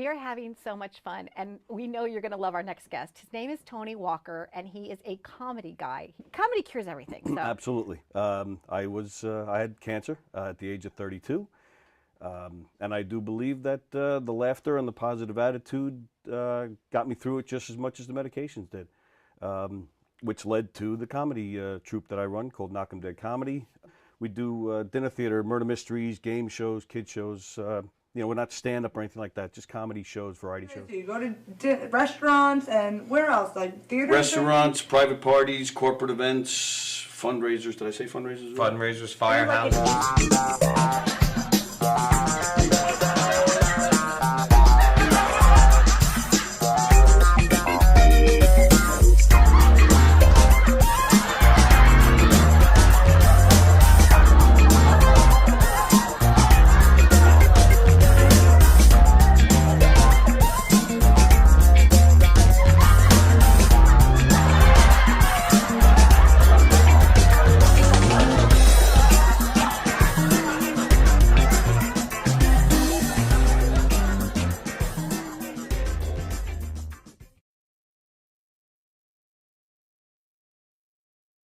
We are having so much fun, and we know you're going to love our next guest. His name is Tony Walker, and he is a comedy guy. Comedy cures everything. So. Absolutely. I had cancer at the age of 32, and I do believe that the laughter and the positive attitude got me through it just as much as the medications did, which led to the comedy troupe that I run called Knockem Comedy. We do dinner theater, murder mysteries, game shows, kid shows. We're not stand-up or anything like that, just comedy shows, variety shows. So you go to restaurants and where else? Like theaters? Restaurants, private parties, corporate events, fundraisers. Did I say fundraisers? Fundraisers, firehouse.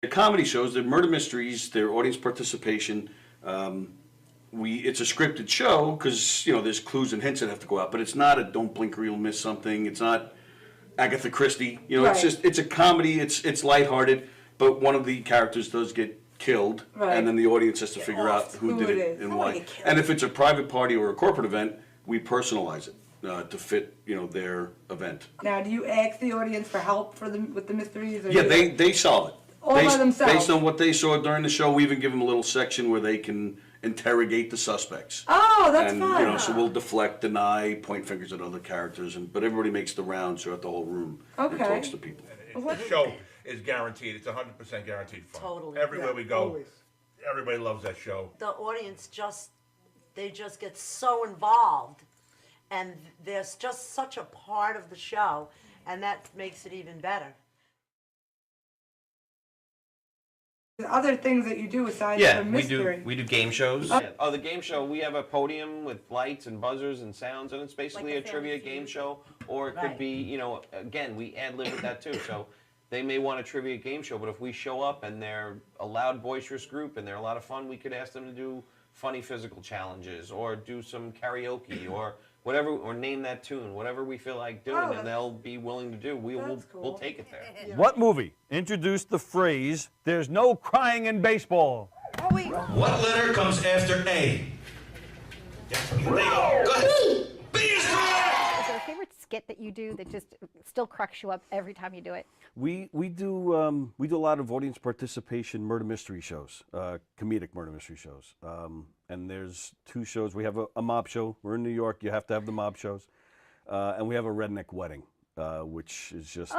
The comedy shows, they're murder mysteries, they're audience participation. It's a scripted show because there's clues and hints that have to go out, but it's not a don't blink or you'll miss something. It's not Agatha Christie. Right. It's a comedy. It's lighthearted, but one of the characters does get killed, right. And then the audience has to figure out who did it and why. And if it's a private party or a corporate event, we personalize it to fit their event. Now, do you ask the audience for help with the mysteries? Or Yeah, they solve it. All by themselves? Based on what they saw during the show, we even give them a little section where they can interrogate the suspects. Oh, that's and, fun. So we'll deflect, deny, point fingers at other characters, but everybody makes the rounds throughout the whole room and talks to people. The show is guaranteed. It's 100% guaranteed fun. Totally. Everywhere we go, always. Everybody loves that show. The audience they just get so involved, and there's just such a part of the show, and that makes it even better. Other things that you do aside Yeah, from we mystery. do game shows. Oh, the game show, we have a podium with lights and buzzers and sounds, and it's basically Like a a trivia family game feud. show, or it could be, again, we ad-lib with that too, so they may want a trivia game show, but if we show up and they're a loud, boisterous group and they're a lot of fun, we could ask them to do funny physical challenges, or do some karaoke, or whatever, or name that tune, whatever we feel like doing, and they'll be willing to do, we'll take it there. What movie introduced the phrase, "There's no crying in baseball"? What letter comes after A? Go ahead. B is correct! Is there a favorite skit that you do that just still cracks you up every time you do it? We do a lot of audience participation murder mystery shows, comedic murder mystery shows. And there's two shows. We have a mob show. We're in New York. You have to have the mob shows. And we have a redneck wedding, which is just I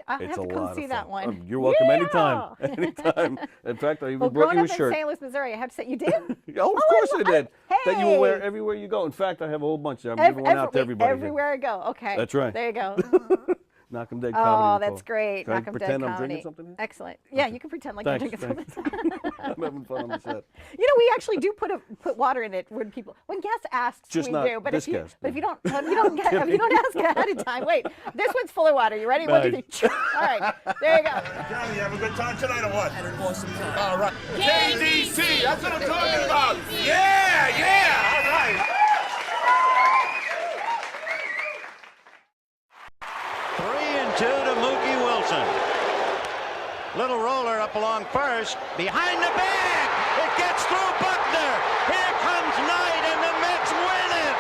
have it's to a come lot see of that fun. one. You're welcome Yeah! anytime. Anytime. In fact, I even Well, brought growing you a up in shirt. St. Louis, Missouri, I have to say, you did? Oh, of course I did. That you will wear Hey! everywhere you go. In fact, I have a whole bunch there. I'm giving one out to everybody. Everywhere I go. Okay. That's right. There you go. Knockem Comedy. Oh, that's great. Can I Knockem pretend I'm Comedy. drinking something here? Excellent. Yeah, you can pretend like Thanks, you're drinking something. I'm having fun on the set. We actually do put water in it when guests ask. Just we not do. But this if you guest, but if you don't ask ahead of time, wait. This one's full of water. You ready? 1, 2, 3. All right. There you go. Johnny, you have a good time tonight or what? Had an awesome time. All right. KDC, that's what I'm talking about. Yeah, all right. 3-2 to Mookie Wilson. Little roller up along first, behind the bag. It gets through Buckner. Here comes Knight, and the Mets win it.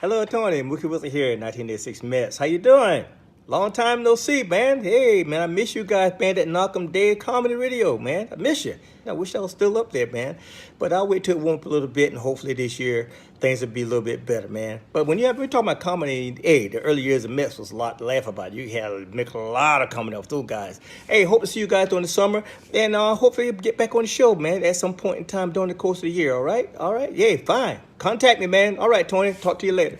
Hello, Tony. Mookie Wilson here, 1986 Mets. How you doing? Long time no see, man. Hey, man, I miss you guys, man, at Knockem Comedy Radio, man. I miss you. I wish I was still up there, man. But I'll wait till it warm up a little bit, and hopefully this year things will be a little bit better, man. But when we're talking about comedy, hey, the early years of Mets was a lot to laugh about. You had to make a lot of comedy off those guys. Hey, hope to see you guys during the summer, and hopefully get back on the show, man, at some point in time during the course of the year, all right? All right? Yeah, fine. Contact me, man. All right, Tony. Talk to you later.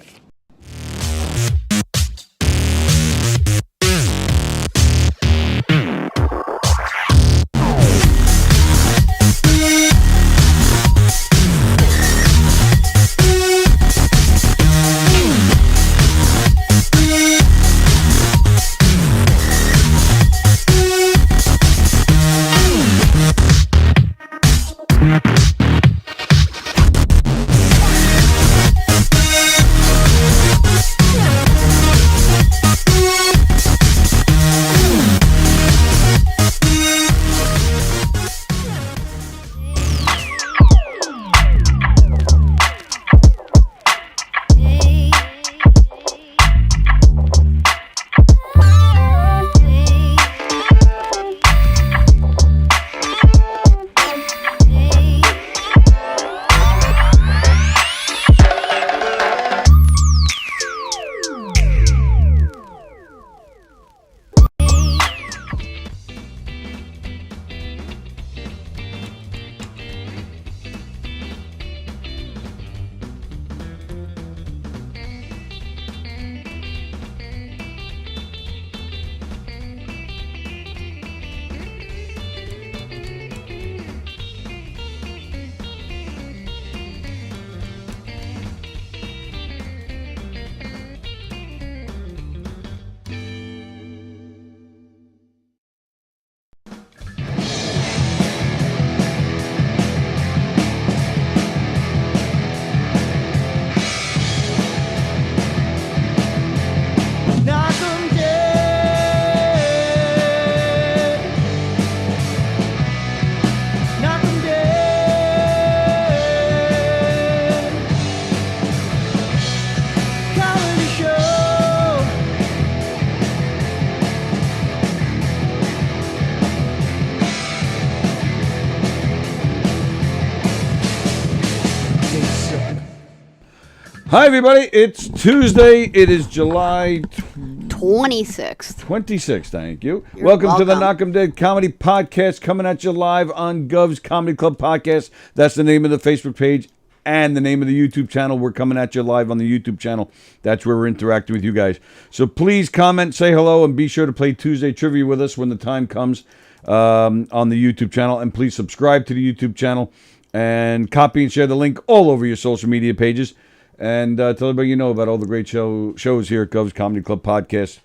Hi, everybody. It's Tuesday. It is July 26th. 26th. Thank you. You're welcome to the welcome. Knockem Dead Comedy Podcast, coming at you live on Gov's Comedy Club Podcast. That's the name of the Facebook page and the name of the YouTube channel. We're coming at you live on the YouTube channel. That's where we're interacting with you guys. So please comment, say hello, and be sure to play Tuesday Trivia with us when the time comes on the YouTube channel. And please subscribe to the YouTube channel and copy and share the link all over your social media pages. And tell everybody you know about all the great shows here at Gov's Comedy Club Podcast.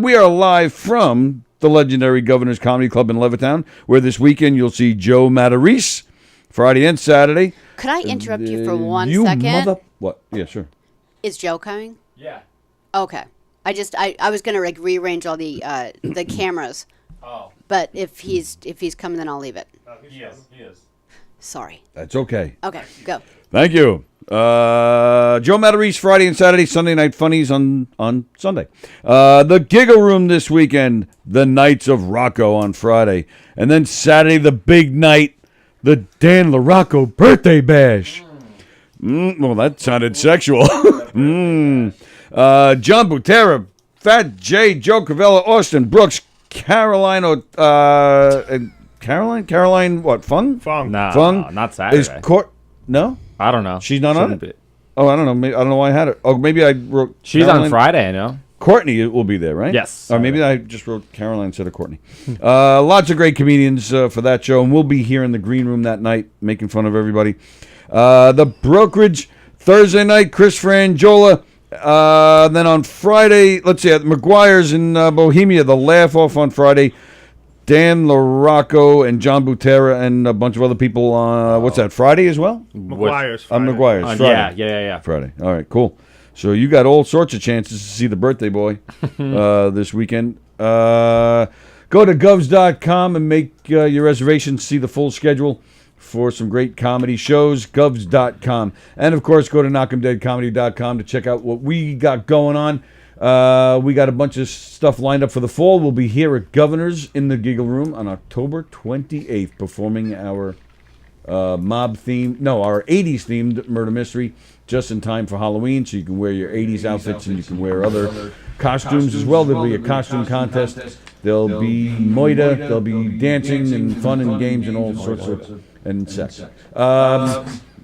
We are live from the legendary Governor's Comedy Club in Levittown, where this weekend you'll see Joe Matarese, Friday and Saturday. Could I interrupt you for one second? What? Yeah, sure. Is Joe coming? Yeah. Okay. I was gonna like rearrange all the cameras. Oh. But if he's coming, then I'll leave it. He is. Sorry. That's okay. Okay, go. Thank you. Joe Matarese, Friday and Saturday, Sunday Night Funnies on Sunday. The Giggle Room this weekend, the Knights of Rocco on Friday. And then Saturday, the big night, the Dan LaRocco Birthday Bash. Well, that sounded sexual. John Butera, Fat J, Joe Cavella, Austin Brooks, Caroline, what, Fung? Fung. Nah, Fung not Saturday. Is no? I don't know. She's not on Shouldn't it? Oh, I don't know. Maybe, I don't know why I had it. Oh, maybe I wrote She's Caroline. on Friday, I know. Courtney will be there, right? Yes. Or maybe I just wrote Caroline instead of Courtney. Lots of great comedians for that show, and we'll be here in the green room that night making fun of everybody. The Brokerage, Thursday night, Chris Frangiola. Then on Friday, let's see, at McGuire's in Bohemia, the Laugh Off on Friday. Dan LaRocco and John Butera and a bunch of other people. What's that, Friday as well? McGuire's Friday. McGuire's Friday. Yeah. Friday. All right, cool. So you got all sorts of chances to see the birthday boy this weekend. Go to govs.com and make your reservations, see the full schedule for some great comedy shows, govs.com. And, of course, go to knockemdeadcomedy.com to check out what we got going on. We got a bunch of stuff lined up for the fall. We'll be here at Governor's in the Giggle Room on October 28th performing our our 80s themed murder mystery just in time for Halloween, so you can wear your 80s outfits and you can wear other costumes as well. There'll be a costume contest. There'll be moida. There'll be dancing and fun and games and all sorts of and sex.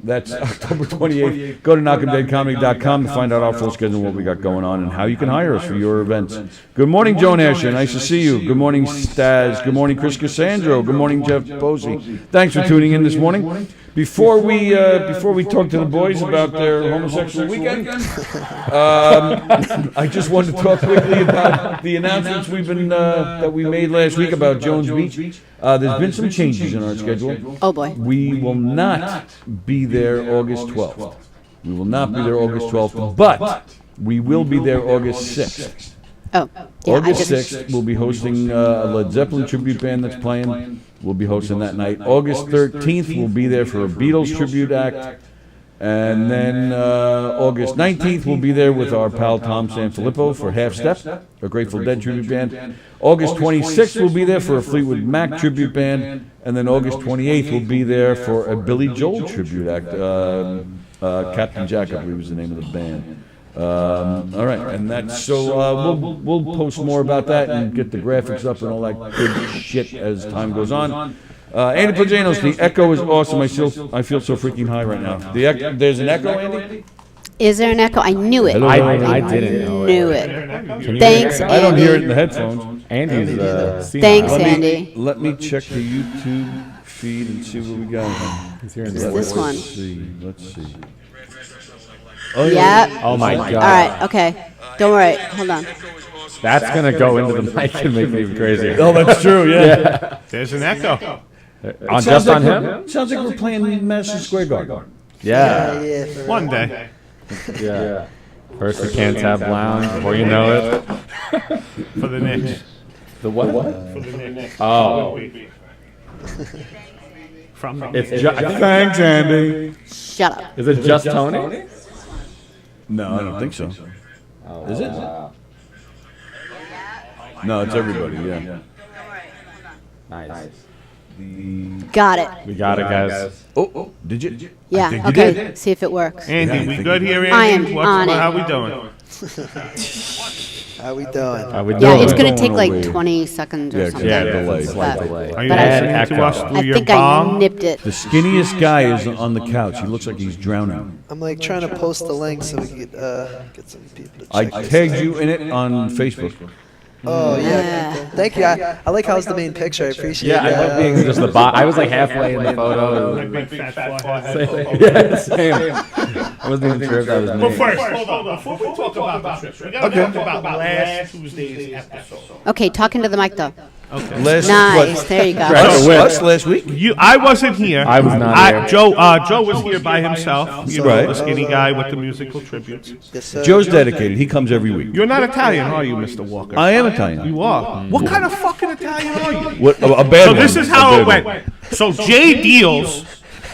That's October 28th. Go to knockemdeadcomedy.com to find out our full schedule, what we got going on, and how you can hire us for your events. Good morning, Joan Asher. Nice to see you. Good morning, Staz. Good morning, Chris Cassandro. Good morning, Jeff Posey. Thanks for tuning in this morning. Before we talk to the boys about their homosexual weekend, I just wanted to talk quickly about the announcements that we made last week about Jones Beach. There's been some changes in our schedule. Oh boy. We will not be there August 12th. We will not be there August 12th, but we will be there August 6th. Oh. Yeah, August 6th, we'll be hosting a Led Zeppelin tribute band that's playing. We'll be hosting that night. August 13th, we'll be there for a Beatles tribute act. And then August 19th, we'll be there with our pal Tom Sanfilippo for Half Step, a Grateful Dead tribute band. August 26th, we'll be there for a Fleetwood Mac tribute band. And then August 28th, we'll be there for a Billy Joel tribute act. Captain Jack, I believe, was the name of the band. All right, and that's so we'll post more about that and get the graphics up and all that good shit as time goes on. Andy Plajanos, the echo is awesome. I feel so freaking high right now. There's an echo, Andy? Is there an echo? I knew it. I didn't know knew it. Thanks, Andy. I don't hear it in the headphones. Andy's Thanks, Andy. Let me check the YouTube feed and see what we got. Is this one? Let's see. Oh, yeah. Oh my God. All right. Okay. Don't worry. Hold on. That's gonna go into the mic and make me even crazier. Oh, that's true. Yeah. There's an echo. Just on him? Sounds like we're playing Madison Square Garden. Yeah. One day. Yeah. First the Cantab Lounge, before you know it. For the Knicks. The what? For the Knicks. Oh. From Thanks, Andy. Shut up. Is it just Tony? No, I don't think so. Oh, Is it? No, it's everybody, yeah. Nice. Got it. We got it, guys. Oh, did you? Yeah. I think you Okay. did. See if it works. Andy, Yeah, I we think good you here, did. Andy? I am on it. How we doing? How we doing? How we Yeah, doing? it's gonna take Going like away. 20 seconds or Yeah, something. yeah, delay. But- delay. Are you Bad listening to us echo. through I your think I bomb? nipped it. The skinniest guy is on the couch. He looks like he's drowning. I'm like trying to post the link so we can get some people to I check this tagged out. you in it on Facebook. Oh yeah, cool. Thank you. I like how it's the main picture. I appreciate Yeah, I that. love being just the bot. I was like halfway in the photo. Big fat forehead. Yeah, same. I wasn't even sure if that was me. But first, hold on. Before we talk about the trip, we gotta talk about last Tuesday's episode. Okay, talking to the mic though. Okay. Nice. There you go. Us last week? I wasn't here. I was not here. Joe was here by himself. You know, Right. the skinny guy with the musical tributes. Yes, sir. Joe's dedicated. He comes every week. You're not Italian, are you, Mr. Walker? I am Italian. You are. What kind of fucking Italian are you? What, a bad So one. this is A how bad it one. went. So Jay deals,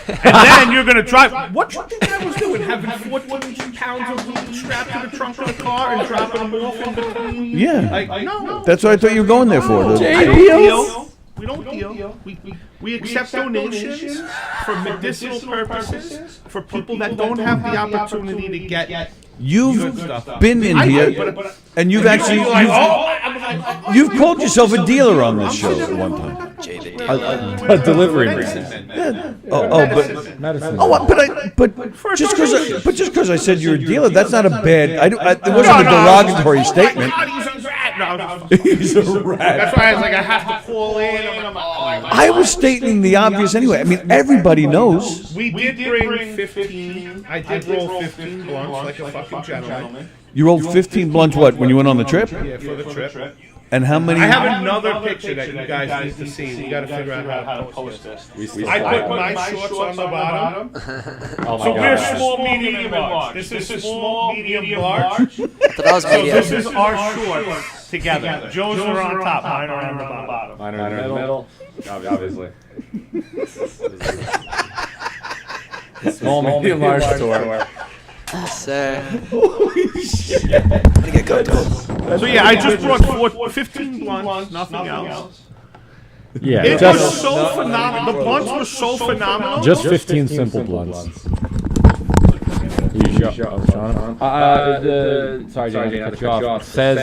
and then you're gonna drive. What you think I was doing? Having 14 pounds of weed strapped to the trunk of the car and dropping them off in between? Yeah. No. That's what I thought you were going there for. I don't deal. We don't deal. We accept donations for medicinal purposes for people that don't have the opportunity to get. You've stuff. been in here, and you've actually you've called yourself a dealer on this show at one time. A delivery man. But just because I said you're a dealer, that's not a bad. It wasn't a derogatory statement. He's a rat. That's why I was like, I have to call in. I was stating the obvious anyway. I mean, everybody knows. We did bring 15. I did roll 15 blunts like a fucking gentleman. You rolled 15 blunts. What when you went on the trip? Yeah, for the trip. And how many? I have another picture that you guys need to see. We got to figure out how to post this. I put my shorts on the bottom. So we're small, medium, and large. This is small, medium, large. So this is our shorts together. Joe's are on top, mine are on the bottom. Mine are in the middle. Obviously. Small, medium, large tour. Sir. Holy shit. Get comfortable. So yeah, I just brought 15 blunts, nothing else. Yeah, It just was so phenomenal. The blunts were so phenomenal. just 15 simple blunts. Sorry, Jane, to cut you off. Says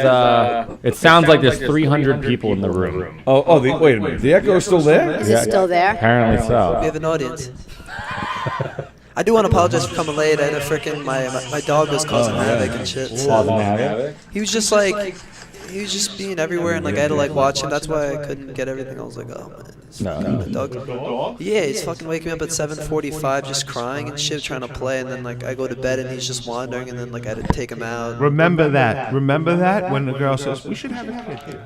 it sounds like there's 300 people in the room. Wait a minute. The echo is still there? Is it still there? Apparently We so. have an audience. I do want to apologize for coming late. I had a freaking my dog was causing havoc and shit. So. He was just like, he was just being everywhere, and like I had to like watch him. That's why I couldn't get everything. I was like, oh man. The dog. Yeah, he's fucking waking me up at 7:45, just crying and shit, trying to play, and then like I go to bed and he's just wandering, and then like I had to take him out. Remember that. Remember that when the girl says we should have a kid.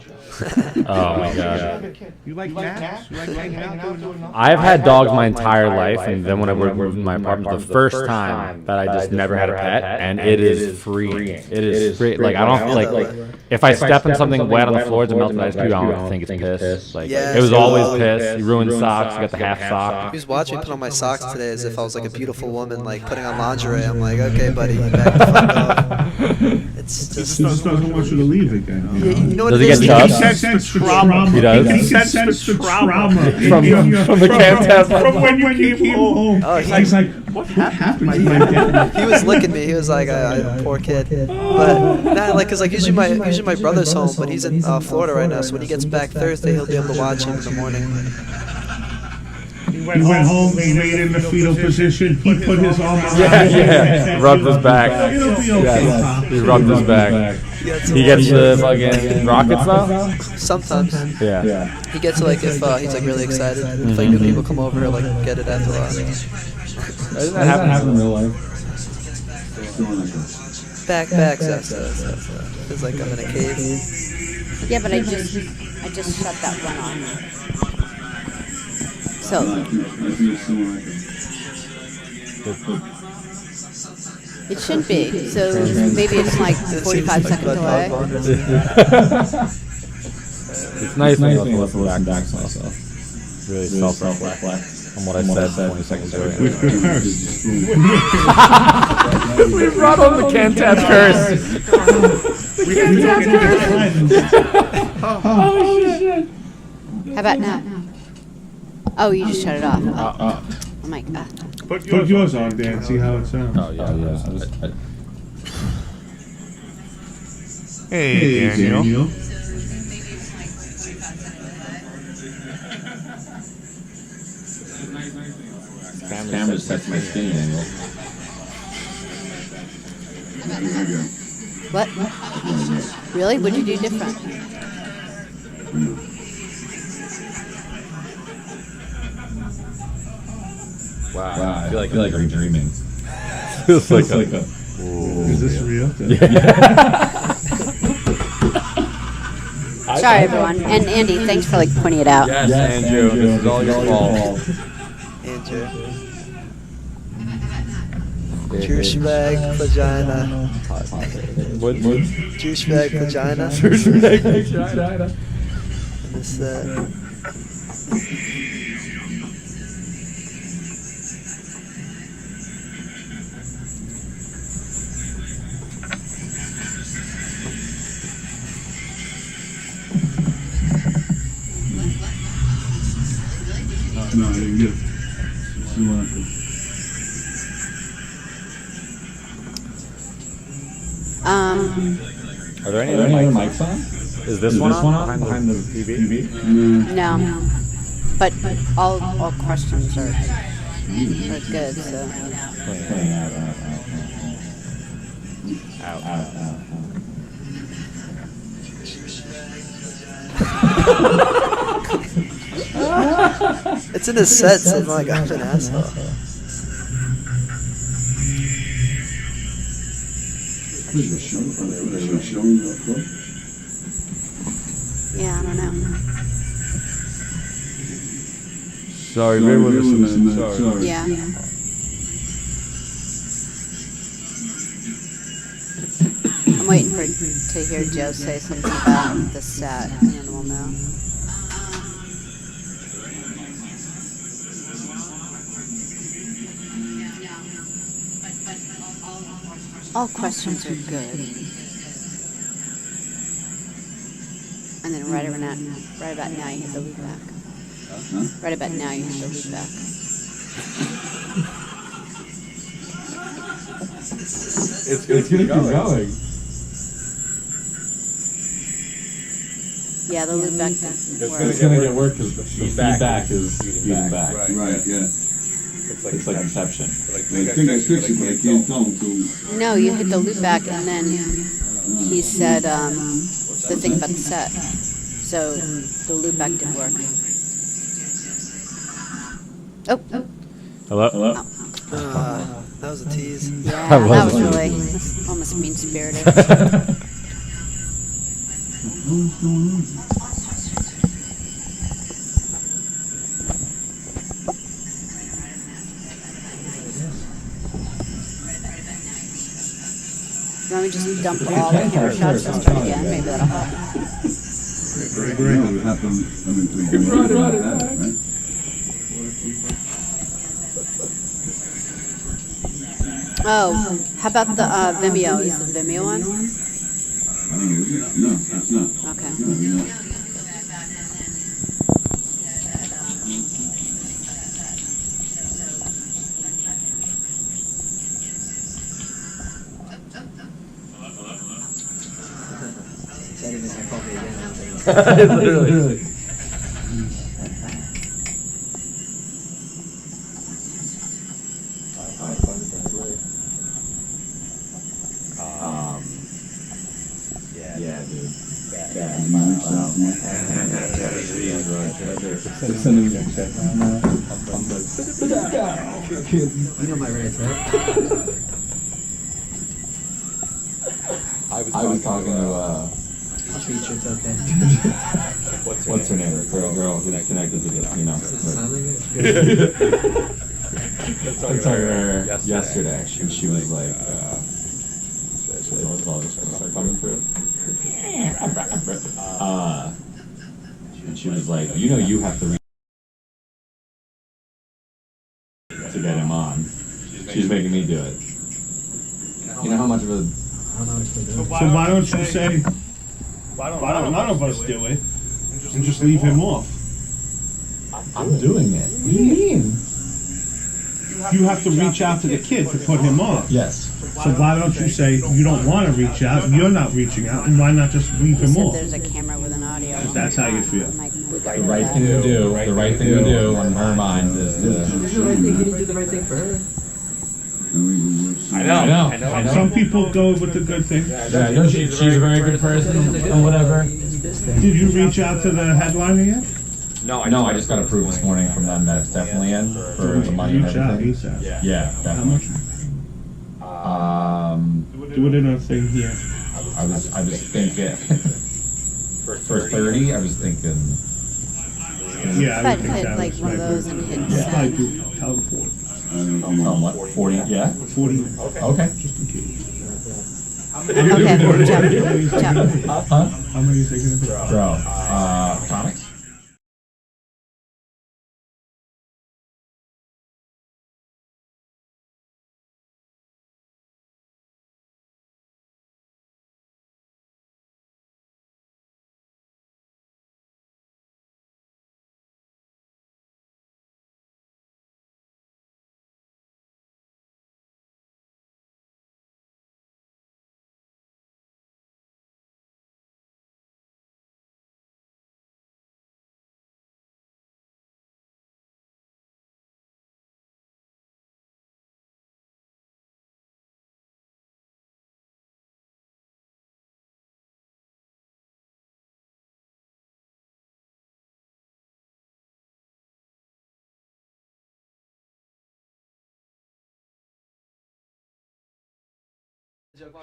Oh my god. You like naps? You like hanging out doing nothing? I've had dogs my entire life, and then when I moved in my apartment, the first time that I just never had a pet, and it is free. It is free. Like I don't feel like if I step in something wet on the floor, it's melting ice cube. I don't think it's piss. Like it was always piss. You ruined socks. You got the half sock. He was watching me put on my socks today as if I was like a beautiful woman, like putting on lingerie. I'm like, okay, buddy, back the fuck off. It's just. He just doesn't want you to leave again. Yeah, you know what Does it he is? get He chubs? senses the trauma. He does? He senses the trauma. From the can't From when you came home. Oh, He's like, what happened to my dad? He was licking me. He was like, poor kid. But nah, like, cause like usually my brother's home, but he's in Florida right now. So when he gets back Thursday, he'll be able to watch him in the morning. He went home, he laid in the fetal position, he put his arm around Yeah. Rubbed his back. It'll be okay, Yes. Pop. He rubbed his back. He gets the fucking rockets though? Sometimes. Yeah. He gets like if he's like really excited. If like new people come over, he'll like get it after a while. Doesn't that happen in real life? Back, it's like I'm in a cave. Yeah, but I just shut that one on. So it should be. So maybe it's like 45 seconds away. It's nice when you listen back to myself. Really self-reflect on what I said 20 seconds ago. With good curse. We brought on the Cantab curse. We Cantab curse. How about now? Oh, you just shut it off. Oh my God. Put yours on, Dan. See how it sounds. Oh yeah. Hey, Daniel. Camera sets my skin angle. What? Really? What'd you do different? Wow. I feel like I'm dreaming. Feels like a. Is this real? Sorry, everyone. And Andy, thanks for like pointing it out. Yes, Andrew. This is all your fault. Andrew. Douchebag vagina. What? Douchebag vagina. Douchebag vagina. And this No, I didn't get it. Are there any other mics on? Is this one on behind the TV? No. But all questions are good, so. Out. it's in his set, so I'm like, I'm an asshole. Yeah, I don't know. Sorry, bear with us a minute. Sorry. Yeah. I'm waiting to hear Joe say something about the set, and then we'll know. All questions are good. And then right about now you hit the loop back. Right about now you hit the loop back. It's gonna keep going. Yeah, the loop back didn't work. It's gonna get work because the feedback is feeding back. Right, yeah. It's like Inception. I think I fixed it, but I can't tell him to. No, you hit the loop back, and then he said the thing about the set. So the loop back didn't work. Oh. Hello? That was a tease. Yeah, that was really almost mean-spirited. You want me to just dump all the camera shots and start again? Maybe that'll help. Oh, how about the Vimeo? Is the Vimeo on? No, it's not. Okay. Literally. Yeah, dude. You know my race, right? I was talking to I'll treat you, it's okay. what's her name? Girl who's connected to this, you know. That's her yesterday, and she was like, all this stuff coming through. And she was like, you know, you have to get him on. She's making me do it. You know how much of a... So why don't you say, why don't none of us do it and just leave him off? I'm doing it. What do you mean? You have to reach out to the kid to put him on. Yes. So why don't you say you don't want to reach out, you're not reaching out, and why not just leave him off? There's a camera with an audio. That's how you feel. The right thing to do, the right thing to do on her mind is to... This is the right thing. He didn't do the right thing for her. I know. Some people go with the good thing. Yeah, I know she's a very good person or whatever. Did you reach out to the headliner yet? No, I just got approved this morning from them that it's definitely in for the money and everything. Yeah, definitely. How much? Do it in a thing here. I was thinking for 30. I was thinking. Yeah, I would think hit that like was one of right. those and hit Yeah, I send. do. Tell them 40. What? 40? Yeah. 40. Okay. Just in case. Okay, Huh? How many are you thinking of? Bro, comics.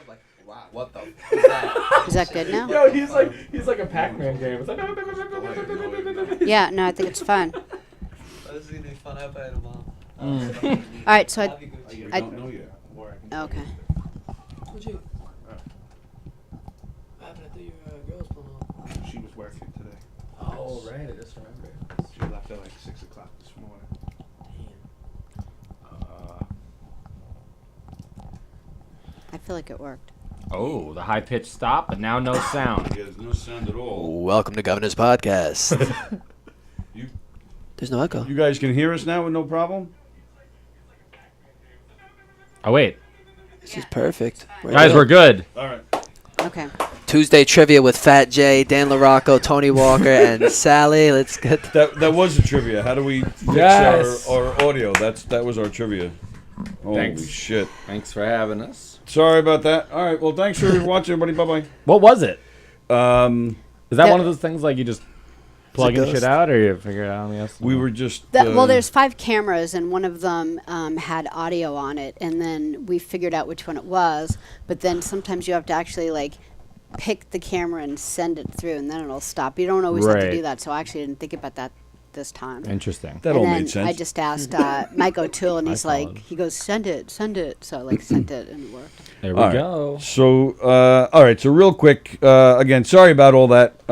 Like, wow, what the f is that? Is that good now? Yo, he's like a Pac-Man game. It's like. Yeah, no, I think it's fun. This is gonna be fun. I hope I had a mom. All right, so I don't know yet. okay. What'd you? What happened? I thought your girl's pulling off. She was working today. Oh right, I just remembered. She left at like 6 o'clock this morning. I feel like it worked. Oh, the high-pitched stop, but now no sound. There's no sound at all. Welcome to Governor's Podcast. There's no echo. You guys can hear us now with no problem? Oh wait, This is perfect. guys, we're good. All right. Okay. Tuesday trivia with Fat J, Dan LaRocco, Tony Walker, and Sallie. Let's get That was a trivia. How do we fix our audio? That was our trivia. Holy Thanks. shit. Thanks for having us. Sorry about that. All right. Well, thanks for watching, everybody. Bye-bye. What was it? Is that Yeah. one of those things like you just plug in shit out, or you figure it out on the S? We were just... Well, there's 5 cameras, and one of them had audio on it, and then we figured out which one it was. But then sometimes you have to actually like pick the camera and send it through, and then it'll stop. You don't always have to Right. do that, so I actually didn't think about that this time. Interesting. That and all then made sense. I just asked Mike O'Toole, and he's like, he goes, send it. So I like sent it, and it worked. There we All right. go. So, all right. So real quick, again, sorry about all that.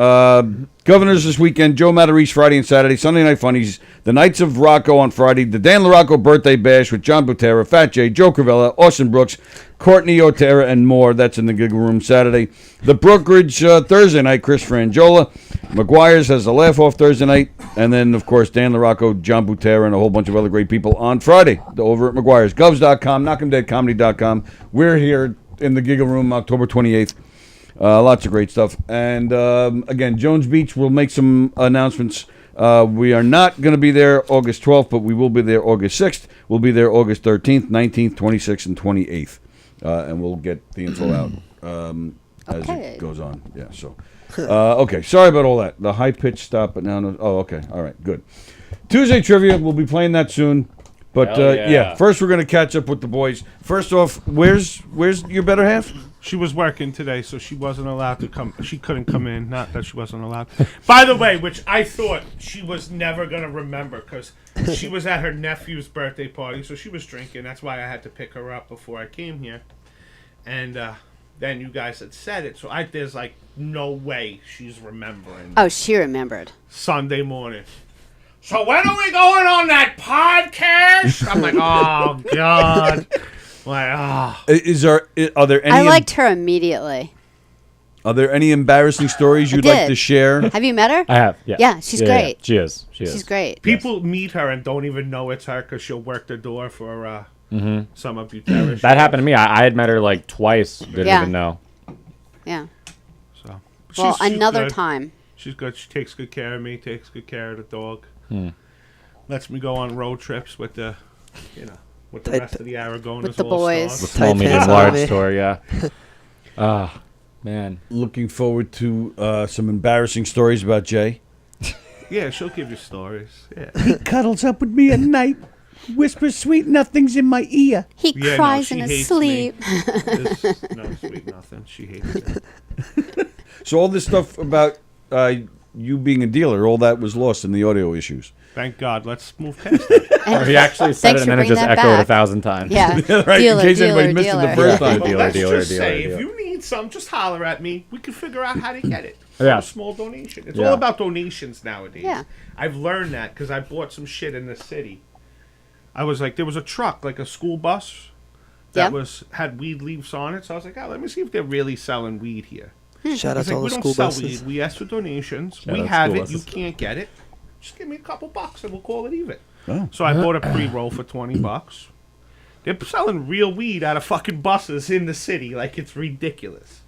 Governors this weekend, Joe Matarese Friday and Saturday, Sunday Night Funnies, the Knights of Rocco on Friday, the Dan LaRocco Birthday Bash with John Butera, Fat J, Joe Cravella, Austin Brooks, Courtney Otera, and more. That's in the Giggle Room Saturday. The Brookridge Thursday night, Chris Frangiola. McGuire's has a laugh-off Thursday night. And then, of course, Dan LaRocco, John Butera, and a whole bunch of other great people on Friday over at McGuire's. Govs.com, KnockemDeadComedy.com. We're here in the Giggle Room October 28th. Lots of great stuff. And, again, Jones Beach will make some announcements. We are not going to be there August 12th, but we will be there August 6th. We'll be there August 13th, 19th, 26th, and 28th. And we'll get the info out as it goes on. Yeah, so. Okay, sorry about all that. The high-pitched stop, but now... No, oh, okay. All right, good. Tuesday Trivia, we'll be playing that soon. But, yeah, first we're going to catch up with the boys. First off, where's your better half? She was working today, so she wasn't allowed to come. She couldn't come in. Not that she wasn't allowed. By the way, which I thought she was never going to remember because she was at her nephew's birthday party, so she was drinking. That's why I had to pick her up before I came here. And then you guys had said it, so there's like no way she's remembering. Oh, she remembered. Sunday morning. So when are we going on that podcast? I'm like, oh, God. Like, Are there any... I liked her immediately. Are there any embarrassing stories you'd like to share? Have you met her? I have. Yeah. Yeah, she's great. Yeah. She is. She's great. People meet her and don't even know it's her because she'll work the door for some of Guitarist. That happened to me. I had met her like twice. Didn't even know. Yeah. So. Well, another good. time. She's good. She takes good care of me. Takes good care of the dog. Lets me go on road trips with the, with the rest of the Aragonas. With the boys. The small, medium, large tour. Yeah. Man. Looking forward to some embarrassing stories about Jay. Yeah, she'll give you stories. Yeah. He cuddles up with me at night, whispers sweet nothings in my ear. He cries in his sleep. No sweet nothing. She hates it. So all this stuff about you being a dealer, all that was lost in the audio issues. Thank God. Let's move past that. Or he actually said it and then it just echoed 1,000 times. Yeah. Right, Dealer, in case dealer, anybody missed dealer. it the first time. Well, let's just say, if you need some, just holler at me. We can figure out how to get it. Yeah. A small donation. It's all about donations nowadays. Yeah. I've learned that because I bought some shit in the city. I was like, there was a truck, like a school bus, that had weed leaves on it. So I was like, let me see if they're really selling weed here. Shout out to all the school we don't buses. sell weed. We ask for donations. Shout we out have school it. buses. You can't get it. Just give me a couple bucks and we'll call it even. Oh. So I bought a pre-roll for $20. They're selling real weed out of fucking buses in the city. Like, it's ridiculous.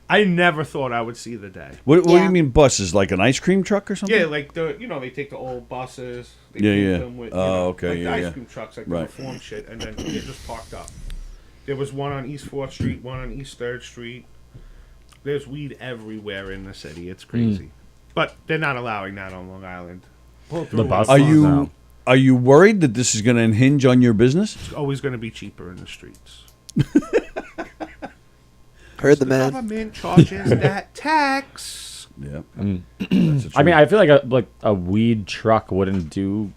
I never thought I would see the day. What do you mean buses? Like an ice cream truck or something? Yeah, like they take the old buses. They Yeah. them with, Okay, like the yeah. ice cream trucks, like the Right. reform shit, and then they just parked up. There was one on East 4th Street, one on East 3rd Street. There's weed everywhere in the city. It's crazy. But they're not allowing that on Long Island. The bus. Are you worried that this is going to hinge on your business? It's always going to be cheaper in the streets. Heard the man. Government charges that tax. Yeah. I mean, I feel like a weed truck wouldn't do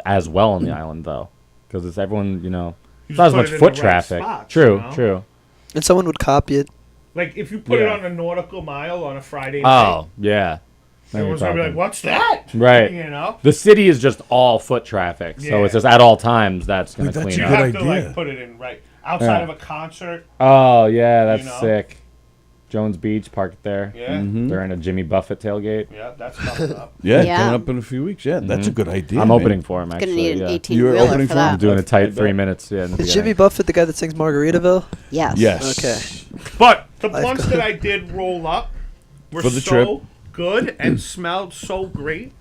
as well on the island though, because it's everyone, it's not as much foot traffic. True. And someone would copy it. Like if you put it on a nautical mile on a Friday night. Oh yeah. Everyone's gonna be like, "What's that?" Right. The city is just all foot traffic, so it's just at all times that's gonna clean up. You have to like put it in outside of a concert. Oh yeah, that's sick. Jones Beach, park it there. Yeah. During a Jimmy Buffett tailgate. Yeah, that's coming up. Coming up in a few weeks. Yeah, that's a good idea. I'm opening for him. Actually, gonna need an 18 You're wheeler opening for for that. him? I'm doing a tight 3 minutes. Yeah. Is Jimmy Buffett the guy that sings Margaritaville? Yes. Yes. Okay. But the blunts that I did roll up were For the so trip. good and smelled so great.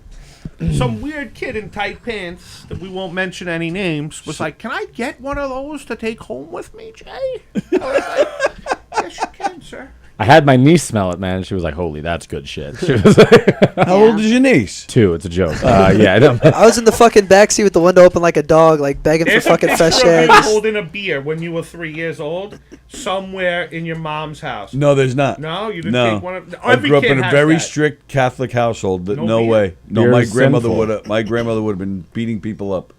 Some weird kid in tight pants that we won't mention any names was like, "Can I get one of those to take home with me, Jay?" I was like, "Yes, you can, sir." I had my niece smell it, man. She was like, "Holy, that's good shit." She was like, How old is your niece? 2. It's a joke. Yeah. I was in the fucking backseat with the window open like a dog, like begging There's for fucking a fresh picture of air. you holding a beer when you were 3 years old, somewhere in your mom's house. No, there's not. No, you didn't No. take one of. I Every grew up kid in a has very that. strict Catholic household. That No no beer? way. No, You're my grandmother sinful. would have been beating people up.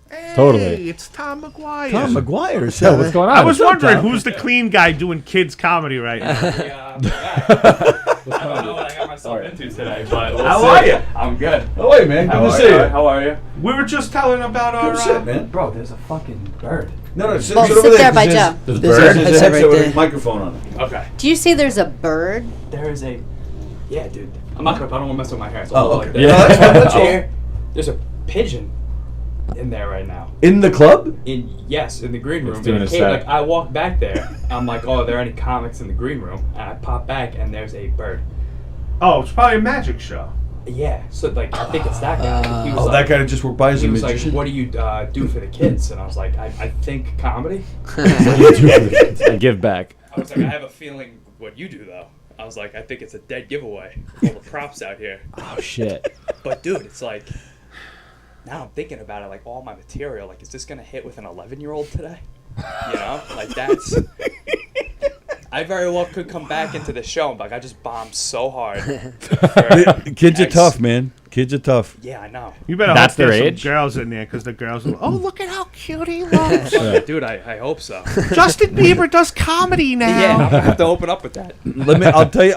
Hey, Totally. It's Tom McGuire. Tom McGuire. Yeah, what's going on? I was What's up, wondering Tom? who's the clean guy doing kids comedy right now. I don't know what I got myself into today, but How are you? I'm good. Oh wait, man. Good to see you. How are you? We were just telling about our. Good shit, man. Bro, there's a fucking bird. No, sit Well, over sit there 'cause by there's- Joe. There's There's a a headset headset right with there. a microphone on it. Okay. Do you say there's a bird? There is a. Yeah, dude. I'm not gonna. I don't want to mess with my hair. So Oh, I'll go okay. like this. Yeah, that's fine, that's There- There's a pigeon in there right now. In the club? In the green room. doing In a a cage, set. like I walk back there, I'm like, oh, are there any comics in the green room? And I pop back and there's a bird. Oh, it's probably a magic show. Yeah, so like I think it's that guy. He was Oh, like, that guy that just worked by as a He was like, magician? "What do you do for the kids?" And I was like, "I think comedy." I give back. I was like, "I have a feeling what you do though." I was like, "I think it's a dead giveaway with all the props out here." Oh shit. But dude, it's like now I'm thinking about it, like all my material, like is this gonna hit with an 11-year-old today? You know, like that's. I very well could come back into the show and be like, I just bombed so hard. Kids are tough, man. Kids are tough. Yeah, I know. You better That's hope there's their some age? girls in there because the girls will, oh, look at how cute he looks. Dude, I hope so. Justin Bieber does comedy now. Yeah, I'm gonna have to open up with that.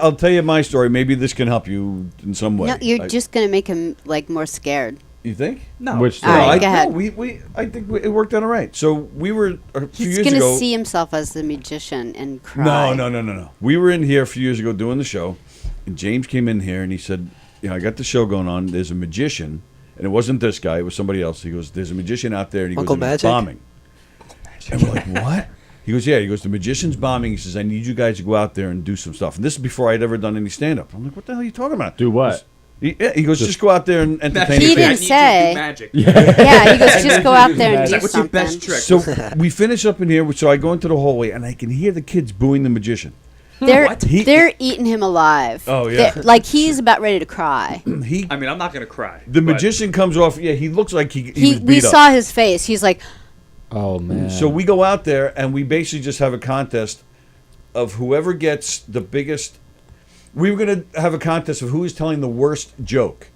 I'll tell you my story. Maybe this can help you in some way. No, you're just gonna make him like more scared. You think? No. Which All right, I, go ahead. No, I think it worked out all right. So we were a few He's years gonna ago. see himself as the magician and cry. No. We were in here a few years ago doing the show, and James came in here and he said, I got the show going on. There's a magician, and it wasn't this guy. It was somebody else. He goes, there's a magician out there, and he Uncle goes, Magic? bombing. And we're like, what? He goes, yeah. He goes, the magician's bombing. He says, I need you guys to go out there and do some stuff. And this is before I'd ever done any stand-up. I'm like, what the hell are you talking about? Do what? He goes, just go out there and entertain. He the didn't kids." say. Magic. Yeah, he goes, just go out there and do What's your something. best trick? So we finish up in here. So I go into the hallway, and I can hear the kids booing the magician. They're eating him alive. Oh, yeah. Like he's about ready to cry. I mean, I'm not gonna cry. The magician comes off. Yeah, he looks like he was beat We up. saw his face. He's like, oh man. So we go out there and we basically just have a contest of whoever gets the biggest. We were going to have a contest of who is telling the worst joke,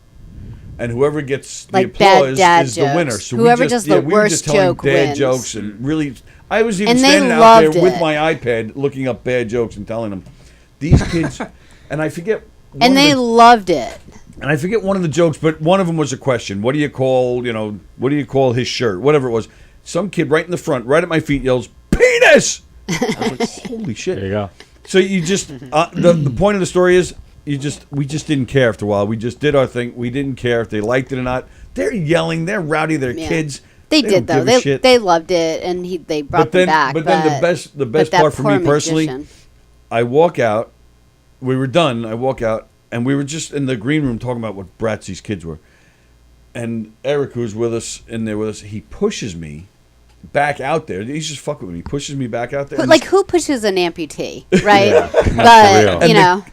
and whoever gets the Like bad applause dad is the winner. jokes. So Whoever we just, does the we were just worst telling joke dad wins. jokes and really. I was even And they standing out there loved with it. my iPad looking up bad jokes and telling them, these kids, and I forget. and they loved it. And I forget one of the jokes, but one of them was a question. What do you call, what do you call his shirt? Whatever it was. Some kid right in the front, right at my feet, yells, penis! I was like, holy shit. There you go. So you just, the point of the story is, we just didn't care after a while. We just did our thing. We didn't care if they liked it or not. They're yelling. They're rowdy. They're Yeah. kids. They don't did though. give a shit. They loved it, and they brought them back. But then the best that part for me poor personally, magician. I walk out. We were done. I walk out, and we were just in the green room talking about what brats these kids were. And Eric, who's with us in there with us, he pushes me back out there. He's just fucking with me. He pushes me back out there. But, and like, who pushes an amputee, right? Yeah. But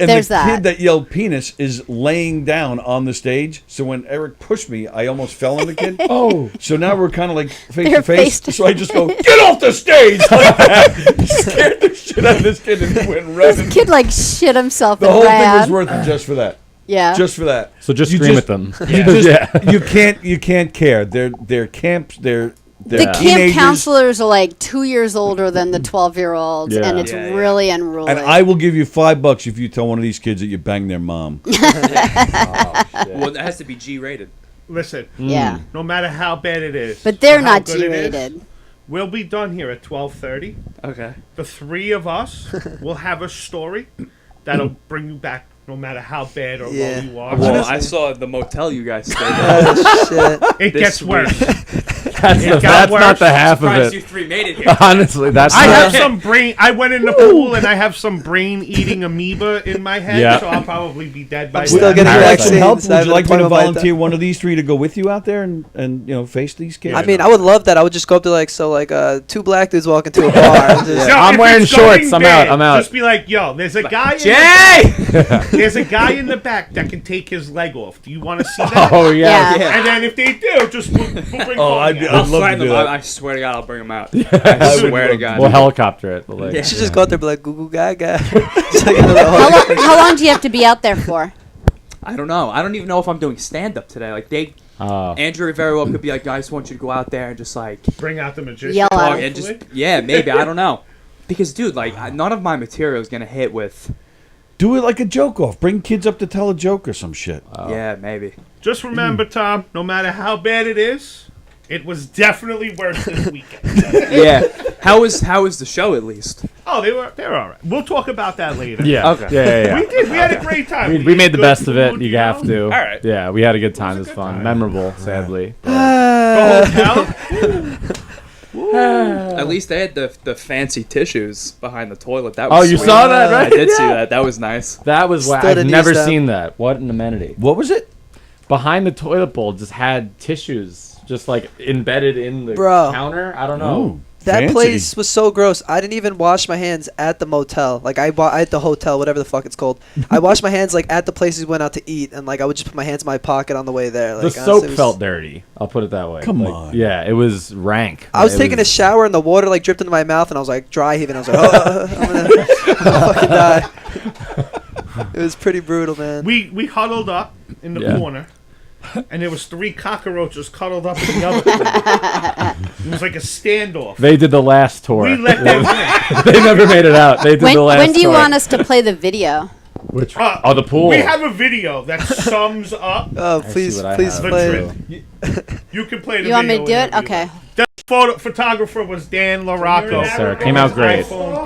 And there's the that. kid that yelled penis is laying down on the stage. So when Eric pushed me, I almost fell on the kid. Oh. So now we're kind of like face They're to face. face to So I just go, get off the stage! Like that. Scared the shit out of this kid and he went running. This kid like shit himself The and whole ran. thing was worth it just for that. Yeah. Just for that. So just You scream at them. You, just, you can't care. They're camps. They're The camp teenagers. counselors are like 2 years older than the 12-year-olds, Yeah. and it's really unruly. And I will give you $5 if you tell one of these kids that you banged their mom. Well, it has to be G-rated. Listen. Yeah. No matter how bad it is. But they're or how not good it is, G-rated. We'll be done here at 12:30. Okay. The three of us will have a story that'll bring you back no matter how bad or low you are. Well, I saw the motel you guys stayed Shit. at. It gets worse. That's not the half of Surprised it. you three made it here. Honestly, that's I not have some brain. I went in the pool and I have some brain-eating amoeba in my head, Yeah. so I'll probably be dead by still then. getting Would you like some vaccines. help? I Would have you like me plenty to of my volunteer one of these three to go with you out there and face these kids? I mean, I would love that. I would just go up to two black dudes walk into a bar. And just, So I'm if wearing it's shorts. going I'm bad, out. I'm out. Just be like, yo, there's a guy. There's a guy in the back that can take his leg off. Do you want to see that? Oh yeah. Yeah. And then if they do, just we'll bring I'd Tony out. love to do that. I swear to God, I'll bring them out. I swear to God. We'll helicopter it. But like, you should just go out there and be like, goo goo gaga. How long do you have to be out there for? I don't know. I don't even know if I'm doing stand-up today. Like Andrew very well could be like, guys, I want you to go out there and just like Bring out the magician. Yell at talk him. and just maybe I don't know, because dude, like none of my material is gonna hit with. Do it like a joke off. Bring kids up to tell a joke or some shit. Yeah, maybe. Just remember, Tom, no matter how bad it is, it was definitely worse this weekend. Yeah. How is the show at least? Oh, they're all right. We'll talk about that later. yeah. Okay. Yeah. We did. We had a great time. We made ate the good best of it. food, You have to. All right. Yeah, we had a good time. It was fun. Memorable, sadly. The hotel. At least they had the fancy tissues behind the toilet. That Oh, was you sweet. saw that, right? I did see Yeah. that. That was nice. That was what Still I've didn't never use them. seen that. What an amenity. What was it? Behind the toilet bowl just had tissues just like embedded in the Bro. counter. I don't know. Ooh, That fancy. place was so gross. I didn't even wash my hands at the motel. Like at the hotel, whatever the fuck it's called. I washed my hands like at the places we went out to eat, and like I would just put my hands in my pocket on the way there. Like, The honestly, soap it was- felt dirty. I'll put it that way. Come Like, on. Yeah, it was rank. I was It taking a shower and the water like dripped into my mouth, and I was like dry heaving. I was like, oh, I'm gonna fucking die. It was pretty brutal, man. We huddled up in the Yeah. corner, and there was 3 cockroaches cuddled up in the other corner. It was like a standoff. They did the last tour. We let them win. They never made it out. They did the last When do you tour. want us to play the video? Which? The pool. We have a video that sums up. Oh, please play it. You can play the video. You want me to do it? Okay. The photographer was Dan LaRocco. Yes, sir. Came out great. Oh,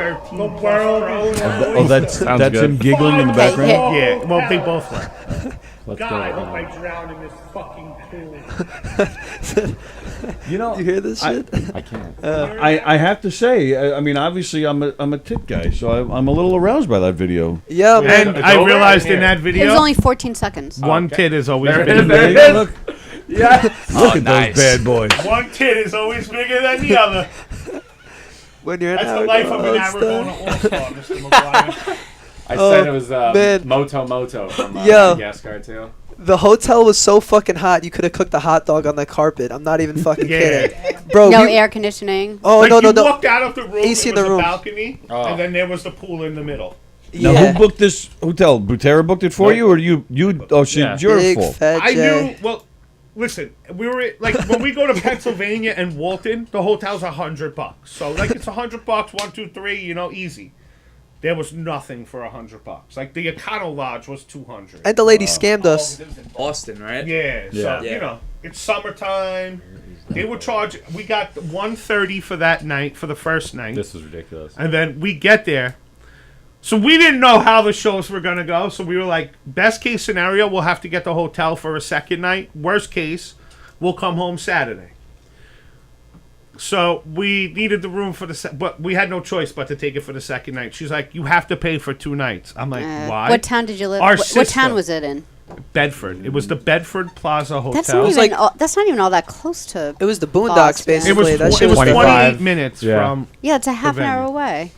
that's him giggling in the background? Yeah, well, they both were. Let's God, go. I hope I drown in this fucking pool. You know, you hear this shit? I can't. I have to say, I mean, obviously, I'm a tit guy, so I'm a little aroused by that video. Yeah, man. And I realized in that video, It was only 14 seconds. One tit is always There bigger. it is. Look, Yeah. look at those bad boys. One tit is always bigger than the other. When you're in That's the life of an Arizona All-Star, Mr. McGuire. I said it was man. Moto from Yo. Madagascar too. The hotel was so fucking hot, you could have cooked a hot dog on the carpet. I'm not even fucking kidding. Bro, No air conditioning. Oh, like no. You walked out of the room, AC in there the was room. a balcony, and then there was the pool in the middle. Now, who booked this hotel? Butera booked it for you, or you? Oh, shit, you're full. I knew. Well, listen, we were like when we go to Pennsylvania and Walton, the hotel's $100. So like it's $100, 1, 2, 3, you know, easy. There was nothing for $100. Like the Econo Lodge was $200. And the lady scammed us. Boston, right? Yeah. So you know, it's summertime. They were charging. We got $130 for that night, for the first night. This is ridiculous. And then we get there. So we didn't know how the shows were going to go. So we were like, best case scenario, we'll have to get the hotel for a second night. Worst case, we'll come home Saturday. So we needed the room for but we had no choice but to take it for the second night. She's like, you have to pay for 2 nights. I'm like, why? What town did you live? Our What town was it in? Bedford. It was the Bedford Plaza Hotel. That's not even all that close to. It was the Boondocks, Boston. basically. It was 28 minutes from. Yeah, it's a half the an hour venue. away.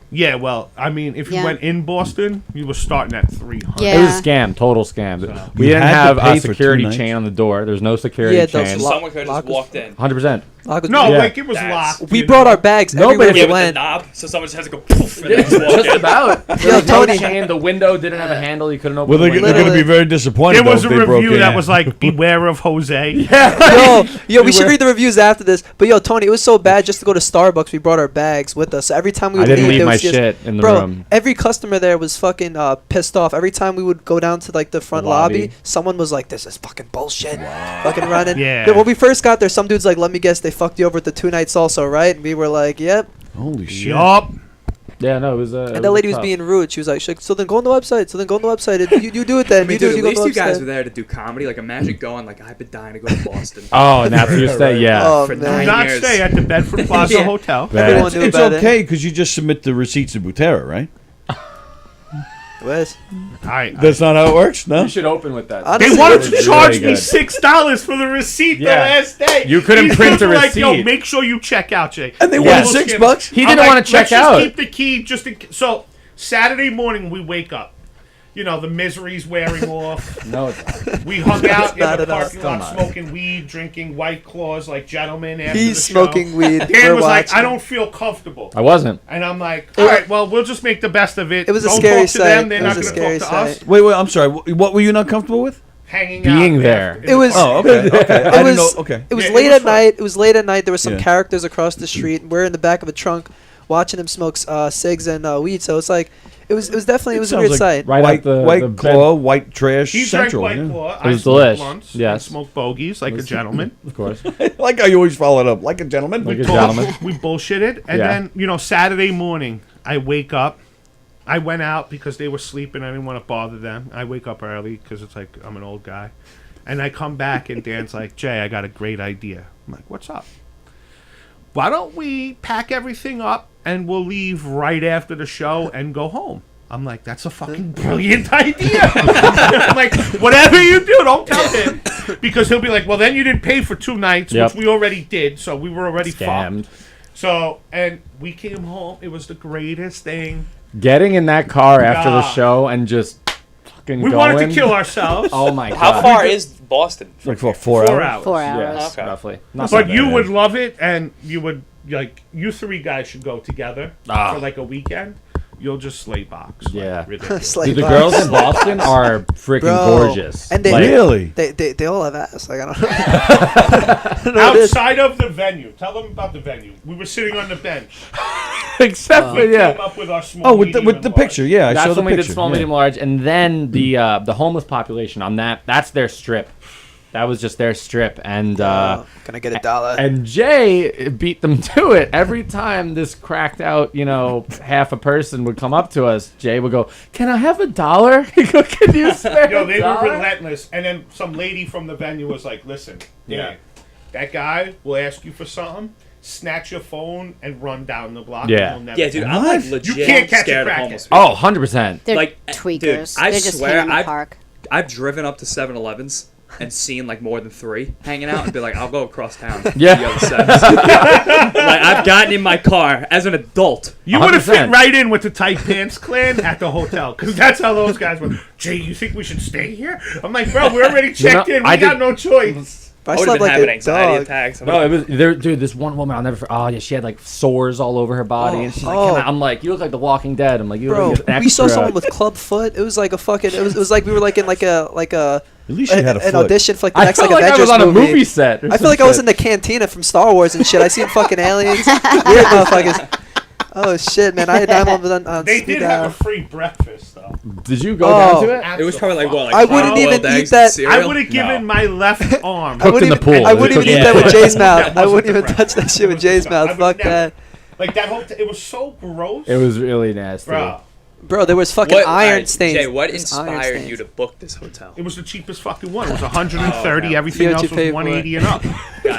Yeah, well, I mean, if you went in Boston, you were starting at 300. Yeah. It was a scam, total scam. We You didn't had to have pay a for 2 security nights. chain on the door. There's no security Yeah, chain. Someone could have just walked in. 100%. No, like it was locked. We brought our bags everywhere we with the went. knob, so someone just has to go poof and then just walk Just in. about. Yo, No Tony. chain. The window didn't have a handle. You couldn't open Well, the they're window. going to be very disappointed. There was though, a if they broke review in. that was like, beware of Jose. Yo, we should read the reviews after this. But yo, Tony, it was so bad just to go to Starbucks. We brought our bags with us. So every time we would I didn't leave there my was just- shit in the bro, room. every customer there was fucking pissed off. Every time we would go down to like the front lobby, lobby. someone was like, "This is fucking bullshit." Fucking running. Yeah. Then when we first got there, some dude's like, "Let me guess, they fucked you over with the 2 nights also, right?" And we were like, "Yep." Holy shit. Yup. Yeah, no, it was. And the lady was being rude. She was like, "So then go on the website. So then go on the website. You do it then. I mean, you do dude, it. at You go on least the you guys website." were there to do comedy. Like, imagine going, like, I've been dying to go to Boston. Oh, and after you stay, yeah. Oh, For man. 9 Do not years. stay at the Bedford Plaza Yeah. Hotel. Everyone knew It's about okay because you just submit the receipts to Butera, right? Wes. That's not how it works, no? You should open with that. Honestly, They wanted It to was charge really me good. $6 for the receipt Yeah. the last day. You couldn't These print dudes a were like, Yo, receipt. make sure you check out, Jay. And they Yeah. wanted We'll $6 scan bucks? it. He I'm didn't like, want to check let's out. Just keep the key just in so Saturday morning we wake up. You know, the misery's wearing off. No, it's not. We hung out in not the at all. parking lot Still not. smoking weed, drinking White Claws like gentlemen after He's the smoking show. weed. Dan We're was like, watching. I don't feel comfortable. I wasn't. And I'm like, all right, well, we'll just make the best of it. It was a Don't scary talk to them. sight. They're It not was a going to talk to scary us. sight. Wait, I'm sorry. What were you not comfortable with? Hanging Being out there. after- It was. Oh, okay. Okay. I It didn't was. know. Okay. It was Yeah, it late was at fun. night. It was late at night. There were some Yeah. characters across the street. We're in the back of a trunk, watching them smoke cigs and weed. So it's like, it was definitely it was a sounds weird like sight. Right White, at the white the claw, white trash, He drank central. White yeah. Claw. It was I smoked delish. blunts Yes. and smoked bogeys like a gentleman. Of course. Like how you always follow it up, like a gentleman. Like a Talked, gentleman. we bullshitted. And Yeah. then, you know, Saturday morning, I wake up. I went out because they were sleeping. I didn't want to bother them. I wake up early because it's like I'm an old guy. And I come back and Dan's like, Jay, I got a great idea. I'm like, what's up? Why don't we pack everything up and we'll leave right after the show and go home? I'm like, that's a fucking brilliant idea. I'm like, whatever you do, don't tell him. Because he'll be like, well, then you didn't pay for 2 nights, Yep. which we already did. So we were already Scammed. fucked. So, and we came home. It was the greatest thing. Getting in that car after the God. show and just fucking We going. wanted to kill ourselves. Oh my god. How far is Boston? Like for 4 4 hours. hours. 4 hours. Yes, Okay. roughly. Not But so you bad. would love it, and you would, like, you 3 guys should go together Ah. for, like, a weekend. you'll just slay box. Yeah. Like, ridiculous. Dude, the girls in Boston are freaking gorgeous. And they really, they all have ass. Like I don't know. Outside of the venue, tell them about the venue. We were sitting on the bench. Except for we came up with our small. with the picture, yeah. I That's saw the when we picture. did small, medium, large, and then the homeless population on that's their strip. That was just their strip, and Can I get $1? And Jay beat them to it every time this cracked out, half a person would come up to us. Jay would go, "Can I have $1?" He'd go, "Can you spare Yo, they $1?" were relentless. And then some lady from the venue was like, "Listen, Dan, that guy will ask you for something. Snatch your phone and run down the block. Yeah. And Yeah, dude, I'm like legit you can't catch scared a of crackhead. homeless people. Oh, 100%. They're like tweakers. Dude, I They just swear, hang in the park. I've driven up to 7-Elevens and seen like more than 3 hanging out and be like, I'll go across town. Yeah. To the other side. Like I've gotten in my car as an adult. You would have fit right in with the tight pants clan at the hotel, because that's how those guys were. Jay, you think we should stay here? I'm like, bro, we're already checked in. We got no choice. I would have been having anxiety attacks. No, it was there, dude. This one woman, I'll never. Oh yeah, she had like sores all over her body, and she's like, I'm like, you look like The Walking Dead. I'm like, you Bro, look like an we saw extra. someone with club foot. It was like a fucking. It was like we were like in like a At least she had a an foot. audition for like the I next felt like like I Avengers was on a movie. movie set or I feel some like I was shit. in the cantina from Star Wars and shit. I seen fucking aliens, weird motherfuckers. Oh shit, man! I had that on They speed did have dial. a free breakfast, though. Did you go down to it? It was probably like what? Like I wouldn't even hard-boiled eat eggs that. and cereal? I would have given my left arm. Cooked in the pool. I wouldn't even eat that with Jay's mouth. That I wasn't wouldn't even the touch that shit with Jay's mouth. I would Fuck never. that. Like that whole. It was so gross. It was really nasty. Bro. Bro, there was fucking iron stains. Jay, what There was iron inspired stains. you to book this hotel? It was the cheapest fucking one. It was 130. Oh, no. Everything See what else you was paid for 180 and up.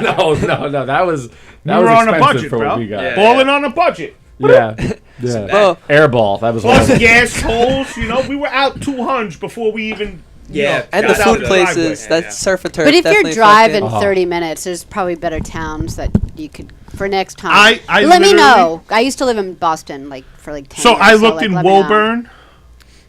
No, that was We were on a expensive budget, for bro. what we got. Yeah. Balling on a budget. Yeah. Bro, Airball. That was Plus horrible. gas tolls. We were out 200 before we even. Yeah. and got the out food of the driveway. places. That surf and turf. But if you're definitely driving fucking- 30 minutes, there's probably better towns that you could for next time. I Let me literally- know. I used to live in Boston, like for like 10 So years. I looked like, in let me know. Woburn.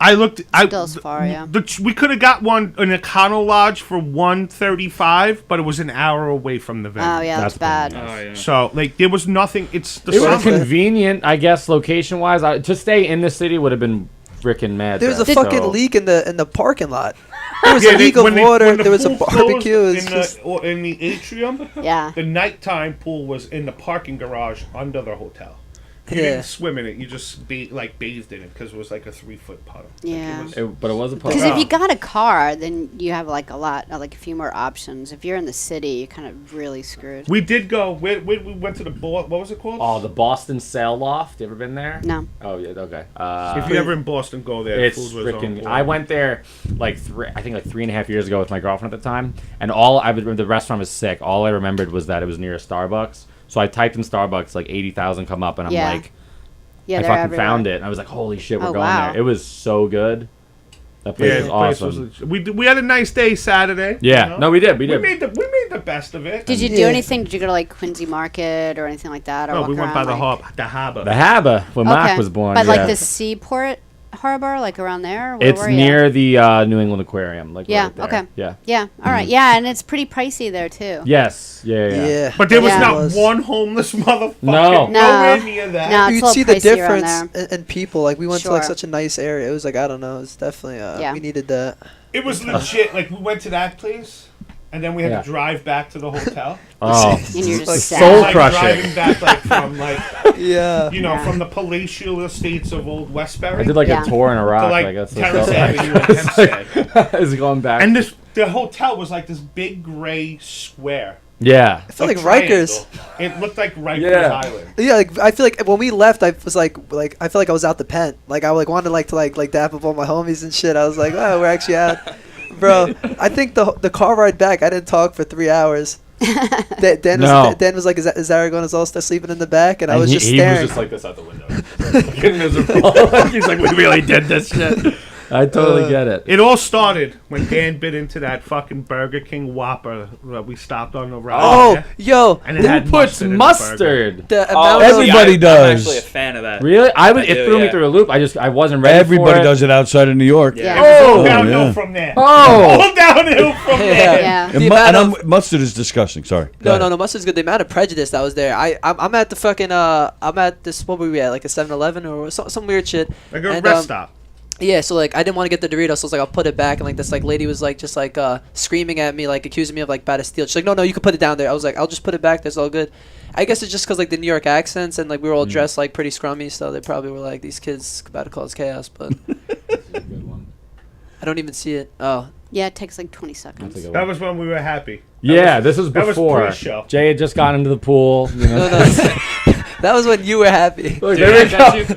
I looked. Still as far, yeah. We could have got one in Econo Lodge for 135, but it was an hour away from the venue. Oh yeah, that's bad. Oh yeah. So like there was nothing. It's the It was summer. convenient, I guess, location-wise. To stay in the city would have been freaking mad. There was a so- fucking leak in the parking lot. There was Yeah, a leak of when water. the There was a pool barbecue. closed It was in just, in the atrium. Yeah. The nighttime pool was in the parking garage under the hotel. You Yeah. didn't swim in it. You just bathed in it because it was like a 3-foot puddle. Yeah. But it was a Because puddle. if you got a car, then you have like a few more options. If you're in the city, you're kind of really screwed. We did go. We went to the what was it called? Oh, the Boston Sail Loft. You ever been there? No. Oh yeah. Okay. If you're ever in Boston, go there. It's Food was on freaking. point. I went there like 3.5 years ago with my girlfriend at the time, and the restaurant was sick. All I remembered was that it was near a Starbucks. So I typed in Starbucks, like 80,000 come up, and I'm Yeah. like, Yeah, I they're fucking everywhere. found it. And I was like, holy shit, we're Oh, going wow. there. It was so good. That place Yeah, was the place awesome. was. We had a nice day Saturday. Yeah. No, we did. We We did. made the best of it. Did you do anything? Did you go to like Quincy Market or anything like that? Or No, walk we went by around, the like... harbor. The Harbor, where Mark was born. But yeah. like the Seaport Harbor, like around there? Where It's were you? near the New England Aquarium. Like Yeah, right there. okay. Yeah. Yeah, all right. Yeah, and it's pretty pricey there too. Yes. Yeah. But there was Yeah. not one homeless motherfucker. No. Nowhere near that. No, it's you'd a little see the pricey around difference in people. Like we went to like Sure. such a nice area. It was like I don't know. It's definitely Yeah. we needed that. It was legit. Like we went to that place, and then we had Yeah. to drive back to the hotel. Oh, And you're just Like sad. soul Like crushing. driving back like from like Yeah. from the palatial estates of Old Westbury. I did like Yeah. a tour in Iraq. like Like that's Terrace so Avenue and Hempstead. It's going back. And the hotel was like this big gray square. yeah. I feel like Rikers. triangle. It looked like Rikers Yeah. Island. Yeah, like I feel like when we left, I was like I feel like I was out the pen. Like I wanted to dap up all my homies and shit. I was like, oh, we're actually out, bro. I think the car ride back, I didn't talk for 3 hours. Dan was like, is Aragona's all still sleeping in the back? And I was just he staring. was just like this out the window. Looking miserable. He's like, we really did this shit. I totally get it. It all started when Dan bit into that fucking Burger King Whopper that we stopped on the ride. Oh, yo. And it had Who puts mustard? Everybody does. I'm actually a fan of that. Really? It threw me through a loop. I wasn't ready Everybody for it. does it outside of New York. Yeah. Oh, All downhill yeah. from there. Oh. All downhill from there. Yeah. And mustard is disgusting. Sorry. Go No, mustard's good. The amount of prejudice that was there. I'm at the fucking I'm at this, what were we at, like a 7-Eleven or some weird shit. Like a rest stop. Yeah, so like I didn't want to get the Doritos, so I was like, I'll put it back, and like this like lady was like just like screaming at me, like accusing me of like bad steal. She's like, no, you can put it down there. I was like, I'll just put it back. That's all good. I guess it's just because like the New York accents, and like we were all dressed like pretty scrummy, so they probably were like, these kids about to cause chaos. But I don't even see it. Oh. Yeah, it takes like 20 seconds. That was when we were happy. This was before. pre-show. Jay had just gotten into the pool. You know? That was when you were happy. Look, Dude, there we go.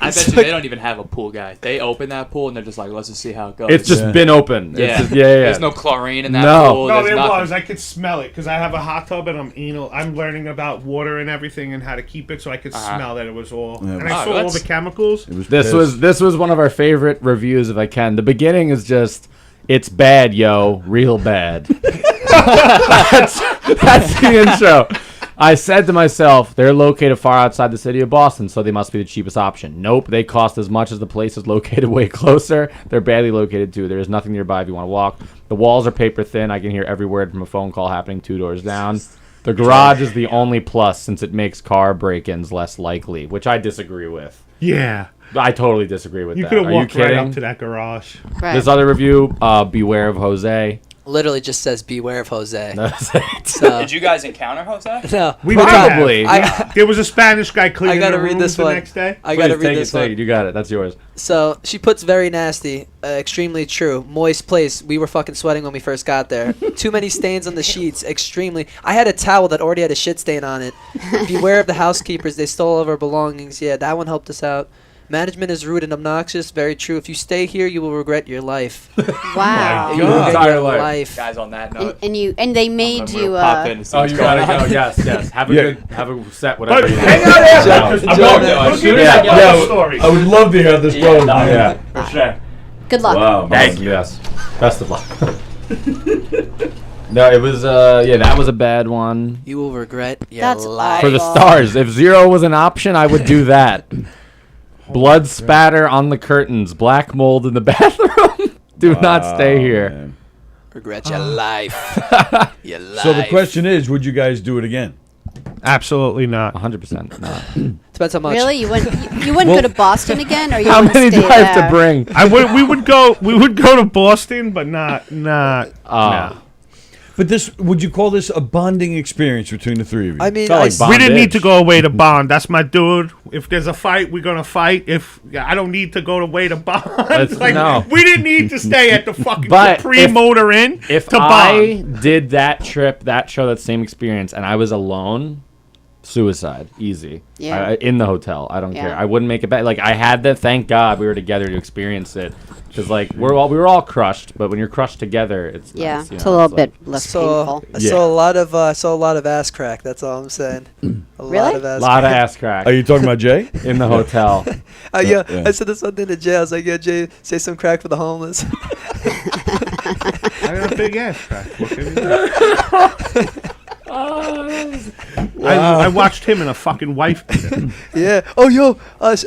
I bet you they don't even have a pool guy. They open that pool and they're just like, let's just see how it goes. It's just been open. Yeah. It's just, There's no chlorine in that pool. No, There's it nothing. was. I could smell it because I have a hot tub and I'm learning about water and everything and how to keep it, so I could smell that it was all. Yeah. And I saw all the chemicals. This was one of our favorite reviews, if I can. The beginning is just, it's bad, yo, real bad. that's the intro. I said to myself, they're located far outside the city of Boston, so they must be the cheapest option. Nope, they cost as much as the place is located way closer. They're badly located, too. There is nothing nearby if you want to walk. The walls are paper thin. I can hear every word from a phone call happening 2 doors down. The garage is the only plus since it makes car break-ins less likely, which I disagree with. Yeah. I totally disagree with You that. could have Are you walked right kidding? up to that garage. Right. This other review, beware of Jose. Literally just says beware of Jose. That's it. So, Did you guys encounter Jose? no. We Probably. there was a Spanish guy cleaning I gotta the read rooms this the one. next day. I gotta Please, read take this it, take one. it. You got it. That's yours. So she puts very nasty, extremely true. Moist place. We were fucking sweating when we first got there. Too many stains on the sheets. Extremely. I had a towel that already had a shit stain on it. Beware of the housekeepers. They stole all of our belongings. Yeah, that one helped us out. Management is rude and obnoxious. Very true. If you stay here, you will regret your life. Wow. You will regret Entire your life. life. Guys, on that note. And they made you pop in and see Oh, what's you going gotta on. go. Yes. Have a good set, But whatever you hang want. out after Joe, because Joe, we'll no, get the story. I would love to hear how this goes. Yeah, for sure. Good luck. Wow. Thank you. Yes. Best of luck. No, it was that was a bad one. You will regret your That's life. For the stars, if 0 was an option, I would do that. Blood spatter on the curtains, black mold in the bathroom. Do not stay here. Man. Regret your life. Your life. So the question is, would you guys do it again? Absolutely not. 100% not. Depends how much. Really? You wouldn't go to Boston again, or you How wouldn't many stay do I have there? to bring? We would go to Boston, but not. No. But would you call this a bonding experience between the three of you? I mean, we didn't need to go away to bond. That's my dude. If there's a fight, we're gonna fight. I don't need to go away to bond. No. We didn't need to stay at the fucking But pre-motor inn If to I bond. did that trip, that show, that same experience, and I was alone, suicide, easy. Yeah. In the hotel, I don't Yeah. care. I wouldn't make it back. Like I had that. Thank God we were together to experience it. Because like we were all crushed, but when you're crushed together, it's Yeah, nice, you it's know, a little like- bit less So painful. I saw a lot of ass crack. That's all I'm saying. A Really? lot of ass. lot of crack. ass crack. Are you talking about Jay? In the hotel? Yeah, Yeah. I said this one thing to Jay. I was like, "Yeah, Jay, say some crack for the homeless." I got a big ass crack. Look at me. I watched him in a fucking wife beater. Yeah. Oh, yo,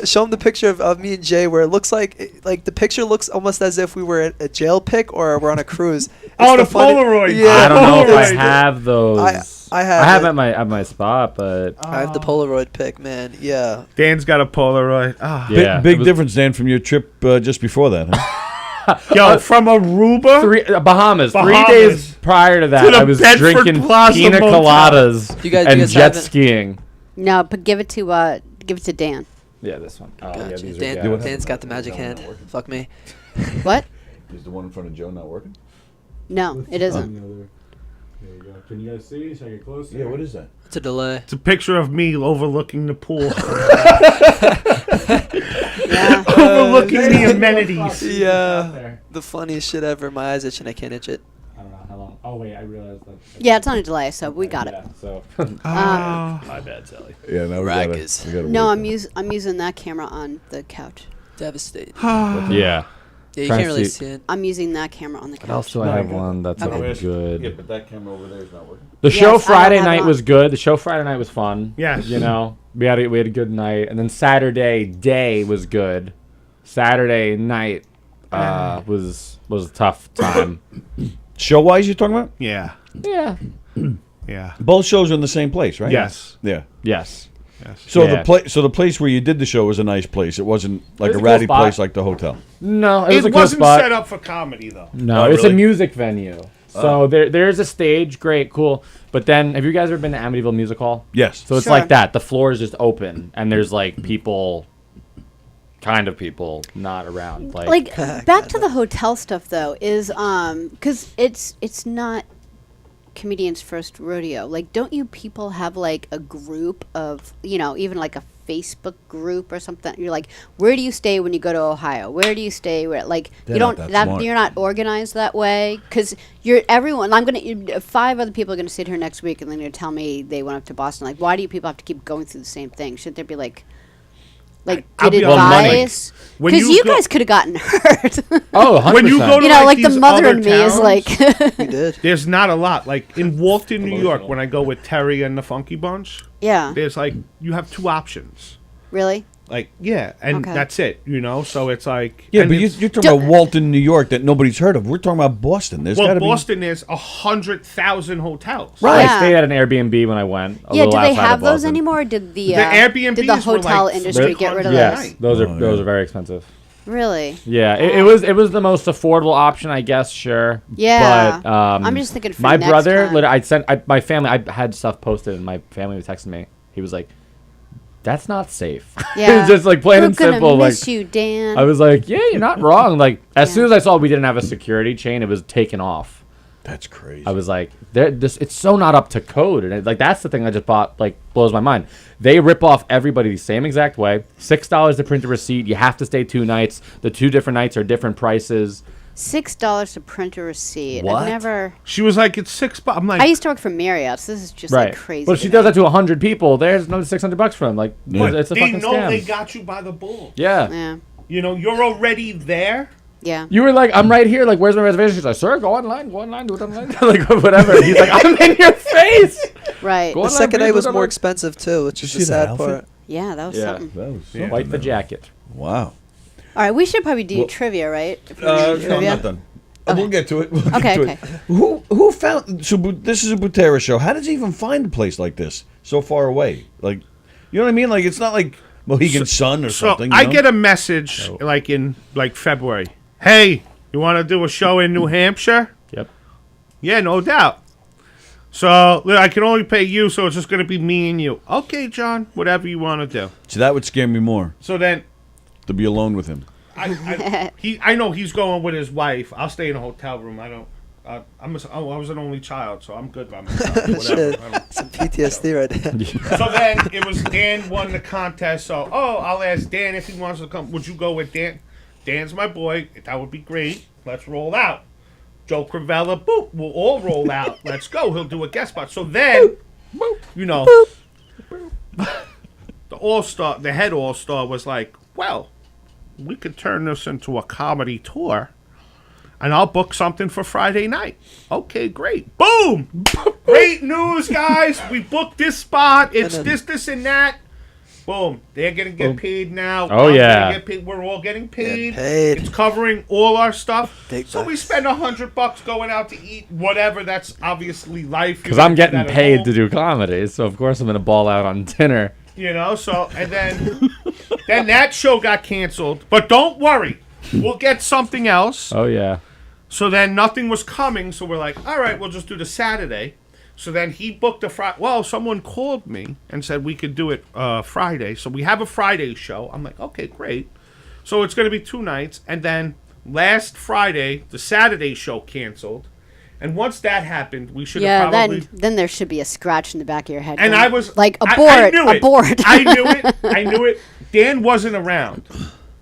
show him the picture of me and Jay where it looks like the picture looks almost as if we were at a jail pic or we're on a cruise. Oh, It's the Polaroid. Yeah, I don't know if I Polaroid. have those. I I have it. at my spot, but I have the Polaroid pic, man. Yeah. Dan's got a Polaroid. Ah. yeah, Big it was- difference, Dan, from your trip just before that, huh? Yo, from Aruba, Bahamas. 3 Bahamas. days prior to that, To the I was Bedford drinking Plaza pina Motel. coladas You guys and jet haven't- skiing. No, but give it to Dan. Yeah, this one. Oh, yeah, Gotcha. these are Dan, gas. Dan's got the magic hand. Fuck me. What? Is the one in front of Joe not working? No, it isn't. There you go. Can you guys see? Should I get closer? Yeah, what is that? It's a delay. it's a picture of me overlooking the pool, Yeah. overlooking the amenities. Yeah. The funniest shit ever. My eyes itching. I can't itch it. I don't know how long. Oh wait, I realized that. Yeah, it's on a delay, so we got it. Yeah, so My bad, Sallie. Yeah, now we Raggers. gotta No, wait. I'm using that camera on the couch. Devastated. Yeah. Yeah, you can't really see it. I'm using that camera on the couch. What else do I have one that's good? Yeah, but that camera over there is not working. The show Friday night was good. The show Friday night was fun. Yes. You know, we had a good night, and then Saturday day was good. Saturday night was a tough time. Show wise, you're talking about? Yeah. Yeah. Yeah. Both shows are in the same place, right? Yes. Yeah. Yes. So the place where you did the show was a nice place. It wasn't like a ratty place like the hotel. No, it was a cool wasn't spot. set up for comedy though. No, it's a music venue. So there's a stage, great, cool. But then, have you guys ever been to Amityville Music Hall? Yes. So it's like that. The floor is just open, and there's like people, kind of people, not around. Like back to the hotel stuff though, is because it's not comedians' first rodeo. Like, don't you people have like a group of, you know, even like a Facebook group or something? You're like, where do you stay when you go to Ohio? Where do you stay? Where, like, They're you don't not that smart. you're not organized that way because everyone. I'm gonna 5 other people are gonna sit here next week and they're gonna tell me they went up to Boston. Like, why do you people have to keep going through the same thing? Shouldn't there be like good advice? Because you guys could have gotten hurt. Oh, 100%. When you go to like the these mother other in me is towns, like. You did. There's not a lot. Like in Walton, New York, when I go with Terry and the Funky Bunch, Yeah. there's like you have 2 options. Really? Like and Okay. that's it. You know, so it's like Yeah, and but it's- you're talking about Walton, New York, that nobody's heard of. We're talking about Boston. There's got well, to be. Boston there's 100,000 hotels. Right. Yeah. I stayed at an Airbnb when I went. Yeah. Do they outside have of those Boston. anymore? Or did the Airbnbs did the were hotel like industry get rid of Yes, those? those are very expensive. Really? Yeah, it was the most affordable option, I guess. Sure. Yeah. But I'm just thinking for my next brother. time. I sent my family. I had stuff posted, and my family was texting me. He was like, "That's not safe." Yeah. It's just like plain and We're simple. gonna miss Like you, Dan. I was like, "Yeah, you're not wrong." Like as soon as I saw we didn't have a security chain, it was taken off. That's crazy. I was like, it's so not up to code, and that's the thing I just bought. Like blows my mind. They rip off everybody the same exact way. $6 to print a receipt. You have to stay 2 nights. The 2 different nights are different prices. $6 to print a receipt. What? I've never. She was like, it's $6. I'm like, I used to work for Marriott, so this is just like crazy. But if she does that to 100 people, there's another $600 for them. Like, it's a they fucking know scam. they got you by the bull. Yeah. Yeah. You know, you're already there. Yeah. You were like, I'm right here. Like, where's my reservation? She's like, sir, go online, do it online. Like, whatever. And he's like, I'm in your face. Right. The second night was more expensive too, which is the sad part. Yeah, that was something. That was something. Wipe the jacket. Wow. All right, we should probably do trivia, right? If we're gonna do No, I'm trivia? not done. We'll get to it. We'll get Okay, to okay. It. Who found? So this is a Butera show. How did you even find a place like this so far away? Like, you know what I mean? Like, it's not like Mohegan Sun or something. You I know? get a message like in February. Hey, you want to do a show in New Hampshire? Yep. Yeah, no doubt. So I can only pay you, so it's just going to be me and you. Okay, John, whatever you want to do. So that would scare me more. So then, to be alone with him. I know he's going with his wife. I'll stay in a hotel room. I don't. I was an only child, so I'm good by myself. Whatever. Some PTSD right there. So then it was Dan won the contest. So I'll ask Dan if he wants to come. Would you go with Dan? Dan's my boy. That would be great. Let's roll out. Joe Cravella, boop. We'll all roll out. Let's go. He'll do a guest spot. So then, you know, the head all-star was like, well, we could turn this into a comedy tour, and I'll book something for Friday night. Okay, great. Boom! Great news, guys. We booked this spot. It's this, and that. Boom. They're going to get paid now. Oh, I'm yeah. gonna get paid. We're all getting paid. paid. It's covering all our stuff. Big so we bucks. spend $100 going out to eat, whatever. That's obviously life. Because I'm getting paid to do comedy, so of course I'm going to ball out on dinner. You know, so, and then that show got canceled. But don't worry. We'll get something else. Oh, yeah. So then nothing was coming, so we're like, all right, we'll just do the Saturday. So then he booked a Friday. Well, someone called me and said we could do it Friday. So we have a Friday show. I'm like, okay, great. So it's going to be 2 nights. And then last Friday, the Saturday show canceled. And once that happened, we should have probably... then there should be a scratch in the back of your head. And going, I was... like, abort, I knew it. abort. I knew it. Dan wasn't around.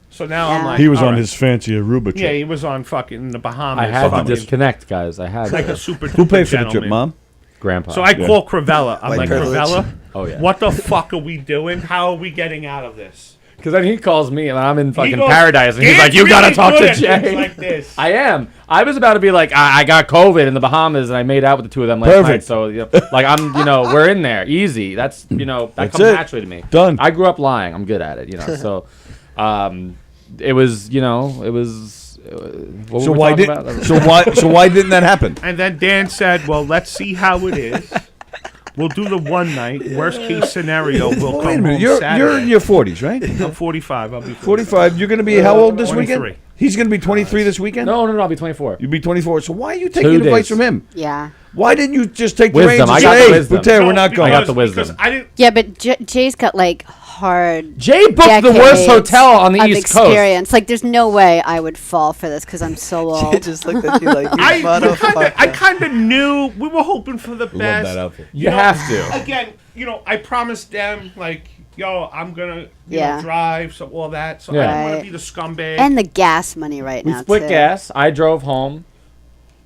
So now I'm like... He was all on right. his fancy Aruba trip. Yeah, he was on fucking the Bahamas. I had to fucking- disconnect, guys. I had like to. a super Who paid for the gentleman. trip, Mom? Grandpa. So I call Cravella. I'm White like, privilege. Cravella, Oh, yeah. what the fuck are we doing? How are we getting out of this? Because then he calls me and I'm in fucking goes, paradise, and he's like, "You "Dan's gotta talk really to good at things Jay." like this. I am. I was about to be like, I got COVID in the Bahamas, and I made out with the two of them last night. So, like, I'm, we're in there, easy. That's, that That's comes it. naturally to me. Done. I grew up lying. I'm good at it, So, it was, it was. What So were we why talking did about? so why didn't that happen? And then Dan said, "Well, let's see how it is. We'll do the one night. Worst case scenario, we'll Wait a come minute. home You're Saturday." in your 40s, right? I'm 45. I'll be 45. You're going to be how old this 23. weekend? He's going to be 23 this weekend? No, I'll be 24. You'll be 24. So why are you taking 2 advice days. from him? Yeah. Why didn't you just take the Wisdom. reins and I got say, the "Hey, wisdom." Buter, we're not going"? I got the wisdom. Yeah, but Jay's got like hard. Jay booked the worst decades hotel on the of East Coast. experience. Like, there's no way I would fall for this because I'm so old. Just looked at you like, you I motherfucker. kind of knew. We were hoping for the best. that outfit. You have to. Again, I promised them, like, yo, I'm going to Yeah. drive, so all that. So I Yeah. didn't want Right. to be the scumbag. And the gas money right We now, split too. gas. I drove home.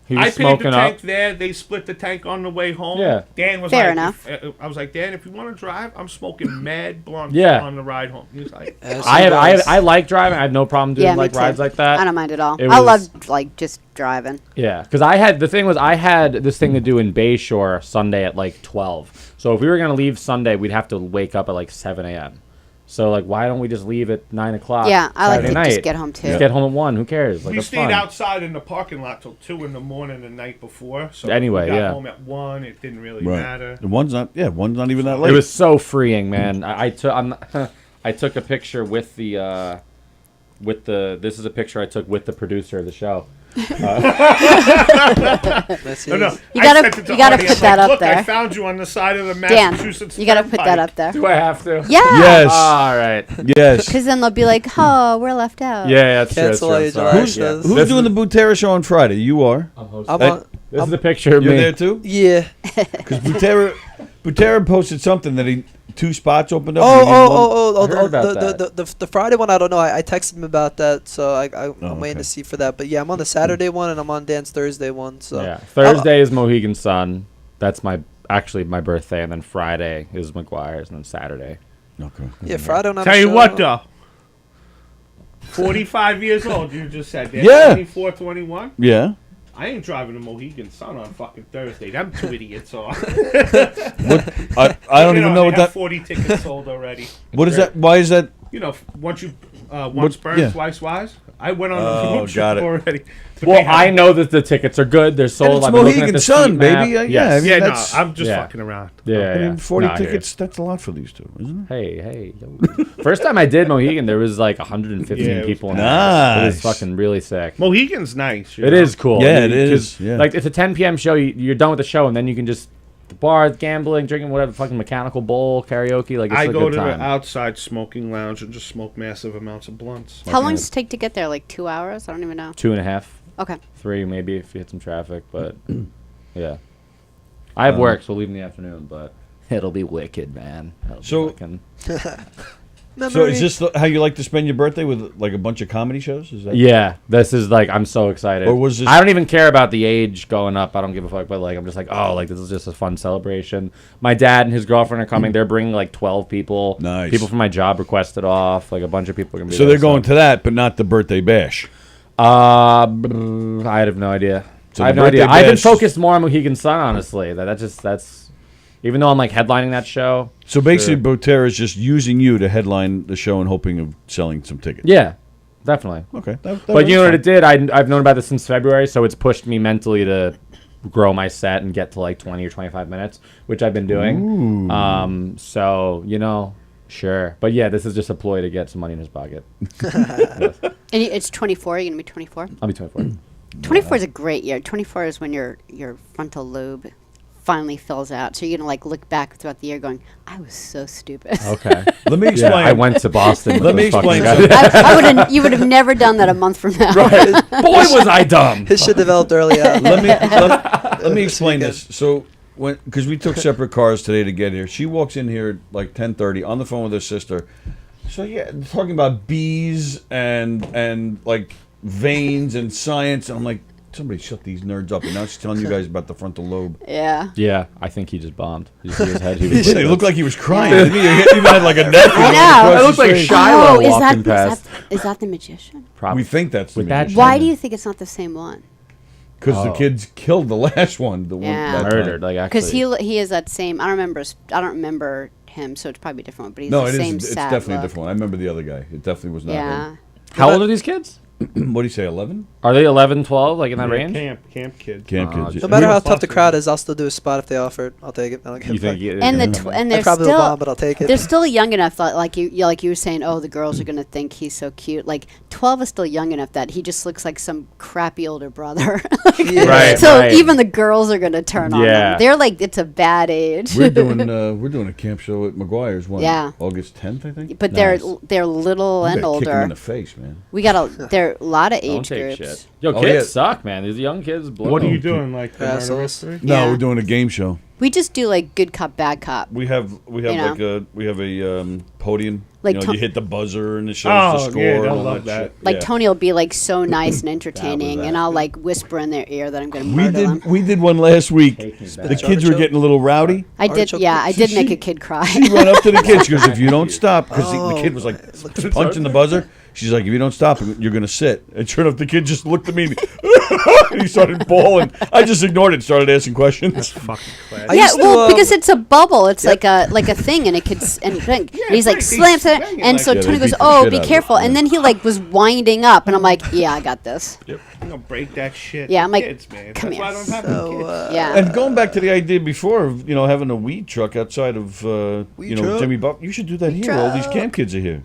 He was I paid smoking the tank up. there. They split the tank on the way home. Yeah. Dan was Fair like, enough. I was like, Dan, if you want to drive, I'm smoking mad blunt Yeah. on the ride home. He was like, I like driving. I have no problem doing Yeah, me like too. rides like that. I don't mind at all. It I was- love like just driving. Yeah, because I had this thing to do in Bayshore Sunday at like 12. So if we were gonna leave Sunday, we'd have to wake up at like 7 a.m. So like, why don't we just leave at 9 o'clock? Yeah, I like Saturday to night? just get home, too. Just get home at 1. Who cares? Like, we it's stayed fun. outside in the parking lot till 2 in the morning the night before. So Anyway, we got yeah. home at 1. It didn't really Right. matter. The one's not even that late. It was so freeing, man. I took a picture with the this is a picture I took with the producer of the show. That's No, no. easy. You I gotta- sent it to you gotta Artie. put I'm that like, up Look, I there. found you on the side of the Dan, Massachusetts. you gotta put that Turnpike." up there. Do I have to? Yeah. Yes. All right. Yes. Because then they'll be like, oh, we're left out. Yeah, that's true. Cancel all your That's true. I'm July sorry. shows. Who's This doing the Butera show on Friday? You are. I'm hosting. I'm on, This is a picture of You're me. there too? yeah. Because Butera posted something that he 2 spots opened up. and he needed one. I heard about The Friday one, I don't know. I texted him about that, so I'm Oh, waiting okay. to see for that. But yeah, I'm on the Saturday one and I'm on Dan's Thursday one. So Yeah. Thursday is Mohegan Sun. That's my birthday, and then Friday is McGuire's, and then Saturday. Okay. yeah, Friday on Tell you what, though. 45 years old, you just said. They're Yeah. 24, 21. Yeah. I ain't driving to Mohegan Sun on fucking Thursday. Them 2 idiots are. I don't even know what they have that. 40 tickets sold already. What is that? Why is that? Once burned, yeah. twice wise. I went on Oh, the road got trip it. already. But Well, they have- I know that the tickets are good. They're sold. And it's I've been looking at Mohegan the Sun, seat map. baby. Yeah, Yes. I mean, Yeah, no, that's- I'm just Yeah. fucking around. Yeah, I mean, 40 No, I hear tickets, that's a lot for these two, isn't it? Hey. First time I did Mohegan, there was like 115 Yeah, it was people in there. It was nice. fucking really sick. Mohegan's nice. It is cool. Yeah, I mean, it is, 'cause, yeah. Like, it's a 10 p.m. show. You're done with the show, and then you can just the bar, gambling, drinking, whatever, fucking mechanical bowl, karaoke. Like, it's I a go good to time. the outside smoking lounge and just smoke massive amounts of blunts. How long does it take to get there? Like 2 hours? I don't even know. 2.5. Okay. 3 maybe if you hit some traffic, but yeah. I have work, so we'll leave in the afternoon, but it'll be wicked, man. It'll be So- fucking- So is this how you like to spend your birthday, with like a bunch of comedy shows? Is that? Yeah, this is like, I'm so excited. Or was this- I don't even care about the age going up. I don't give a fuck. But like, I'm just like, oh, like this is just a fun celebration. My dad and his girlfriend are coming. They're bringing like 12 people. Nice. People from my job requested off. Like a bunch of people are gonna be So there. they're going to that, but not the birthday bash. I have no idea. So I have the no idea. birthday I've been bash- focused more on Mohegan Sun, honestly. That's. Even though I'm like headlining that show. So basically, Sure. Butera is just using you to headline the show and hoping of selling some tickets. Yeah, definitely. Okay. But you know what it did? I've known about this since February, so it's pushed me mentally to grow my set and get to like 20 or 25 minutes, which I've been doing. Ooh. So, sure. But yeah, this is just a ploy to get some money in his pocket. And it's 24. You're going to be 24? I'll be 24. 24 is a great year. 24 is when your frontal lobe finally fills out. So you're going to like look back throughout the year going, I was so stupid. Okay. Let me explain. I went to Boston. Let me explain something. You would have never done that a month from now. Right. Boy, was I dumb. His shit developed early on. Let me explain this. So because we took separate cars today to get here, she walks in here at like 10:30 on the phone with her sister. So yeah, talking about bees and like veins and science, and I'm like, somebody shut these nerds up. And now she's telling you guys about the frontal lobe. Yeah. Yeah, I think he just bombed. Did you see his head? He was It looked like he was crying. Didn't he? He even had like a neck. I know. It looked like Shiloh walking past. Is that the magician? Probably. We think that's the With that magician. Why do you think it's not the same one? Because the kids killed the last one. The one Yeah. that Murdered, like Because actually. he is that same. I don't remember him, so it's probably a different one. But he's No, the it same is. It's sad definitely a look. different one. I remember the other guy. It definitely was not Yeah. him. How old are these kids? What do you say, 11? Are they 11, 12, like in that range? Camp kids. Camp kids. No matter how tough the crowd is, I'll still do a spot if they offer it. I'll take it. I don't give You a fuck. think? And they're I probably still will bomb, but I'll take it. They're still young enough that like you were saying, oh, the girls are gonna think he's so cute. Like 12 is still young enough that he just looks like some crappy older brother. Right, so right. even the girls are gonna turn on Yeah. them. They're like, it's a bad age. We're doing a camp show at McGuire's one. Yeah. August 10th, I think. But Nice. they're little You and gotta kick 'em older. in the face, man. We got there a lot of Don't age take groups. shit. Yo, Oh, kids yeah. suck, man. These young kids. Blow What are you them. doing? Like the murder Assholes. mystery? No, Yeah. we're doing a game show. We just do like good cop, bad cop. We have You know. a podium. Like you to- hit the buzzer and it shows Oh, the score. yeah, and they'll all love that. that. Shit. Like Yeah. Tony will be like so nice and entertaining, that. and I'll like whisper in their ear that I'm gonna We murder did them. we did one last week. Taking The back. kids were Artichoke? getting a little rowdy. I did, Artichoke yeah, I So did she- make a kid cry. She went up to the kid. She goes, "If you don't stop," because the Oh, kid was like punching the buzzer. She's like, "If you don't stop, you're gonna sit." And sure enough, the kid just looked at me and he started bawling. I just ignored it, and started asking questions. Fucking class. I Yeah, used to, well, because it's a bubble. It's like a thing, and it could and he's like right, they slams it, bang it and like so that. Tony Yeah, they goes, beat the "Oh, shit be out of it, careful!" And yeah. then he like was winding up, and I'm like, "Yeah, I got this." I'm gonna break that shit. Yeah, to I'm like, kids, man. come That's why I here. don't have So, any kids. Yeah, And going back to the idea before of having a weed truck outside of Weed truck? Jimmy Buck, you should do that here. All these camp kids are here.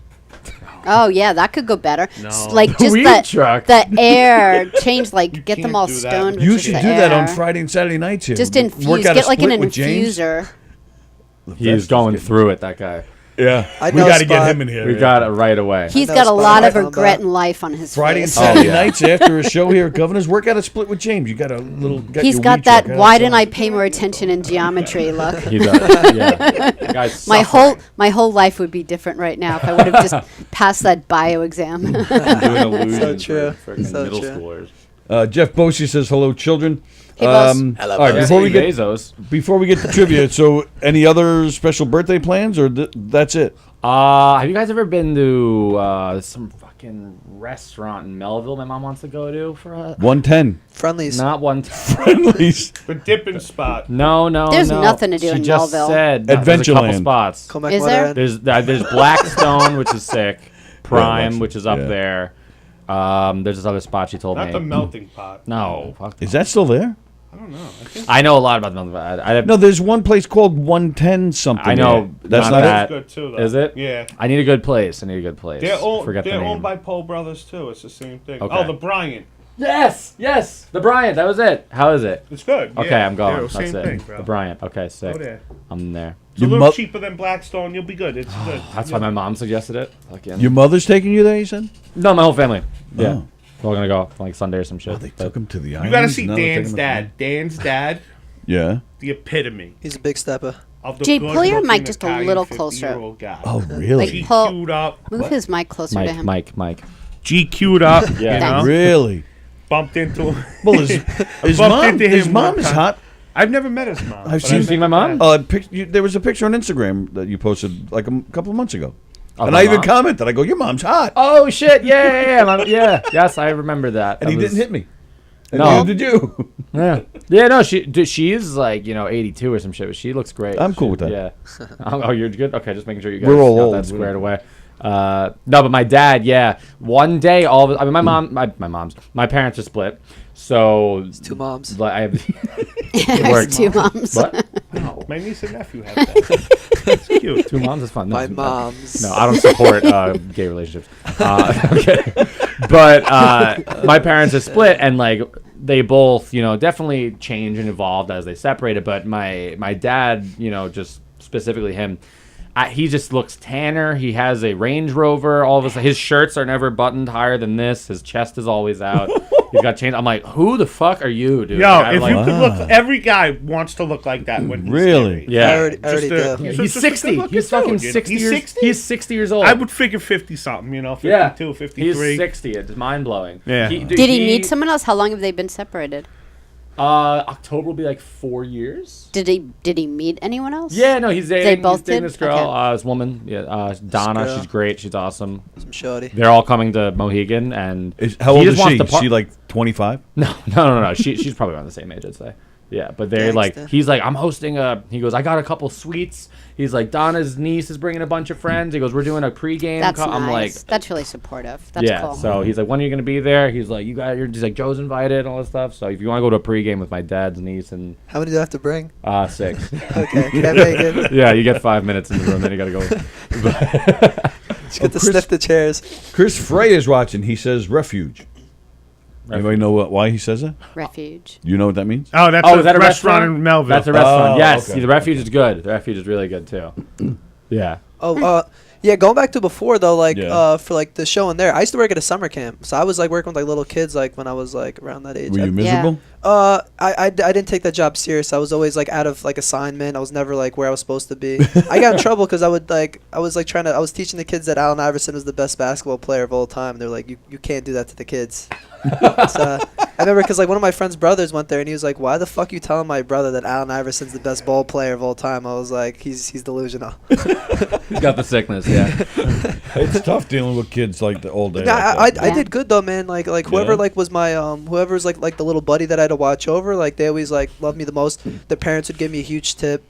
oh yeah, that could go better. No. Like just Weed truck. the air change, like get them can't all do that. stoned. with You just should the do that on air. Friday and Saturday nights here. Just Work infuse, out a get like an split with James. infuser. He's going through it, that guy. Yeah, I we know a got to get spot. him in here. We man. got it right away. He's know got a spot lot of right on regret that. in life on his Friday and face. Saturday yeah. nights after a show here at Governor's. Work out a split with James. You got a little. He's your got weed that. truck Why outside. didn't I pay more attention in geometry? Look. He's yeah. The guy's My suffering. whole life would be different right now if I would have just passed that bio exam. I'm doing illusions So true. for freaking So middle true. schoolers. Jeff Bosie says hello, children. Hey, boss. Hello, all right, boss. before we get Bezos. before we get to trivia, so any other special birthday plans, or that's it? Have you guys ever been to some fucking restaurant in Melville my mom wants to go to for a 110 Friendlies. not one friendlies. The dipping spot. No. There's no. nothing to do she in just Melville. said there's a couple Adventureland. spots. Comac Is there? Wonderland. There's Blackstone, which is sick. Prime, Blackstone, which is up yeah. there. There's this other spot she told Not me. the melting pot. No, fuck Is that still there? I don't know. I think I know a lot about the melting pot. I have, No, there's one place called 110 something. I know. That's not not that. it. good too, though. Is it? Yeah. I need a good place. They're Forget the name. owned by Poe Brothers too. It's the same thing. Okay. Oh, the Bryant. Yes, the Bryant. That was it. How is it? It's good. Okay, yeah. I'm going. Yeah, That's same it. thing, bro. The Bryant. Okay, sick. Go there. I'm there. It's a Your little mo- cheaper than Blackstone. You'll be good. It's good. That's why my mom suggested it. Fucking. Your mother's taking you there, you said? No, my whole family. Yeah. Oh. We're all gonna go like Sunday or some shit. Oh, they took him to the You island. gotta see Dan's dad. Dan's dad, Yeah. the epitome He's a big stepper. of the Jay, good pull your looking mic just a Italian little closer. 50-year-old guy. Oh, really? Like, pull- GQ'd up. Move his mic closer to him. Mike. GQ'd up. Yeah. You know? Really? Bumped into him. Well, his Bumped mom, into his him mom one is time. hot. I've never met his mom. I've but seen- met seen my mom? his dad. There was a picture on Instagram that you posted like a couple of months ago. Oh, and my I even mom? commented. I go, your mom's hot. Oh shit! Yeah. Yes, I remember that. And he didn't hit me. And No. neither did you. Yeah. No. She's like 82 or some shit, but she looks great. I'm cool with that. Yeah. Oh, you're good. Okay, just making sure you guys We're all got old. that squared away. No, but my dad, yeah. One day, my parents are split, so It's two moms. I have It's two moms. What? No, my niece and nephew have that. It's cute. Two moms is fun. No, My moms. No, I don't support gay relationships. Okay, but my parents are split, and like they both, definitely changed and evolved as they separated. But my dad, just specifically him. He just looks tanner. He has a Range Rover. All of his shirts are never buttoned higher than this. His chest is always out. He's got chains. I'm like, who the fuck are you, dude? Yo, Like, if you could look, every guy wants to look like that when he's Really? scary. Yeah. I already do. He's 60. He's fucking 60 He's years. 60? He's 60 years old. I would figure 50 something, you know, 52, yeah. 53. He's 60. It's mind blowing. Yeah. Did he meet someone else? How long have they been separated? October will be like 4 years. Did he meet anyone else? Yeah, no, he's dating. They both he's dating did? this girl, Okay. this woman. Yeah, Donna. girl. She's great. She's awesome. Some shorty. They're all coming to Mohegan, and How old he is just wants she? to Is she like 25? No. She's probably around the same age, I'd say. Yeah, but they're like, he's like, I'm hosting he goes, I got a couple suites. He's like, Donna's niece is bringing a bunch of friends. He goes, we're doing a pregame. That's I'm nice. like, That's really supportive. That's cool. so he's like, when are you going to be there? He's like, he's like, Joe's invited and all this stuff. So if you want to go to a pregame with my dad's niece and. How many do I have to bring? 6. Okay, can I make it? Yeah, you get 5 minutes in the room, then you got to go. Just get to sniff the chairs. Chris Frey is watching. He says refuge. Anybody know why he says that? Refuge. You know what that means? Oh, that's is that a restaurant in Melville. That's a restaurant. Oh, Yes, okay. the Refuge is good. The Refuge is really good too. Yeah. Yeah, going back to before though, like Yeah. for like the show in there, I used to work at a summer camp, so I was like working with like little kids like when I was like around that age. Were you miserable? I didn't take that job serious. I was always like out of like assignment. I was never like where I was supposed to be. I got in trouble because I was teaching the kids that Allen Iverson was the best basketball player of all time. And they're like, you can't do that to the kids. So I remember because like one of my friend's brothers went there and he was like, why the fuck you telling my brother that Allen Iverson's the best ball player of all time? I was like, he's delusional. He's got the sickness. Yeah. It's tough dealing with kids like the all day. No, like that. I did good though, man. Like whoever Yeah. like was my whoever's like the little buddy that I had to watch over, like they always like loved me the most. The parents would give me a huge tip.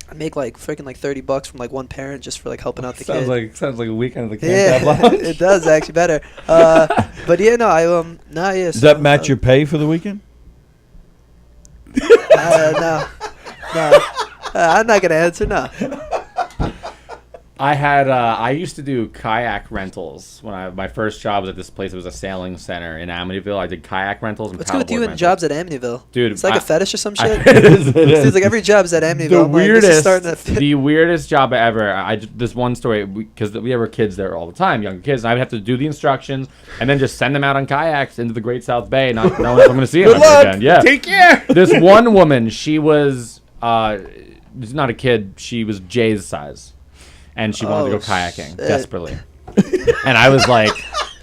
I make like freaking like $30 from like one parent just for like helping out the kid. Sounds like a weekend at the Yeah, camp. Yeah, it does actually better. But yeah, no, yeah. Does that match your pay for the weekend? No, I'm not gonna answer. No. I used to do kayak rentals when my first job was at this place. It was a sailing center in Amityville. I did kayak rentals and What's good with you paddleboard and rentals. jobs at Amityville? Dude, it's like a fetish or some shit. It is. It's like every job's at Amityville. The I'm like, this is weirdest, starting to fit. the weirdest job ever. This one story because we were kids there all the time, young kids, and I would have to do the instructions and then just send them out on kayaks into the Great South Bay, not knowing if I'm going to see them ever again. Yeah, Take care. This one woman, she was not a kid. She was Jay's size, and she wanted to go kayaking desperately. And I was like,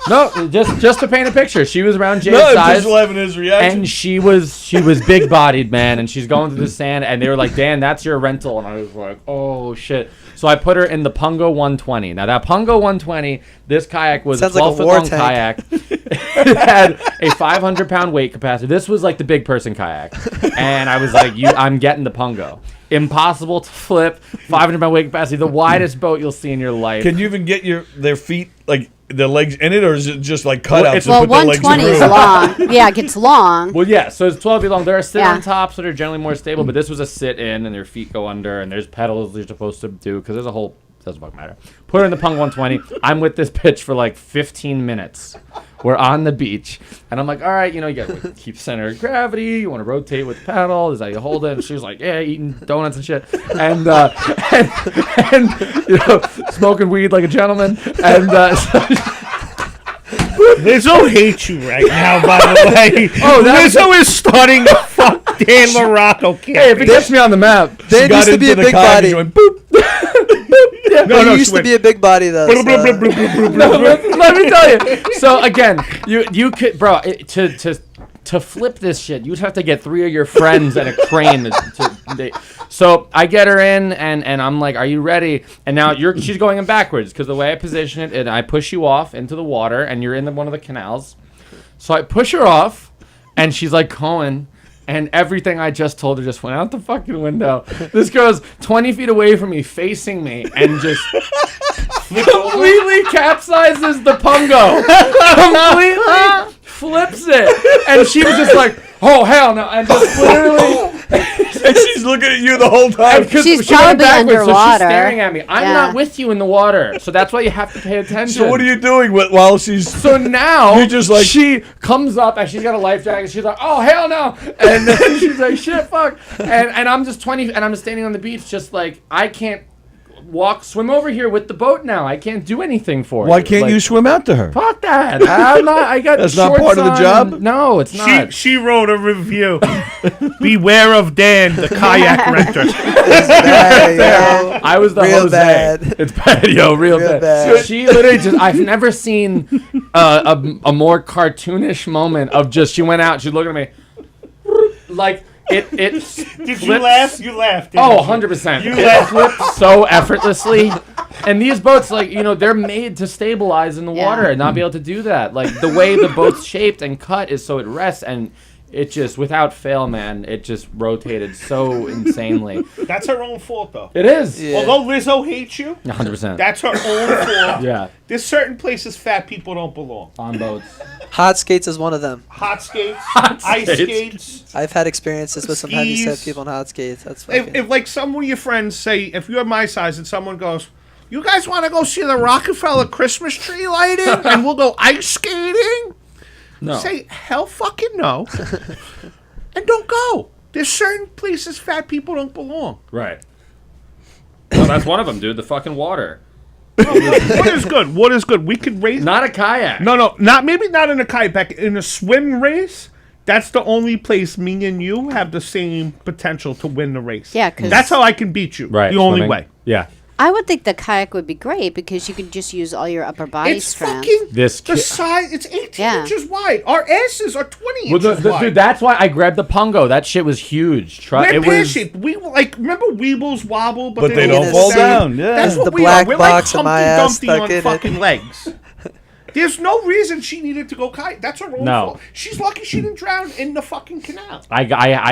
no, just to paint a picture. She was around Jay's size, just laughing at his reaction. and she was big bodied, man, and she's going through the sand, and they were like, Dan, that's your rental, and I was like, oh shit. So I put her in the Pungo 120. Now that Pungo 120, this kayak was a 12-foot long kayak. It had a 500-pound weight capacity. This was like the big person kayak, and I was like, I'm getting the Pungo. Impossible to flip, 500-pound weight capacity, the widest boat you'll see in your life. Can you even get their feet, like their legs in it, or is it just like cutouts? Well, 120 is long. Yeah, it gets long. Well, yeah, so it's 12 feet long. There are sit-on Yeah. tops that are generally more stable, but this was a sit-in, and their feet go under, and there's pedals you're supposed to do, because there's a whole... Doesn't fucking matter. Put her in the Pung 120. I'm with this bitch for like 15 minutes. We're on the beach, and I'm like, all right, you gotta keep center of gravity. You want to rotate with the paddle. Is that you hold it? And she was like, yeah, eating donuts and shit, and smoking weed like a gentleman, and. Lizzo hates you right now, by the way. Lizzo is starting to fuck Dan Morocco. Hey, if it gets me on the map. Dan used to be a big body. Went, boop. No, he used to be a big body though. No, let me tell you. So again, you could, bro, to flip this shit, you'd have to get 3 of your friends and a crane. So I get her in, and I'm like, "Are you ready?" And now she's going in backwards because the way I position it, and I push you off into the water, and you're in one of the canals. So I push her off, and she's like going. And everything I just told her just went out the fucking window. This girl's 20 feet away from me, facing me, and just completely capsizes the Pungo. Completely flips it. And she was just like, oh, hell no. And just literally... And she's looking at you the whole time. She's probably underwater. So she's staring at me. I'm not with you in the water. So that's why you have to pay attention. So what are you doing while she's... So now you're just like... she comes up and she's got a life jacket. She's like, oh, hell no. And then she's like, shit, fuck. And I'm just 20, and I'm just standing on the beach just like, I can't swim over here with the boat now. I can't do anything for Why you. can't you swim out to her? Fuck that. I'm not. I got. That's not shorts part of the on. job? No, it's not. She wrote a review. Beware of Dan, the kayak renter. I was the Real Jose. bad. It's bad, yo, real bad. She literally just. I've never seen a more cartoonish moment of just. She went out. She looked at me, like it. Did you laugh? You laughed. Oh, 100%. You It laughed. flipped so effortlessly. And these boats, like, you know, they're made to stabilize in the water and not be able to do that. Like, the way the boat's shaped and cut is so it rests, and it just, without fail, man, it just rotated so insanely. That's her own fault, though. It is. Yeah. Although Lizzo hates you, 100%. that's her own fault. Yeah. There's certain places fat people don't belong. On boats. Hot skates is one of them. Hot skates, Hot ice skates. skates. I've had experiences with some heavy set Skis. people on hot skates. That's fucking... If like some of your friends say, if you're my size and someone goes, you guys want to go see the Rockefeller Christmas tree lighting and we'll go ice skating? No. Say, hell fucking no. And don't go. There's certain places fat people don't belong. Right. Well, that's one of them, dude. The fucking water. What is good? What is good? We could race. Not a kayak. No, maybe not in a kayak. In a swim race, that's the only place me and you have the same potential to win the race. Yeah, 'cause- that's how I can beat you. Right. The only swimming. way. Yeah. I would think the kayak would be great because you could just use all your upper body It's strength. fucking This the ki- size. It's 18 Yeah. inches wide. Our asses are 20 Well, inches wide. dude, that's why I grabbed the Pungo. That shit was huge. We're It was. pear-shaped. We like remember Weebles wobble, But they don't don't fall fall down. Yeah. That's what The we black are. We're box like of my Humpty ass Dumpty stuck on in it. fucking legs. There's no reason she needed to go kayak. That's her own No. fault. She's lucky she didn't drown in the fucking canal. I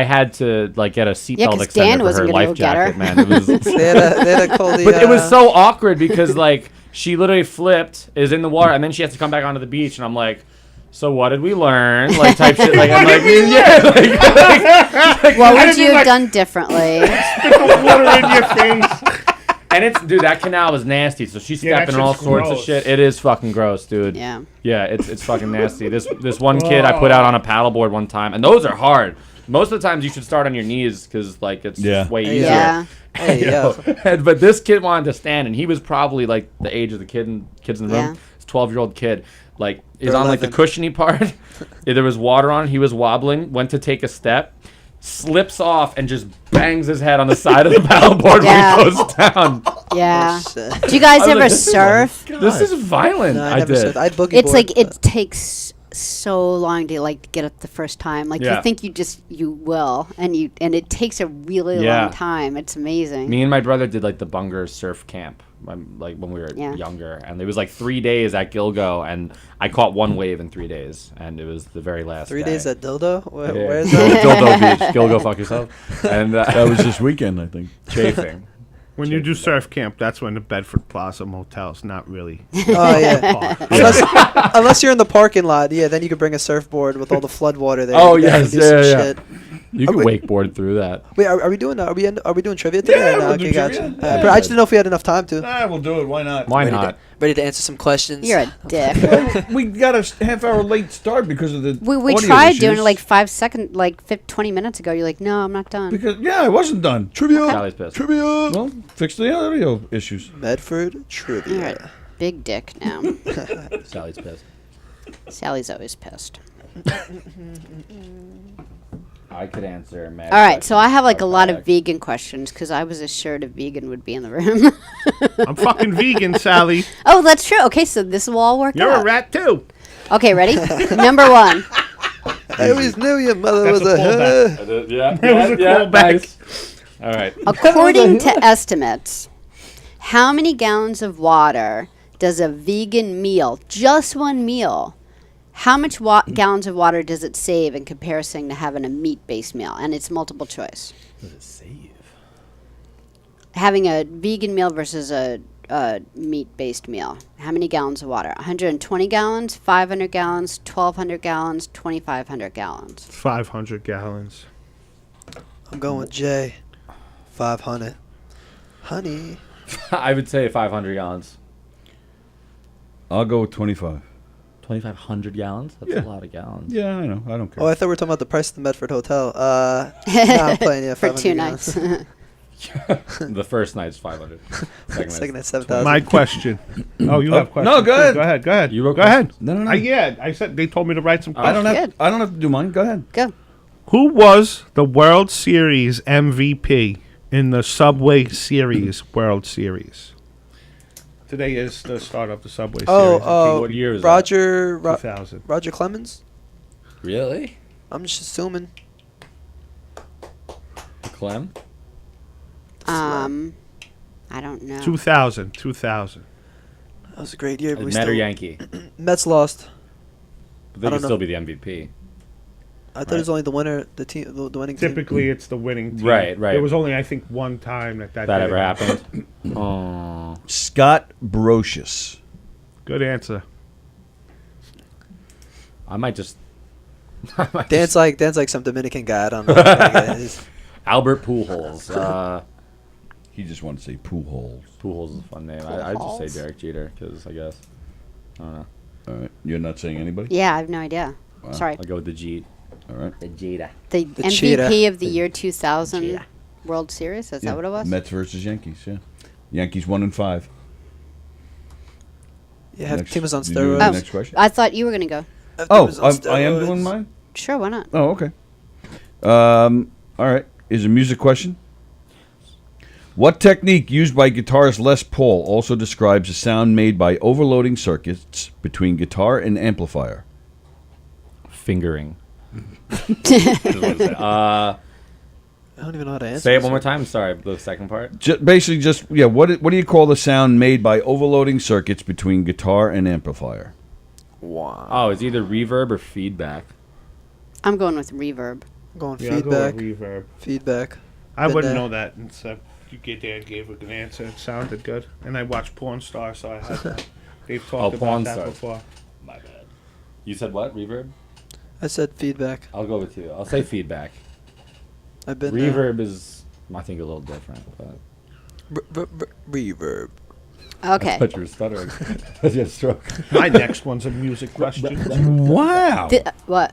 had to like get a Yeah, seatbelt 'cause extender Dan for wasn't her gonna life go get her. jacket, man. It was. They had a Cody, But it was so awkward because like she literally flipped, is in the water, and then she has to come back onto the beach, and I'm like, so what did we learn? Like type shit. Like I'm like, yeah. Like, What I would didn't you have like- done differently? Spit the water in your face. and it's dude, that canal was nasty. So she's Yeah, that stepping in all shit's sorts of gross. shit. It is fucking gross, dude. Yeah. Yeah, it's fucking nasty. This one kid I put out on a paddleboard one time, and those are hard. Most of the times you should start on your knees because like it's just way easier. Yeah. Hey, You know? But this kid wanted to stand, and he was probably like the age of the kids in the Yeah. room. It's 12-year-old kid. Like is They're on like the 11. cushiony part. There was water on. He was wobbling. Went to take a step, slips off, and just bangs his head on the side of the paddleboard Yeah. when he goes down. Yeah. shit. Do you guys I was ever like, this is surf? This is violent. No, I never did. said. I'd boogie It's board, like it takes so long to like get it the first time. Like Yeah. you think you will, and it takes a really Yeah. long time. It's amazing. Me and my brother did like the Bunger surf camp, like when we were Yeah. younger, and it was like 3 days at Gilgo, and I caught one wave in 3 days, and it was the very last. 3 day. days at Dildo? Where, Yeah. where is that? Dildo Beach, Gilgo, fuck yourself. And That was this weekend, I think. chafing. When you do surf camp, that's when the Bedford Plaza Motel's not really. Oh yeah. unless you're in the parking lot, yeah. Then you could bring a surfboard with all the flood water there. Oh You guys yes, can do yeah, some yeah. shit. You can wakeboard through that. Wait, are we doing? Are we doing trivia today? Yeah, or no? we'll do Okay, trivia. gotcha. Yeah. But I just didn't know if we had enough time to. Nah, we'll do it. Why not? Why Ready not? ready to answer some questions. You're a dick. We got a half-hour late start because of the we audio tried issues. doing it like 5 seconds, like 20 minutes ago. You're like, no, I'm not done. Because I wasn't done. Trivia. Sally's pissed. Trivia. Well, fix the audio issues. Medford trivia. All right. Big dick now. Sally's pissed. Sally's always pissed. I could answer. Mad All right, so I have like a questions lot about of vegan questions because I was assured a vegan would be in the room. I'm fucking vegan, Sally. Oh, that's true. Okay, so this will all work You're out. a rat too. Okay, ready? Number one. I always knew your mother That's was a a. callback. Yeah, That was a callback. nice. All right. According to estimates, how many gallons of water does a vegan meal, just one meal, how much gallons of water does it save in comparison to having a meat-based meal? And it's multiple choice. What does it save? Having a vegan meal versus a meat-based meal. How many gallons of water? 120 gallons, 500 gallons, 1,200 gallons, 2,500 gallons. 500 gallons. I'm going with Jay. 500. Honey. I would say 500 gallons. I'll go with 25. 2,500 gallons? That's Yeah. a lot of gallons. Yeah, I know. I don't care. Oh, I thought we were talking about the price of the Medford Hotel. No, I'm playing, yeah, For 500 2 gallons. nights. The first night's 500. Second night's 7,000. My question. Oh, you have questions? No, go ahead. Go ahead. Go ahead. You wrote go ahead. No. Yeah, I said they told me to write some questions. I don't have to do mine. Go ahead. Go. Who was the World Series MVP in the Subway Series World Series? Today is the start of the Subway Series. What year is Roger 2000. Roger Clemens? Really? I'm just assuming. Clam? I don't know. 2000. That was a great year. But we Met or Yankee? Mets lost. But they could still be the MVP. I thought it was only the winner, the winning team. Typically, it's the winning team. Right. There was only, I think, one time that ever happened. Oh. Scott Brocious. Good answer. I might just. Dan's like some Dominican guy. I don't know. Albert Pujols. He just wanted to say Pujols. Pujols is a fun name. I'd just say Derek Jeter because I guess. I don't know. All right. You're not saying anybody? Yeah, I have no idea. Wow. Sorry. I'll go with the Jeet. All right. The Jeter. The MVP cheetah. of the year 2000 World Series. Is that what it was? Mets versus Yankees. Yeah. Yankees 1-5. Yeah, the team was on you do steroids. the next question? I thought you were going to go. Oh, I am doing mine? Sure, why not? Oh, okay. All right. Is a music question. What technique used by guitarist Les Paul also describes a sound made by overloading circuits between guitar and amplifier? Fingering. I don't even know how to answer. Say it one more time. Sorry, the second part. What do you call the sound made by overloading circuits between guitar and amplifier? Wow. Oh, it's either reverb or feedback. I'm going with reverb. I'm going Yeah, I'll go feedback. with reverb. Feedback. I Been wouldn't there. know that, except Dan gave a good answer. It sounded good. And I watched Porn Star, so I had that. They've talked about Porn that Star. before. My bad. You said what? Reverb? I said feedback. I'll go with you. I'll say feedback. I've been Reverb is, I think, a little different. But reverb. Okay. I thought you were stuttering. You had a stroke. My next one's a music question. Wow. What?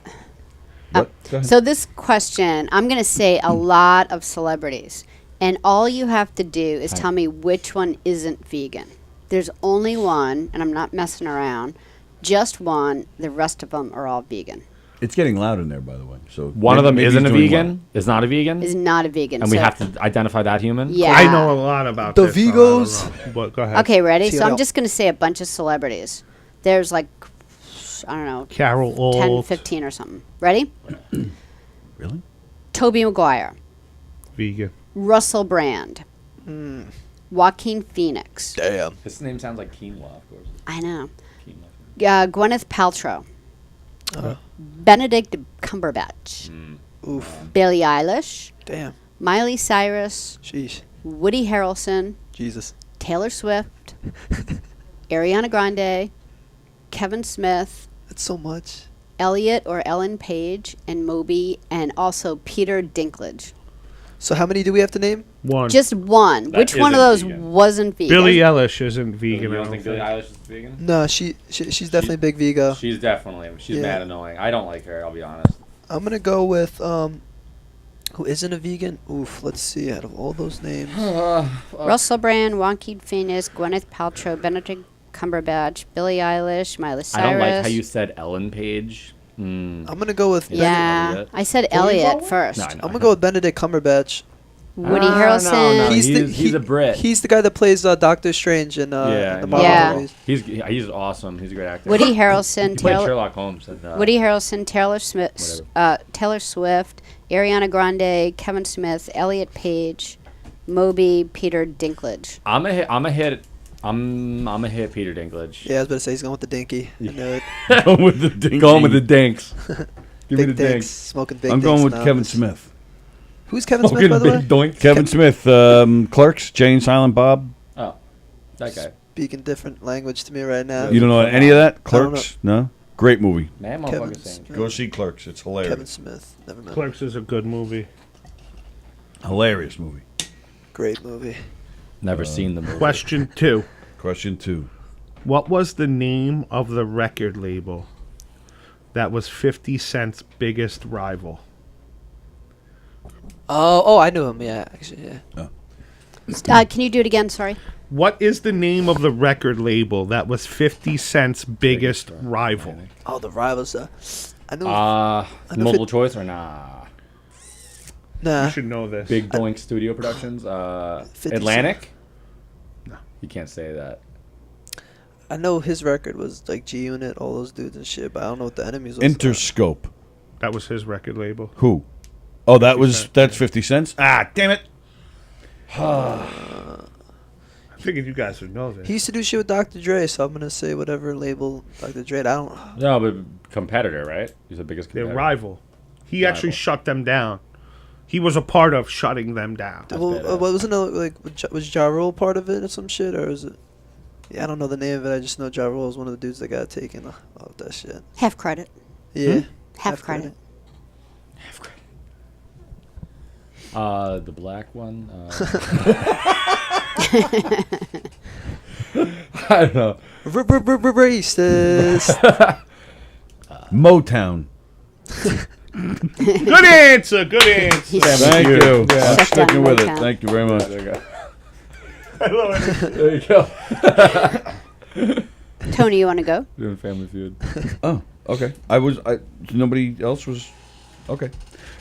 Go ahead. So this question, I'm going to say a lot of celebrities. And all you have to do is tell me which one isn't vegan. There's only one, and I'm not messing around. Just one. The rest of them are all vegan. It's getting loud in there, by the way. So one of them maybe isn't he's a doing vegan? well. Is not a vegan? Is not a vegan. And we have to identify that human? Yeah. I know a lot about The this. so I don't Vigos. know. But go ahead. Okay, ready? See So what I'm else? just going to say a bunch of celebrities. There's like, I don't know, Carol 10, Old. 15 or something. Ready? Really? Toby Maguire. Vegan. Russell Brand. Joaquin Phoenix. Damn. His name sounds like quinoa, of course. I know. Quinoa. Gwyneth Paltrow. Benedict Cumberbatch. Oof. Billie Eilish. Damn. Miley Cyrus. Sheesh. Woody Harrelson. Jesus. Taylor Swift. Ariana Grande. Kevin Smith. That's so much. Elliot or Ellen Page. And Moby. And also Peter Dinklage. So how many do we have to name? One. Just one. That Which one of isn't those vegan. wasn't vegan? Billie Eilish isn't vegan. You I don't think Billie Eilish is vegan? No, she's definitely big Vigo. She's definitely. She's Yeah. mad annoying. I don't like her, I'll be honest. I'm gonna go with who isn't a vegan? Oof. Let's see. Out of all those names, Russell Brand, Joaquin Phoenix, Gwyneth Paltrow, Benedict Cumberbatch, Billie Eilish, Miley Cyrus. I don't like how you said Ellen Page. I'm gonna go with Yeah, Elliot. I said Elliot first. No, I know. I'm gonna go with Benedict Cumberbatch. Woody No, Harrelson. he's a Brit. He's the guy that plays Doctor Strange in yeah, the Marvel Yeah. movies. He's awesome. He's a great actor. Woody Harrelson, He played Taylor, Sherlock Holmes. And, Woody Harrelson, Taylor Smith, Taylor Swift, Ariana Grande, Kevin Smith, Elliot Page, Moby, Peter Dinklage. I'm a hit Peter Dinklage. Yeah, I was about to say he's going with the dinky. I know it. Going with the dinky. Going with the dinks. Give me Big the dinks. dinks. Smoking big I'm dinks going with now. Kevin Smith. Who's Kevin Smith, by the way? Doink. Kevin Smith, Clerks, Jane Silent Bob. Oh, that guy. Speaking different language to me right now. You don't know any of that? I don't Clerks? No? Great movie. Man, Kevin motherfucker saying. Smith. Go see Clerks. It's hilarious. Kevin Smith. Never mind. Clerks is a good movie. Hilarious movie. Great movie. Never seen the movie. Question 2. Question 2. What was the name of the record label that was 50 Cent's biggest rival? Oh, I knew him. Yeah, actually, yeah. Oh. Can you do it again? Sorry. What is the name of the record label that was 50 Cent's biggest rival? Oh, the rivals. I know. Multiple choice or nah? Nah. You should know this. Big Doink Studio Productions. Atlantic? No. You can't say that. I know his record was like G Unit, all those dudes and shit, but I don't know what the enemies was. Interscope. That was his record label. Who? Oh, that's 50 Cent. Ah, damn it. I figured you guys would know this. He used to do shit with Dr. Dre, so I'm gonna say whatever label Dr. Dre. I don't. No, but competitor, right? He's the biggest competitor. Their rival. He actually shut them down. He was a part of shutting them down. Well, wasn't it like was Ja Rule part of it or some shit, or was it? Yeah, I don't know the name of it. I just know Ja Rule was one of the dudes that got taken off that shit. Half credit. Yeah. Half credit. The black one. I don't know. Racist. Motown. Good answer. Good answer. Thank you. Yeah, I'm sticking with it. Thank you very much. There you go. Tony, you want to go? Doing Family Feud. Oh, okay. Nobody else was. Okay.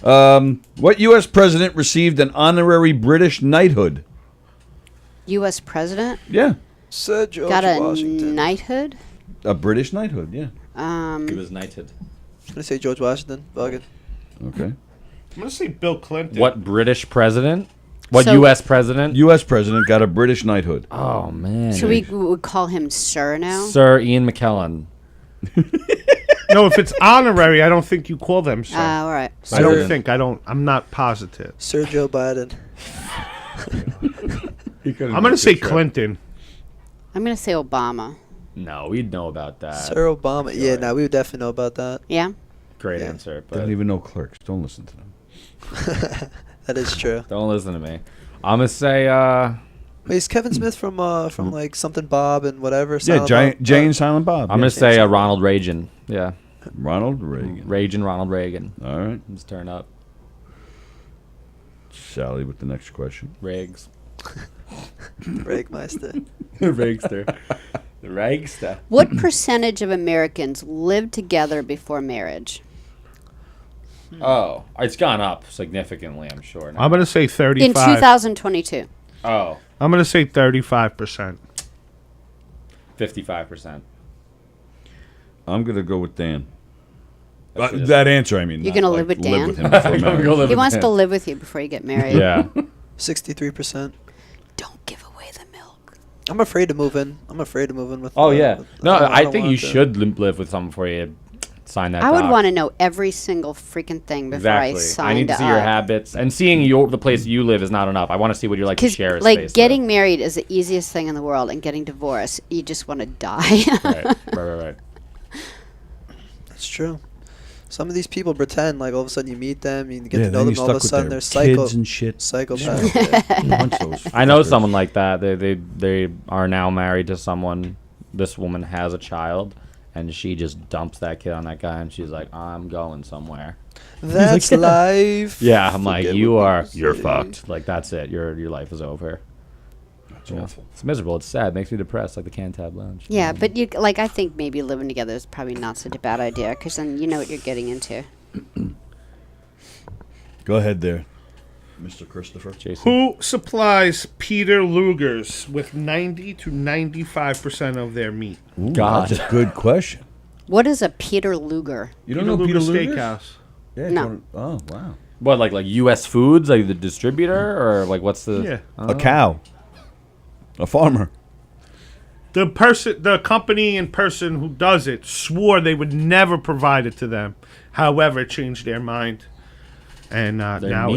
What U.S. president received an honorary British knighthood? U.S. president? Yeah. Sir George Got a Washington. knighthood? A British knighthood, yeah. He was knighted. I'm gonna say George Washington. Fuck it. Okay. I'm gonna say Bill Clinton. What British president? What So- U.S. president? U.S. president got a British knighthood. Oh, man. Should we would call him Sir now? Sir Ian McKellen. No, if it's honorary, I don't think you call them sir. All right. I don't think. I'm not positive. Sir Joe Biden. I'm gonna say Clinton. I'm going to say Obama. No, we'd know about that. Sir Obama. Yeah, nah, we would definitely know about that. Yeah? Great answer. They But don't even know clerks. Don't listen to them. That is true. don't listen to me. I'm going to say... Wait, is Kevin Smith from like something Bob and whatever? Yeah, Silent Bob? Jay and Silent Bob. I'm going to say Ronald Reagan. Yeah. Ronald Reagan. Ronald Reagan. All right. Let's turn up. Sally with the next question. Riggs. Regmeister. Rigster. The Rigster. What percentage of Americans live together before marriage? Oh, it's gone up significantly, I'm sure. Now. I'm gonna say 35. In 2022. Oh. I'm gonna say 35%. 55%. I'm gonna go with Dan. That answer, I mean. You're going to live with Dan? Live with him before marriage. He wants to live with you before you get married. Yeah. 63%. Don't give away the milk. I'm afraid to move in. With. Oh, yeah. No, I don't think want you to. should live with someone before you sign that I would doc. want to know every single freaking thing before I Exactly. signed I need to see your habits. And seeing the place you live is not enough. I want to see what you like to share a like space. getting married is the easiest thing in the world, and getting divorced, you just want to die. Right. That's true. Some of these people pretend like all of a sudden you meet them, you get to know then them, you're all of a stuck with sudden their they're psycho, kids and shit. psychopaths. I know someone like that. They are now married to someone. This woman has a child, and she just dumps that kid on that guy, and she's like, "I'm going somewhere." That's like, life. Yeah, I'm like, Forget you're what fucked. Like that's it. Your life is over. That's awful. It's miserable. It's sad. It makes me depressed. Like the Cantab Lounge. Yeah, but I think maybe living together is probably not such a bad idea, because then you know what you're getting into. Go ahead there, Mr. Christopher. Jason. Who supplies Peter Luger's with 90 to 95% of their meat? Ooh, God. That's a good question. What is a Peter Luger? You don't know Peter Luger's? Steakhouse. Yeah, No. Oh, wow. What, like U.S. Foods, like the distributor, or like what's the? Yeah. A cow. A farmer. The company and person who does it swore they would never provide it to them. However, changed their mind, and now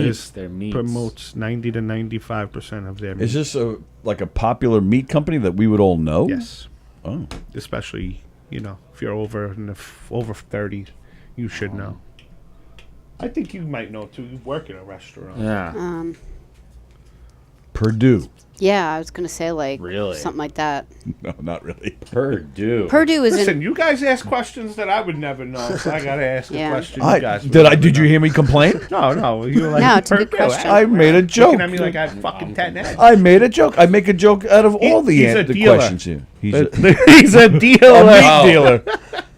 promotes 90 to 95% of their meat. Is this like a popular meat company that we would all know? Yes. Oh. Especially, if you're over 30, you should know. I think you might know too. You work in a restaurant. Yeah. Purdue. Yeah, I was gonna say like Really? something like that. No, not really. Purdue. Purdue is Listen, in. you guys ask questions that I would never know, so I gotta ask a Yeah. question you guys would never Did you hear me complain? No. You were like, No, it's a good Purdue. question. I made a joke. Looking at me like I had fucking 10 eggs. I made a joke. I make a joke out of all He's a the dealer. questions here. He's a dealer. A meat dealer.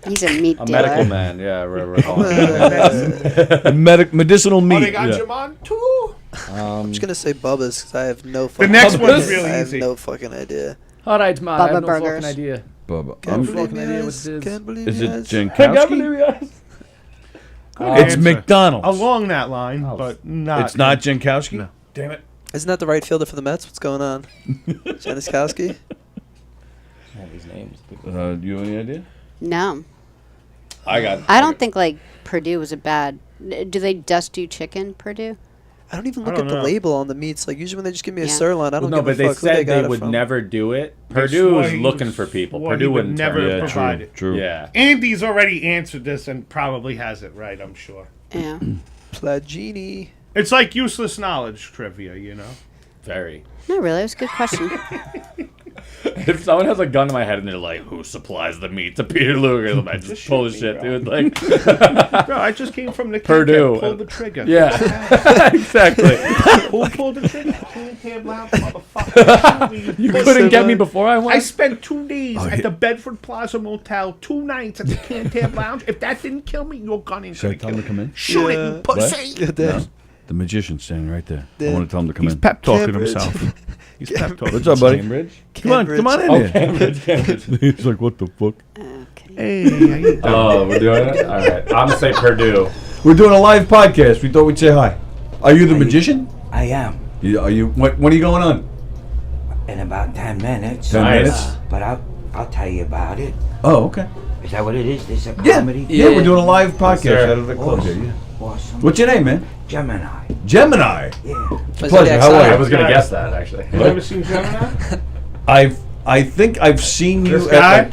He's a meat A dealer. medical man. Yeah, Medicinal meat. Oh, they got yeah. Jamon too? I'm just gonna say Bubba's because I have no fucking next idea. one's really I have easy. no fucking idea. All right, man. I Bubba have no Burgers. fucking idea. Bubba. Can't believe fucking idea yes, what it is. Can't believe Is it yes. Jankowski? Good It's answer. McDonald's. Along that line, but not. It's not Jankowski? No. Damn it. Isn't that the right fielder for the Mets? What's going on? Januszkowski? These names. Do you have any idea? No, I got. I don't think like Purdue was a bad. Do they dust you chicken, Purdue? I don't even I look don't at the know. label on the meats. Like usually when they just give me a Yeah. sirloin, I don't No, give but a they fuck who they said got they it would from. never do it. They Purdue swore was he looking was- for people. swore Purdue he would wouldn't never turn it. provide it. True. Yeah. Andy's already answered this and probably has it right, I'm sure. Yeah. Plagini. It's like useless knowledge trivia, you know? Very. No, really, it was a good question. If someone has a gun to my head and they're like, "Who supplies the meat to Peter Luger?" I just pull the shit, dude. Like, Bro, I just came from the Purdue. Pull the trigger. Yeah, exactly. Who pulled the trigger? Can-Tab Lounge, motherfucker. You couldn't get me before I went. I spent 2 days at the Bedford Plaza Motel, 2 nights at the Can-Tab Lounge. If that didn't kill me, your gun ain't Should I gonna tell kill him me. to come in? Shoot it, Yeah. you pussy. Yeah, No. The magician's standing right there. I Yeah. want to tell him to come He's in. pep talking Cambridge. himself. He's pep talking. What's up, buddy? Cambridge. Come on in Oh, here. Cambridge. He's like, what the fuck? Okay. Hey, how you doing? Oh, we're doing it. All right. I'm gonna say Purdue. We're doing a live podcast. We thought we'd say hi. Are you the magician? I am. Are you? When are you going on? In about 10 minutes. 10 minutes? But I'll tell you about it. Oh, okay. Is that what it is? This is a Yeah. comedy? Yeah, we're doing a live podcast sir. out of the club here. Awesome. Yeah. Awesome. What's your name, man? Gemini. Gemini. Yeah. It's a pleasure. How are you? I was gonna guess that actually. You ever seen Gemini? I think I've seen you This guy?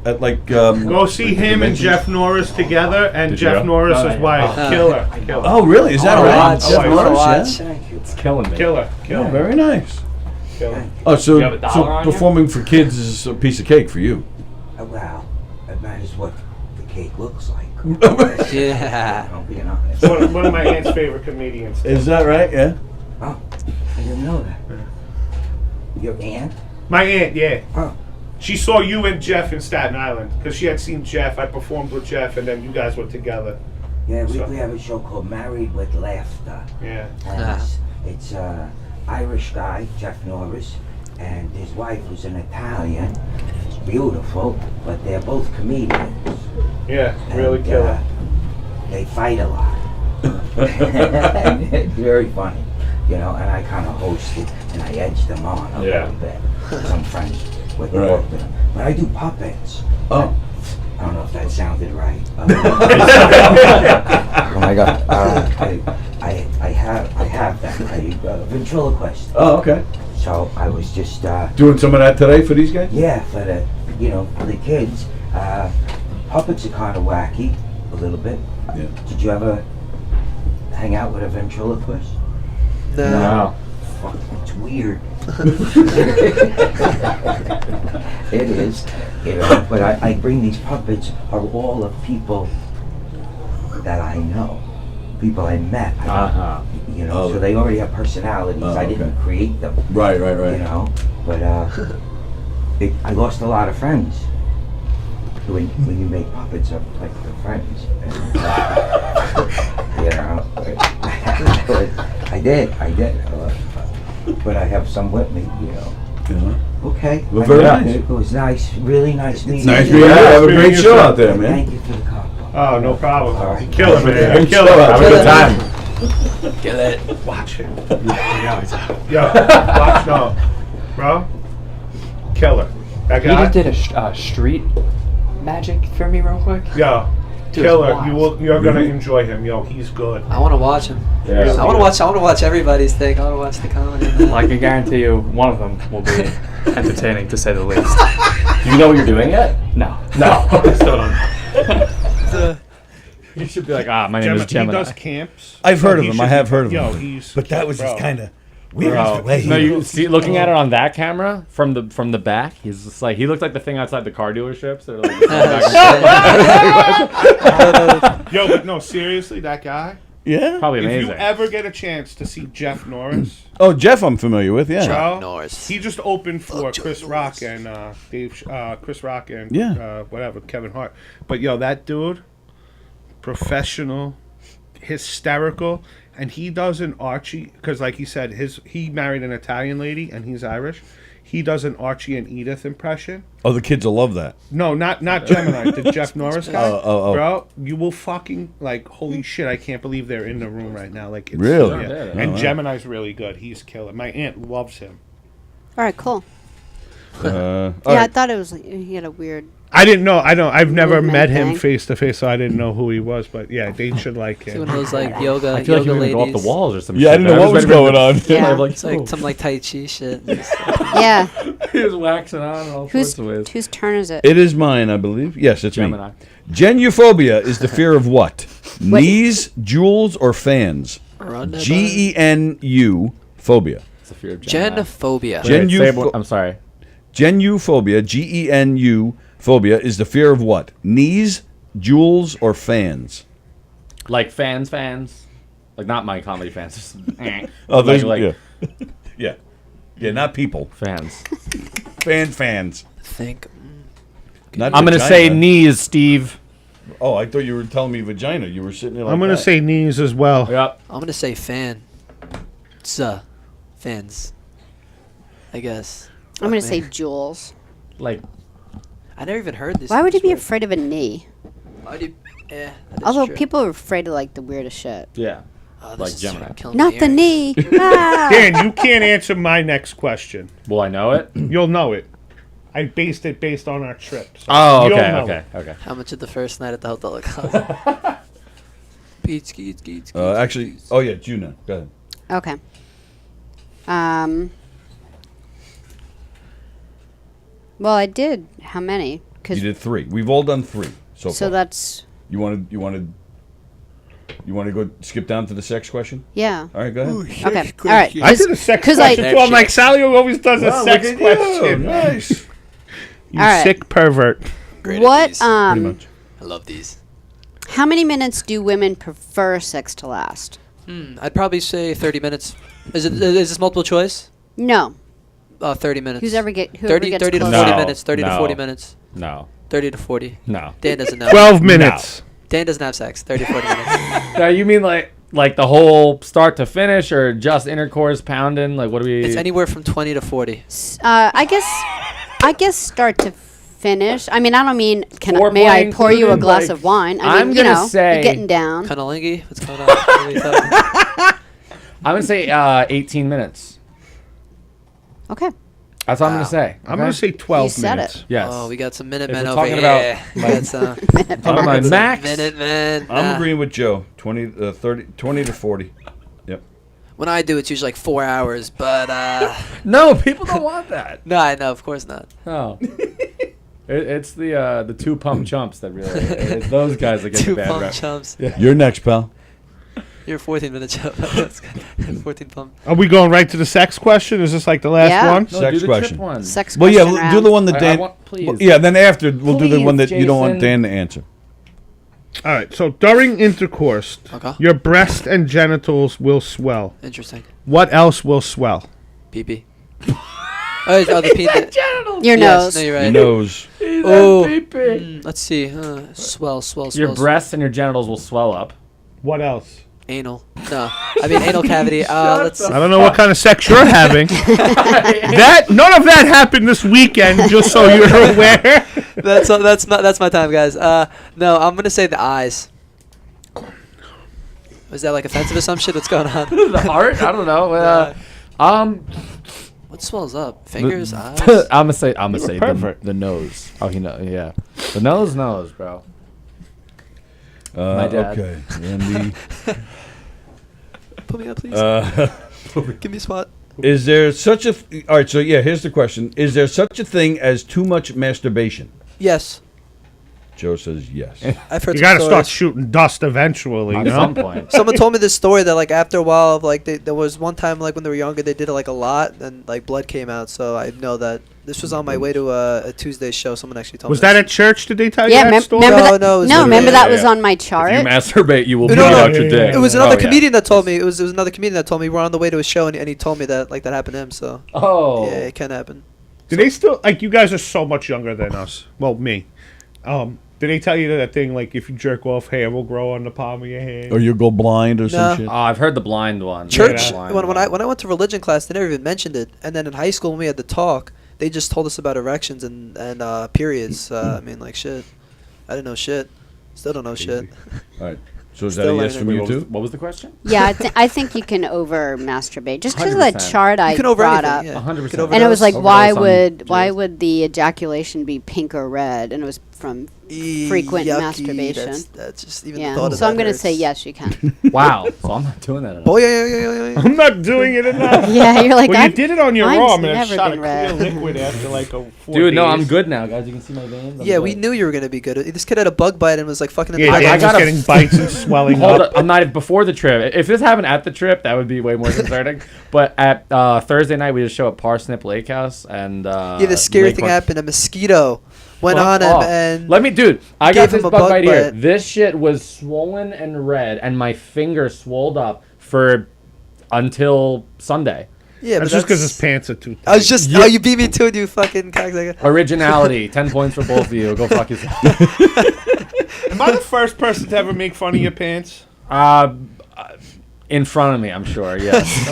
at like Go see him and Jeff Norris together, and Did you Jeff go? Norris' wife. Killer. Killer. Oh, really? Is that I right? watch. Jeff I Norris, watch. yeah? Thank you. It's killing me. Killer. Oh, Killer. very nice. Killer. Oh, so You have a dollar on you? performing for kids is a piece of cake for you. Well, that matters what the cake looks like. Yeah. I'm being honest. One of my aunt's favorite comedians. Is that right? Yeah. Oh, I didn't know that. Your aunt? My aunt, yeah. Oh. She saw you and Jeff in Staten Island because she had seen Jeff. I performed with Jeff, and then you guys were together. Yeah, So- we have a show called Married with Laughter. Yeah. And it's Irish guy, Jeff Norris, and his wife who's an Italian. She's beautiful, but they're both comedians. Yeah, really And, killer. They fight a lot. It's very funny, you know, and I kind of hosted and I edged them on a Yeah. little bit. I'm friends with Right. both of them. But I do puppets. Oh. I don't know if that sounded right. Oh my God. I have that. Ventriloquist. Oh, okay. So I was just Doing some of that today for these guys? yeah, for the for the kids. Puppets are kind of wacky, a little bit. Yeah. Did you ever hang out with a ventriloquist? No. Wow. Fuck, it's weird. It is, you know. But I bring these puppets are all of people that I know, people I met. You know, Oh. so they already have personalities. Oh, I didn't okay. create them. Right. You know, but I lost a lot of friends. When you make puppets of like your friends, and, you know, I did, but I have some with me, you know. Yeah. Okay. Well, very I- nice. It was nice, really nice meeting Nice you. meeting you. Have a meeting great you, show sir. out there, man. Thank you for the compliment. Oh, no problem. All right. You kill it, man. You Good kill show. it. Have a good time. Kill it. Watch it. Yo, watch no. Bro, killer. That He guy. just did a street magic for me real quick. Yo, Dude, killer. wild. You're gonna Really? enjoy him. Yo, he's good. I want to watch him. Yeah. I want to watch everybody's thing. I want to watch the comedy. and that. Well, I can guarantee you one of them will be entertaining to say the least. Do you know what you're doing yet? No. No. I still don't. You should be like, my name is He Gemini. does camps. I've so heard of he him. should I have be- heard of Yo, him. he's. But that was just bro. kind of No, you see, looking at it on that camera from the back, he's just like he looked like the thing outside the car dealerships. They're like, yo, but no, seriously, that guy. Yeah, probably If amazing. you ever get a chance to see Jeff Norris, Oh, Jeff, I'm familiar with. Yeah. Joe, Norris. he just opened for Chris Rock and Chris Rock and whatever Kevin Hart. But yo, that dude, professional, hysterical, and he does an Archie because, like he said, he married an Italian lady and he's Irish. He does an Archie and Edith impression. Oh, the kids will love that. No, not Gemini. The Jeff Norris guy. Oh. Bro, you will fucking like. Holy shit! I can't believe they're in the room right now. Like, it's, Really? Yeah. Oh, And wow. Gemini's really good. He's killer. My aunt loves him. All right, cool. All I right. thought it was like, he had a weird. I didn't know. I've never Movement met him thing. face to face, so I didn't know who he was. But yeah, they should like See him. one of those like yoga, I feel like yoga you were gonna go ladies. off the walls or some Yeah, I shit. didn't know what was going on. Yeah. It's like some like Tai Chi shit. Yeah. He was waxing on all sorts of ways. Whose turn is it? It is mine, I believe. Yes, it's Gemini. me. Genuphobia is the fear of what? Knees, jewels, or fans? Genu phobia. It's a fear of Gemini. Genophobia. I'm sorry. Genuphobia, Genu phobia is the fear of what? Knees, jewels, or fans? Like fans. Like not my comedy fans. Just, Oh, there's like yeah, not people. Fans. Fans. Think. Not I'm gonna vagina. say knees, Steve. Oh, I thought you were telling me vagina. You were sitting there like I'm gonna that. say knees as well. Yep. I'm gonna say fan. Fans. I guess. I'm going to Fuck say me. jewels. Like, I never even heard this. Why would you this be word. afraid of a knee? Why do you, that is Although true. people are afraid of like the weirdest shit. yeah. Oh, this Like is Gemini. killing Not me the here. knee. Ah. Dan, you can't answer my next question. Will I know it? You'll know it. I based it based on our trip. So Oh, you'll okay, know okay, it. okay. How much did the first night at the hotel cost? Pete's. Actually, oh yeah, Juna. Go ahead. Okay. Well, I did. How many? You did 3. We've all done 3 so So far. that's You want to go skip down to the sex question? yeah. All right, go ahead. Okay. All right. I did a sex 'cause I- question too. I'm like, Sallie always does a Wow, sex look at you. question. Nice. You All right. sick pervert. Great at What these. Pretty much. I love these. How many minutes do women prefer sex to last? I'd probably say 30 minutes. Is this multiple choice? No. 30 minutes. Whoever 30 gets 30 to closer. 40 No, minutes. 30 to no. 40 minutes. No. 30 to 40. No. Dan doesn't know. 12 minutes. Dan doesn't have sex. 30 to 40 minutes. Now you mean like the whole start to finish or just intercourse pounding? Like what do we? It's anywhere from 20 to 40. I guess start to finish. I mean, I don't mean Foreplay may I pour you a included? glass Like, of wine? I I'm mean, you gonna know, say- you're getting down. Cunnilingus? What's going on? What are you talking? I'm gonna say 18 minutes. Okay. That's what I'm gonna say. I'm going to say 12 You said minutes. it. Yes. Oh, we got some If Minutemen we're over talking here. about We got some talking about max. Minutemen. I'm agreeing with Joe. 20 to 40. Yep. When I do, it's usually like 4 hours, but No, people don't want that. no, I know, of course not. Oh. It's the 2 pump chumps that really. It's those guys that get the Two bad pump rep. chumps. Yeah. You're next, pal. You're 14 minutes up. That's good. 14 pump. Are we going right to the sex question? Is this like the last Yeah. one? No, Sex do the question. chip one. Sex Well, yeah, question do the round. one that I Dan. want- please. Well, yeah, then after we'll do the one Please, that you don't want Jason. Dan to answer. All right. So during intercourse, Okay. your breast and genitals will swell. Interesting. What else will swell? PP. Oh, the P. Your Yes, nose. no, you're Your right. nose. Oh, let's see. Swell. Your breasts and your genitals will swell up. What else? Anal. No, I mean anal cavity. Let's see. I don't know what kind of sex you're having. None of that happened this weekend. Just so you're aware. That's my time, guys. No, I'm gonna say the eyes. Was that like offensive or some shit? What's going on? The heart? I don't know. What swells up? Fingers, eyes. I'm gonna say perfect. the nose. Oh, yeah. The nose, bro. My dad. Okay. And Put me up, please. Give me a spot. is there such a? All right. So yeah, here's the question: is there such a thing as too much masturbation? Yes. Joe says yes. I've heard You some got to start stories. shooting dust eventually. At You know? some point. Someone told me this story that like after a while, like there was one time like when they were younger, they did it like a lot, and like blood came out. So I know that this was on my way to a Tuesday show. Someone actually told Was me. that at church? Did they tell you Yeah, that story? remember that? No, it was No, literally- remember that was Yeah. on my chart. If you masturbate, you will No, bleed no, out your dick. It was another Oh, yeah. comedian that told me. It was another comedian that told me we're on the way to a show, and he told me that like that happened to him. So Oh. yeah, it can happen. Do they still like? You guys are so much younger than us. Well, me. Did they tell you that thing like if you jerk off, hair will grow on the palm of your hand? Or you go blind or No. some shit. Oh, I've heard the blind one. Church. Yeah, the When blind I went to religion class, they never even mentioned it. And then in high school, when we had the talk, they just told us about erections and periods. I mean, like shit. I didn't know shit. Still don't know shit. All right. So is that Still a yes learning. from you What was, too? what was the question? Yeah, I think you can over masturbate just because of that 100%. chart I You can over brought anything, up. yeah. 100%. You can over And it was like, Overdose why on would the ejaculation be pink or red? And it was from frequent yucky, masturbation. That's just even Yeah, the thought of so I'm that gonna say hurts. yes, you can. Wow. So I'm not doing that enough. Oh yeah. I'm not doing it enough. Yeah, you're like, Well, you I've- did it on your mine's arm and it never shot a been clear red. liquid after like a 4 Dude, no, days. I'm good now, guys. You can see my veins. I'm Yeah, good. we knew you were gonna be good. This kid had a bug bite and was like fucking. Yeah, in the Dan back. was getting bites and swelling Hold up. up, I'm not before the trip. If this happened at the trip, that would be way more concerning. But at Thursday night, we did a show at Parsnip Lake House, and Yeah, the scary Lake thing Park- happened. A mosquito went Fuck on him off. and Let me, dude. I gave got this him a bug bug bite here. bite. This shit was swollen and red, and my finger swelled up for until Sunday. Yeah, That's but just because his pants are too. I was just. Oh, you beat me to it, you fucking cocksucker. Originality, 10 points for both of you. Go fuck yourself. Am I the first person to ever make fun of your pants? In front of me, I'm sure. Yes.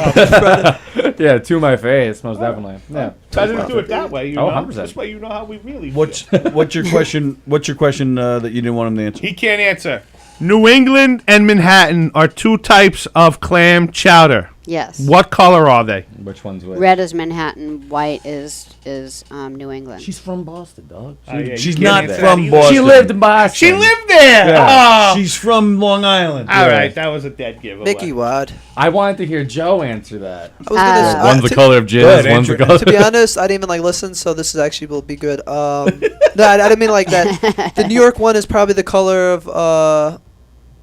Yeah, to my face, most definitely. Yeah. I didn't do it that way. You Oh, know? 100%. This way, you know how we really. What's your question? What's your question that you didn't want him to answer? He can't answer. New England and Manhattan are two types of clam chowder. Yes. What color are they? Which one's which? Red is Manhattan, white is New England. She's from Boston, dog. Yeah, She's you not can't answer from that Boston. She lived in Boston. She lived there. Yeah. Oh. She's from Long Island. All right, that was a dead giveaway. Mickey Wad. I wanted to hear Joe answer that. I was gonna. One's the color of jizz, one's the color. To be honest, I didn't even like listen, so this is actually will be good. No, I didn't mean like that. The New York one is probably the color of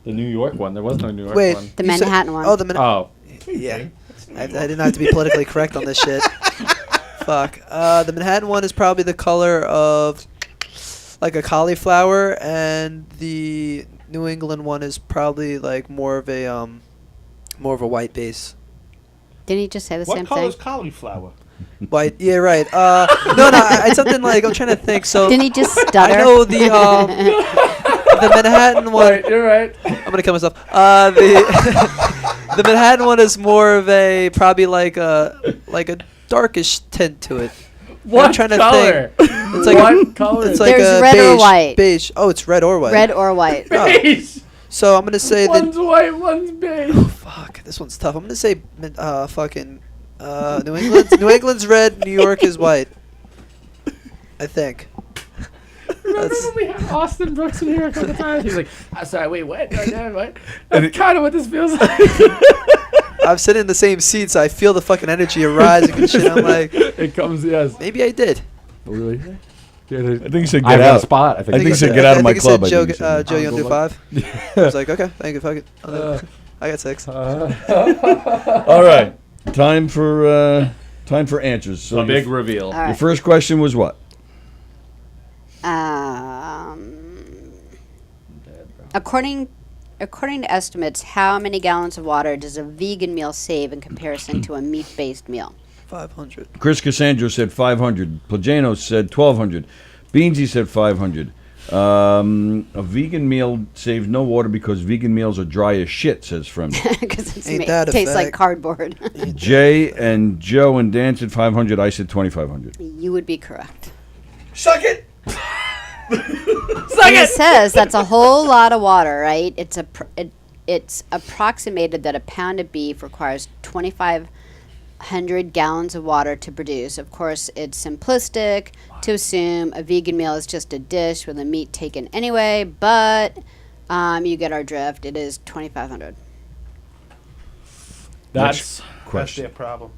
The New York one. There was no New York Wait, one. The you said- Manhattan one. Oh, the Manhattan. Oh. Yeah. I didn't have to be politically correct on this shit. Fuck. The Manhattan one is probably the color of like a cauliflower, and the New England one is probably like more of a white base. Didn't he just say the What same color thing? is cauliflower? White. Yeah, right. No, it's something like I'm trying to think. So Didn't he just stutter? I know the the Manhattan one. Right, you're right. I'm gonna kill myself. The Manhattan one is more of a probably like a darkish tint to it. What I'm trying color? to think. It's like What color? It's like There's a red or beige, white. Beige. Oh, it's red or white. Red or white. Oh. Beige. So I'm gonna say that. One's white, one's beige. Fuck, this one's tough. I'm gonna say fucking New England's New England's red. New York is white. I think. Remember when we had Austin Brooks in here a couple times? He's like, sorry, wait, what? What? That's kind of what this feels like. I'm sitting in the same seat, so I feel the fucking energy arising and shit. I'm like, it comes, yes. maybe I did. Really? Yeah, I think you said I've get got a out. spot. I think you said get out of my club. Joe, I think you said. Joe, you want to do 5? I was like, okay, thank you, fuck it. I got 6. All right, time for answers. So A big reveal. All Your right. first question was what? According to estimates, how many gallons of water does a vegan meal save in comparison to a meat-based meal? 500. Chris Cassandro said 500. Plagano said 1,200. Beansy said 500. A vegan meal saves no water because vegan meals are dry as shit, says Fremd. Because it Ain't that a tastes like fact? cardboard. Jay and Joe and Dan said 500. I said 2,500. You would be correct. Suck it! And it says that's a whole lot of water, right? It's approximated that a pound of beef requires 2,500 gallons of water to produce. Of course, it's simplistic to assume a vegan meal is just a dish with the meat taken anyway, but you get our drift. It is 2,500. That's That's their problem.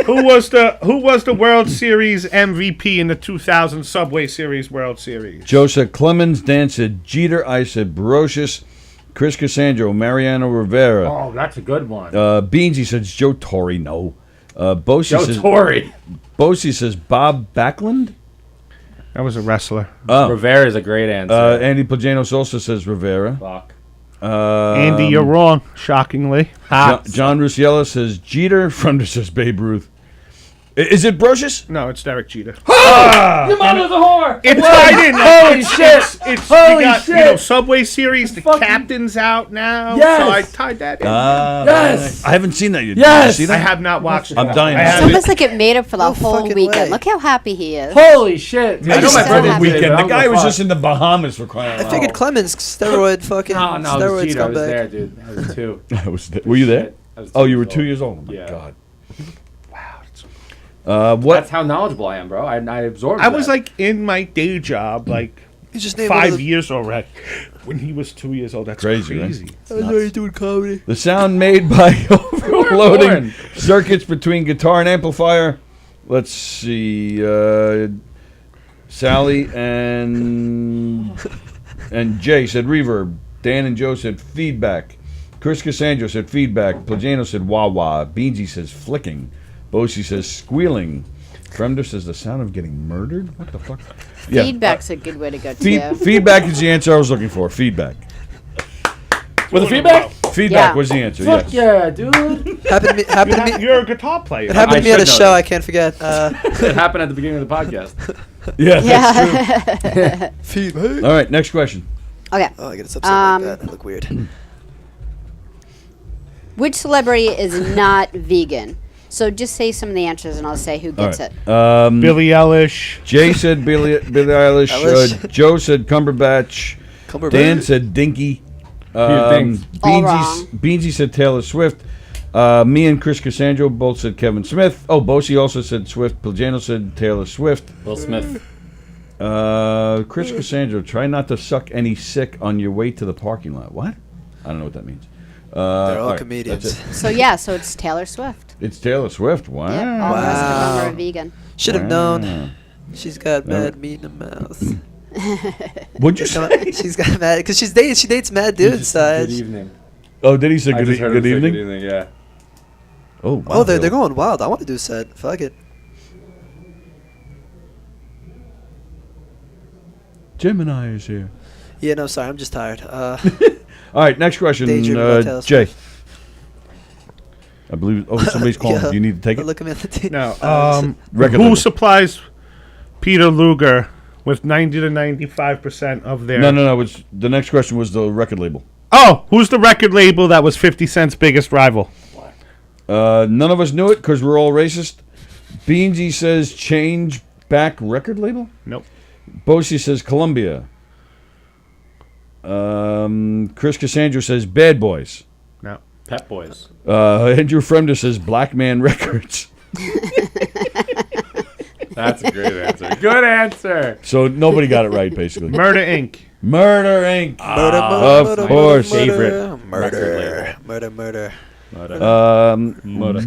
Who was the World Series MVP in the 2000 Subway Series World Series? Joe said Clemens. Dan said Jeter. I said Barocious. Chris Cassandro. Mariano Rivera. Oh, that's a good one. Beansy says Joe Torre. No. Bosie says Torre. Bosie says Bob Backlund. That was a wrestler. Rivera is a great answer. Andy Plajanos also says Rivera. Fuck. Andy, you're wrong, shockingly. John Rusiella says Jeter. Fronder says Babe Ruth. Is it Brocious? No, it's Derek Jeter. Your mother's a whore. It's tied in. Holy shit. Holy shit. You know, Subway Series, the captain's out now. Yes. So I tied that in. Yes. I haven't seen that yet. Yes. Did you see that? I have not watched it. I'm dying. It's almost like it made up for the whole fucking weekend. way. Look how happy he is. Holy shit. I know my brother's happy. weekend. The guy was just in the Bahamas for crying out I loud. figured Clemens steroid fucking No, it was steroids Jeter. I come was back. there, dude. I was 2. Were you there? I was Oh, 2 you were years 2 old. years old. Oh my Yeah. God. Wow. What? That's how knowledgeable I am, bro. I absorbed I was that. like in my day job, like You just named one of 5 the- years already. When he was 2 years old, that's Crazy, crazy. right? I was already doing comedy. The sound made by overloading circuits between guitar and amplifier. Let's see. Sallie and Jay said reverb. Dan and Joe said feedback. Chris Cassandro said feedback. Plajano said wah wah. Beansy says flicking. Bosie says squealing. Fremder says the sound of getting murdered. What the fuck? Yeah. Feedback's a good way to go, too. Feedback is the answer I was looking for. Feedback. With a feedback? Feedback Yeah. was the answer. Fuck Yes. yeah, dude. Happened to me. You're a guitar player. It happened to me at a should know show. that. I can't forget. It happened at the beginning of the podcast. Yeah, that's true. Feedback. All right, next question. Okay. Oh, I get upset like that. I look weird. Which celebrity is not vegan? So just say some of the answers, and I'll say who All gets right. it. Billie Eilish. Jay said Billie Eilish. Eilish. Joe said Cumberbatch. Dan said Dinky. All wrong. Beansy said Taylor Swift. Me and Chris Cassandro both said Kevin Smith. Oh, Bosie also said Swift. Plajano said Taylor Swift. Will Smith. Chris Cassandro, try not to suck any sick on your way to the parking lot. What? I don't know what that means. They're all right, comedians. that's it. So yeah, so it's Taylor Swift. It's Taylor Swift. Wow. Yep, all the rest of them are vegan. Should have Wow. known. She's got bad meat in her mouth. What'd you say? She's got mad because she dates mad dudes. Good evening. Oh, did he say I good, just heard good him say evening? Good evening, yeah. Oh, wow. Oh, they're going wild. I want to do a set. Fuck it. Gemini is here. Yeah, no, sorry. I'm just tired. All right, next question. Daydreaming about Taylor Jay. Swift. I believe. Oh, somebody's calling. Yeah. Do you need to take it? Look at me at the t- No. Record Who label. supplies Peter Luger with 90 to 95% of their? No. It's the next question was the record label. Oh, who's the record label that was 50 Cent's biggest rival? None of us knew it because we're all racist. Beansy says Change Back record label. Nope. Bosie says Columbia. Chris Cassandro says Bad Boys. No. Pep Boys. Andrew Fremder says Black Man Records. That's a great answer. Good answer. So nobody got it right, basically. Murder Inc. Murder Inc. Murder, Of course. Favorite murder.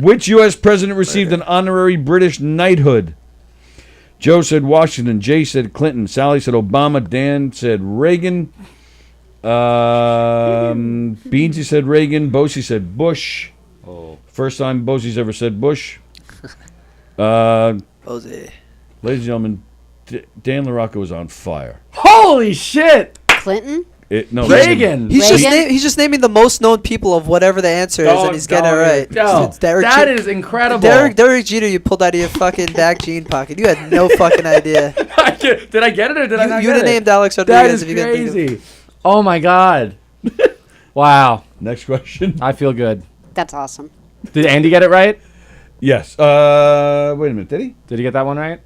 Which U.S. president received an honorary British knighthood? Joe said Washington. Jay said Clinton. Sallie said Obama. Dan said Reagan. Beansy said Reagan. Bosie said Bush. Oh. First time Bosie's ever said Bush. Bosie. Ladies and gentlemen, Dan LaRocco is on fire. Holy shit! Clinton? Reagan. He's just naming the most known people of whatever the answer is, and he's getting it right. No, It's Derek that Jeter. is incredible. Derek Jeter, you pulled out of your fucking back jean pocket. You had no fucking idea. Did I get it or did I not You get would have it? named Alex That Rodriguez is if you didn't think of crazy. Oh my god. Wow. Next question. I feel good. That's awesome. Did Andy get it right? Yes. Wait a minute. Did he? Did he get that one right?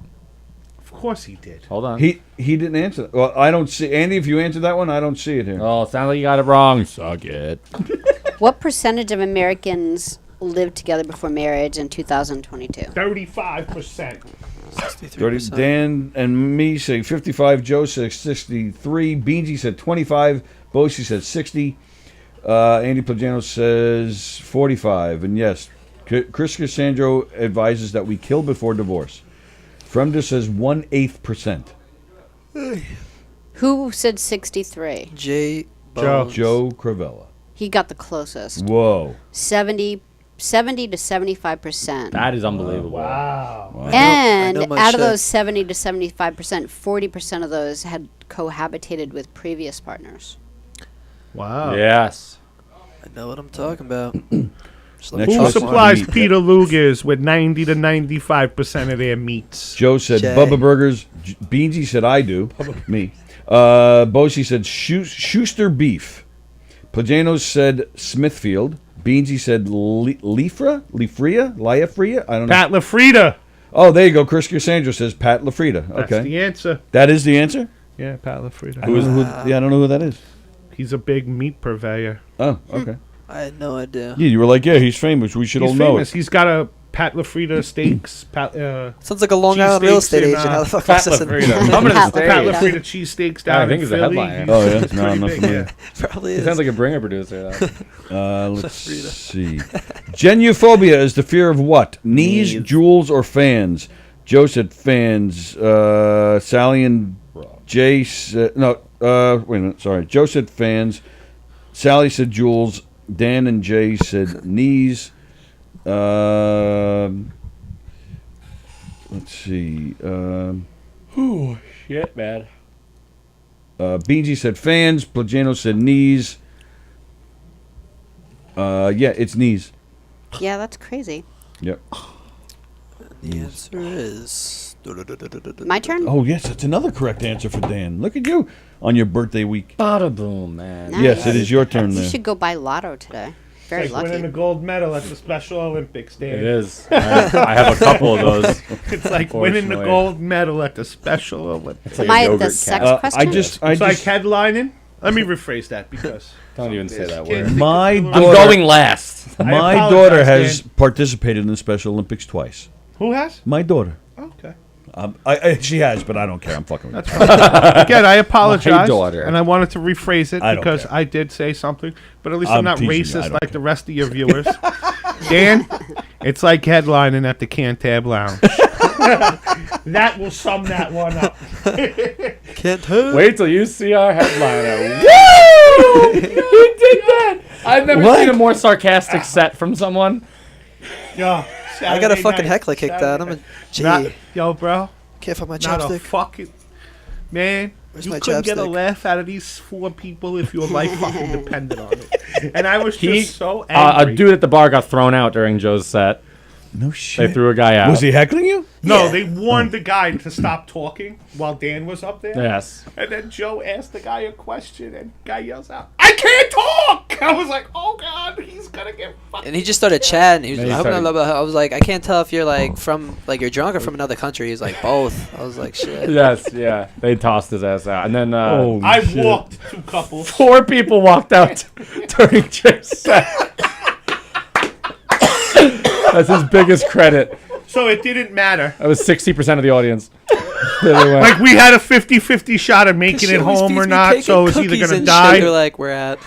Of course he did. Hold on. He didn't answer. Well, I don't see Andy. If you answered that one, I don't see it here. Oh, sounds like you got it wrong. Suck it. What percentage of Americans lived together before marriage in 2022? 35%. 30. Dan and me say 55. Joe says 63. Beansy said 25. Bosie said 60. Andy Plajano says 45. And yes, Chris Cassandro advises that we kill before divorce. Fremder says 1/8%. Who said 63? Joe Cravella. He got the closest. Whoa. 70 to 75%. That is unbelievable. Wow. And I know my out of shit. those 70 to 75%, 40% of those had cohabitated with previous partners. Wow. Yes. I know what I'm talking about. Who supplies Peter Luger's with 90 to 95% of their meats? Joe said Bubba Burgers. Beansy said I do. Me. Bosie said Schuster Beef. Plajanos said Smithfield. Beansy said Liafria? I don't know. Pat LaFrida. Oh, there you go. Chris Cassandro says Pat LaFrida. Okay. That's the answer. That is the answer? Yeah, Pat LaFrida. Yeah, I don't know who that is. He's a big meat purveyor. Oh, okay. I had no idea. Yeah, you were like, yeah, he's famous. We should all know it. He's got a Pat LaFrida Steaks. Sounds like a Long Island real estate agent. How the fuck Pat was this? Pat LaFrida cheesesteaks down in Philly. Oh, yeah? No, I'm not familiar. Probably He sounds like a bringer producer. Let's see. Genuphobia is the fear of what? Knees, jewels, or fans? Joe said fans. Sallie and Jay said... No, wait a minute. Sorry. Joe said fans. Sallie said jewels. Dan and Jay said knees. Let's see. Ooh, shit, man. Beansy said fans. Plagano said knees. Yeah, it's knees. Yeah, that's crazy. Yep. The answer is... My turn? Oh, yes, that's another correct answer for Dan. Look at you on your birthday week. Bada boom, man. Nice. Yes, it is your turn You there. should go buy lotto today. Very It's like lucky. winning a gold medal at the Special Olympics, Dan. It is. I have a couple of those. It's like winning the gold medal at the Special Olympics. Am I at the sex question? It's like headlining. Let me rephrase that because... Don't even say that word. My daughter, I'm going last. My apologize, daughter has Dan. participated in the Special Olympics twice. Who has? My daughter. Okay. She has, but I don't care. I'm fucking with That's her. fine. Again, I apologize. My daughter. And I wanted to rephrase it I don't because care. I did say something, but at least I'm I'm not teasing you. I racist don't like care. the rest of your viewers. Dan, it's like headlining at the Cantab Lounge. That will sum that one up. Can't hurt. Wait till you see our headliner. Woo! He did that. I've never seen a more sarcastic set from someone. Yo, I got a Saturday fucking night, heckler kick that. I'm a G. Yo, bro. Can't find my Not a chapstick. fucking... Man, Where's you my couldn't get a chapstick? laugh out of these 4 people if your life fucking depended on it. And I was He, just so a angry. dude at the bar got thrown out during Joe's set. No shit. They threw a guy out. Was he heckling you? No, they warned the guy to stop talking while Dan was up there. Yes. And then Joe asked the guy a question, and the guy yells out, "I can't talk!" I was like, "Oh God, he's gonna get fucking." And he just started chatting. He was Then like, he started- I was like, I can't tell if you're like from like you're drunk or from another country. He's like both. I was like, shit. Yes, yeah. They tossed his ass out. And then I walked 2 couples. 4 people walked out during Joe's set. That's his biggest credit. So it didn't matter. That was 60% of the audience. There they went. Like we had a 50-50 shot of making it home or not. So I was either gonna die. They're like, we're at.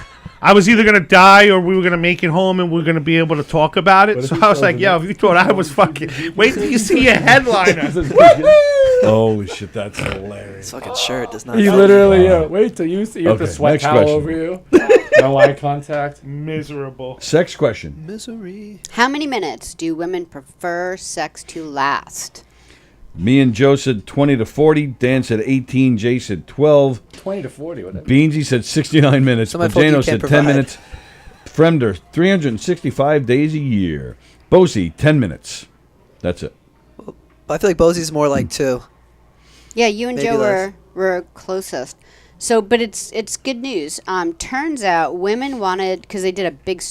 I was either gonna die or we were gonna make it home and we are gonna be able to talk about it. So I was like, "Yo, if you thought I was fucking, wait till you see a headliner." Holy shit, that's hilarious. This fucking shirt does not. He fit. literally, wait till you see. You have the Okay, sweat next towel question. over you. No eye contact. Miserable. Sex question. Misery. How many minutes do women prefer sex to last? Me and Joe said 20 to 40. Dan said 18. Jay said 12. 20 to 40. What? Beansy said 69 minutes. Somebody told you Pajano you said can't 10 provide. minutes. Fremder, 365 days a year. Bosie, 10 minutes. That's it. I feel like Bosie's more like 2. Yeah, you and Maybe Joe less. were closest. So, but it's good news. Turns out women wanted, because they did a big,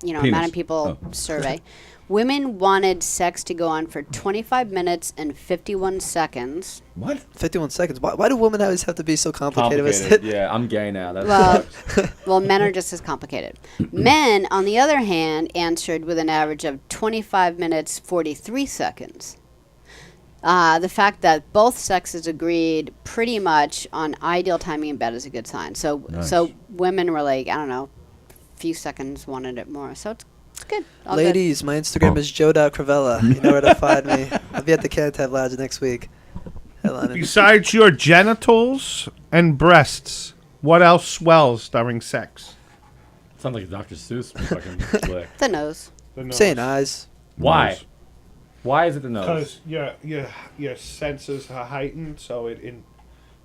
amount Penis. of people Oh. survey. Women wanted sex to go on for 25 minutes and 51 seconds. What? 51 seconds. Why do women always have to be so complicated with it? Yeah, I'm gay now. That's Well, men are just as complicated. Men, on the other hand, answered with an average of 25 minutes, 43 seconds. The fact that both sexes agreed pretty much on ideal timing in bed is a good sign. So, Nice. so women were like, I don't know, a few seconds wanted it more. So it's good. All Ladies, my Instagram is joe.cravella. You know where to find me. I'll be at the Cantab Lounge next week. Besides your genitals and breasts, what else swells during sex? Sounds like a Dr. Seuss fucking flick. The nose. Saying eyes. Why? Nose. Why is it the nose? Because your senses are heightened, so it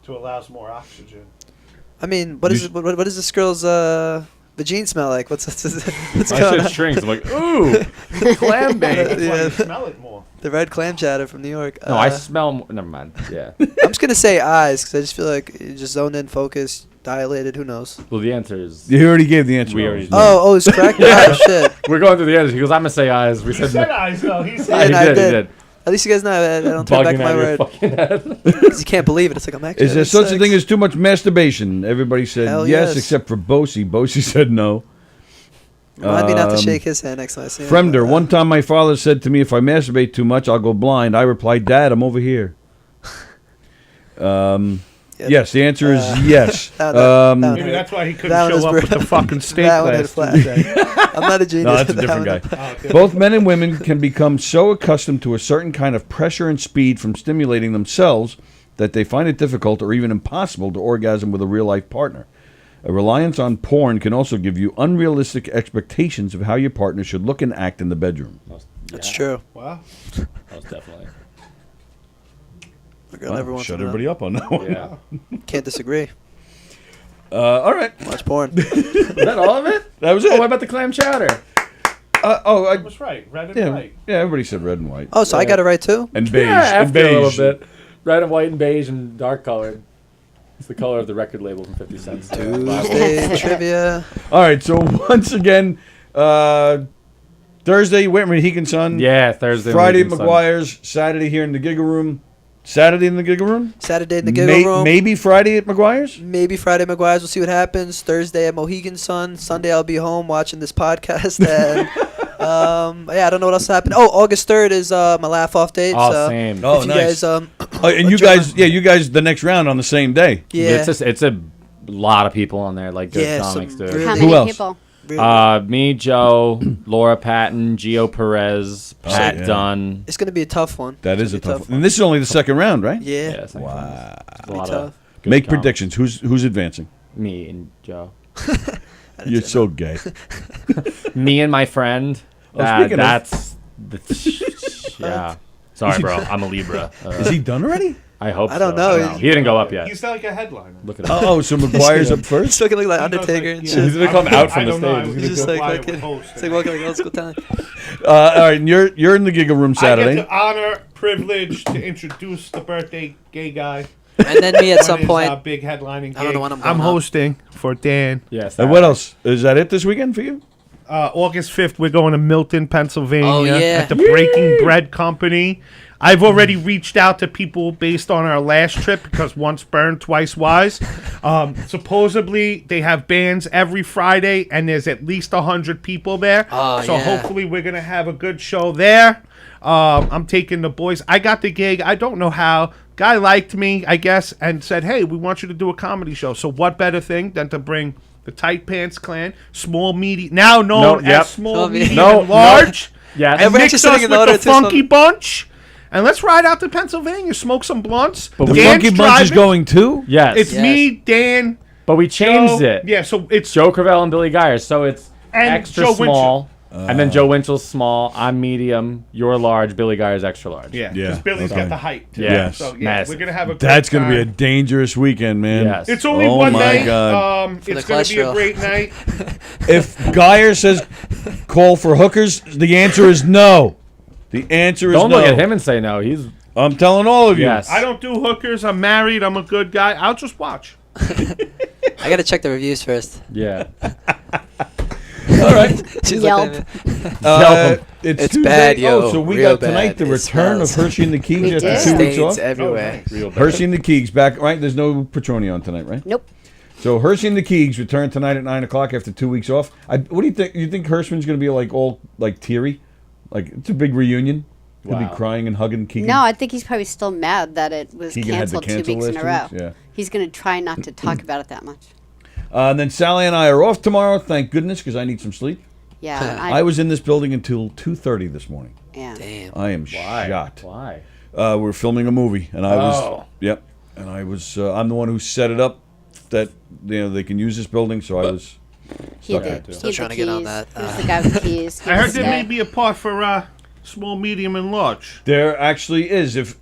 allows more oxygen. I mean, what is this girl's vagine smell like? What's My going shit on? shrinks. I'm like, ooh, clam bait. That's why you smell it more. The red clam chowder from New York. No, I smell. Never mind. Yeah. I'm just gonna say eyes because I just feel like you just zoned in, focused, dilated. Who knows? Well, the answer is. You already gave the answer. We already did. Oh, it's correct. Oh shit. We're going through the answers. He goes, I'm gonna say eyes. We He said eyes, though. He said Yeah, he I did. At least you guys know I don't take back Bugging my out your word. fucking head. Because you can't believe it. It's like I'm actually. Is there having such a sex. thing as too much masturbation? Everybody said Hell yes, yes. except for Bosie. Bosie said no. Remind me not to shake his hand next time I see him. Fremder, one time my father said to me, if I masturbate too much, I'll go blind. I replied, Dad, I'm over here. Yes, the answer is yes. Maybe that's why he couldn't show up with the fucking steak last Tuesday. I'm not a genius. No, that's a That different one- guy. Oh, okay. Both men and women can become so accustomed to a certain kind of pressure and speed from stimulating themselves that they find it difficult or even impossible to orgasm with a real-life partner. A reliance on porn can also give you unrealistic expectations of how your partner should look and act in the bedroom. That's true. Wow. Most definitely. My girl never wants Shut to know. everybody up on that one. Yeah. Can't disagree. All right. Watch porn. Is that all of it? That was Oh, it. what about the clam chowder? I was right. Red and white. Yeah, everybody said red and white. Oh, so I got it right too? And beige. Yeah, and after a beige. little bit. Red and white and beige and dark colored. It's the color of the record label from 50 Cent. Tuesday trivia. All right, so once again, Thursday, Whitman Heekinson. Yeah, Thursday. Friday at Weekend Sun. McGuire's. Saturday here in the Giggle Room. Saturday in the Giggle Room? Saturday in the Giggle Room. Maybe Friday at McGuire's? Maybe Friday at McGuire's. We'll see what happens. Thursday at Mohegan Sun. Sunday I'll be home watching this podcast. And, yeah, I don't know what else happened. Oh, August 3rd is my laugh off date. Oh, so same. if Oh, you nice. guys, And you guys, you guys, the next round on the same day. Yeah. It's a lot of people on there, like good Yeah, comics, some dude. really- How Who many else? people? Me, Joe, Laura Patton, Gio Perez, Pat yeah. Dunn. It's going to be a tough one. That It's is a gonna be tough one. And this is only the second round, right? Yeah. Yeah, second round. It's a Be lot tough. of good Make comics. predictions. Who's advancing? Me and Joe. You're so gay. Me and my friend. Oh, speaking of- That's yeah. Sorry, bro. I'm a Libra. Is he done already? I hope. I don't so. know. He didn't go up yet. He's like a headliner. Look at him. Oh, so McGuire's up first? He's looking like He knows, Undertaker like, and yeah. shit. He's gonna come out from I the don't know. I stage. was He's just gonna like, go fucking, host. it's like walking like old school time. All right, and you're in the Giggle Room I Saturday. get the honor, privilege to introduce the birthday gay guy. And then me at When some his, point. big headlining I don't know gig. when I'm I'm going up. hosting for Dan. Yes. And what else? Is that it this weekend for you? August 5th, we're going to Milton, Pennsylvania Oh, yeah. at the Breaking Bread Company. I've already reached out to people based on our last trip because once burned, twice wise. Supposedly, they have bands every Friday, and there's at least 100 people there. Oh, so yeah. hopefully we're going to have a good show there. I'm taking the boys. I got the gig. I don't know how. Guy liked me, I guess, and said, hey, we want you to do a comedy show. So what better thing than to bring the Tight Pants Clan, small, medium, now known as small, medium, and large, Yes. and we're mix actually us sitting in the with the audience or Funky something. Bunch, and let's ride out to Pennsylvania, smoke some blunts. But the Dan's Funky Bunch is driving. going too? Yes. It's me, Dan, But we changed Joe. it. Yeah, so it's Joe Cravell and Billy Geyer. So it's And extra Joe small. And then Joe Winchell's small. I'm medium. You're large. Billy Geyer's extra large. yeah, because Billy's okay. got the height. Too. Yeah. So yeah, Massive. we're gonna have a. That's going going to to be a dangerous weekend, man. Yes. It's only Oh one my night. God. It's the going to be a cholesterol. great night. If Geyer says call for hookers, the answer is no. The answer is Don't no. look at him and say no. He's I'm telling all of you. yes. I don't do hookers. I'm married. I'm a good guy. I'll just watch. I got to check the reviews first. Yeah. All right. She's Yelp. looking at me. It's It's Tuesday. bad, yo. Oh, so we Real got tonight bad. the It return of smells. Hershey and the Keegs We after did. 2 weeks Stains off. everywhere. Real bad. Hershey and the Keegs back, right? There's no Petroni on tonight, right? Nope. So Hershey and the Keegs return tonight at 9 o'clock after 2 weeks off. What do you think? You think Hirschman's going to be like all like teary? Like it's a big reunion? He'll be Wow. crying and hugging Keegan? No, I think he's probably still mad that it was Keegan had to canceled 2 cancel weeks in a last row. 2 weeks? Yeah. He's going to try not to talk about it that much. And then Sallie and I are off tomorrow, thank goodness, because I need some sleep. Yeah. I was in this building until 2:30 this morning. Yeah. Damn. I am shocked. Why? We're filming a movie, and I was. Yep. And I was. I'm the one who set it up that they can use this building. So I was. Still trying to get on that. He was the guy with the keys. I heard there may be a part for small, medium, and large. There actually is. If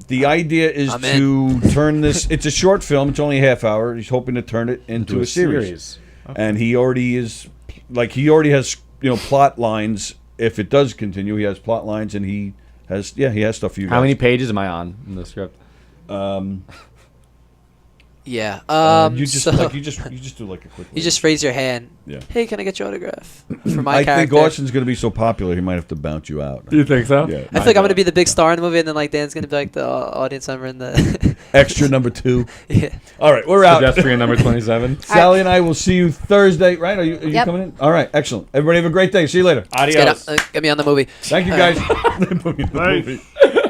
the idea is to turn this, it's a short film. It's only a half hour. He's hoping to turn it into a series. Okay. And he already is. He already has plot lines. If it does continue, he has plot lines, and he has stuff for you. How many pages am I on in the script? Yeah. You just do like a quick. You just raise your hand. Yeah. Hey, can I get your autograph for my I character? think Austin's going to be so popular, he might have to bounce you out. You think so? Yeah. I feel like I'm going to be the big star in the movie, and then Dan's going to be like the audience member in the extra number 2. Yeah. All right, we're out. Pedestrian number 27. Sallie and I will see you Thursday. Right? Are you coming in? All right, excellent. Everybody have a great day. See you later. Adios. Get me on the movie. Thank you guys. Put me in the movie.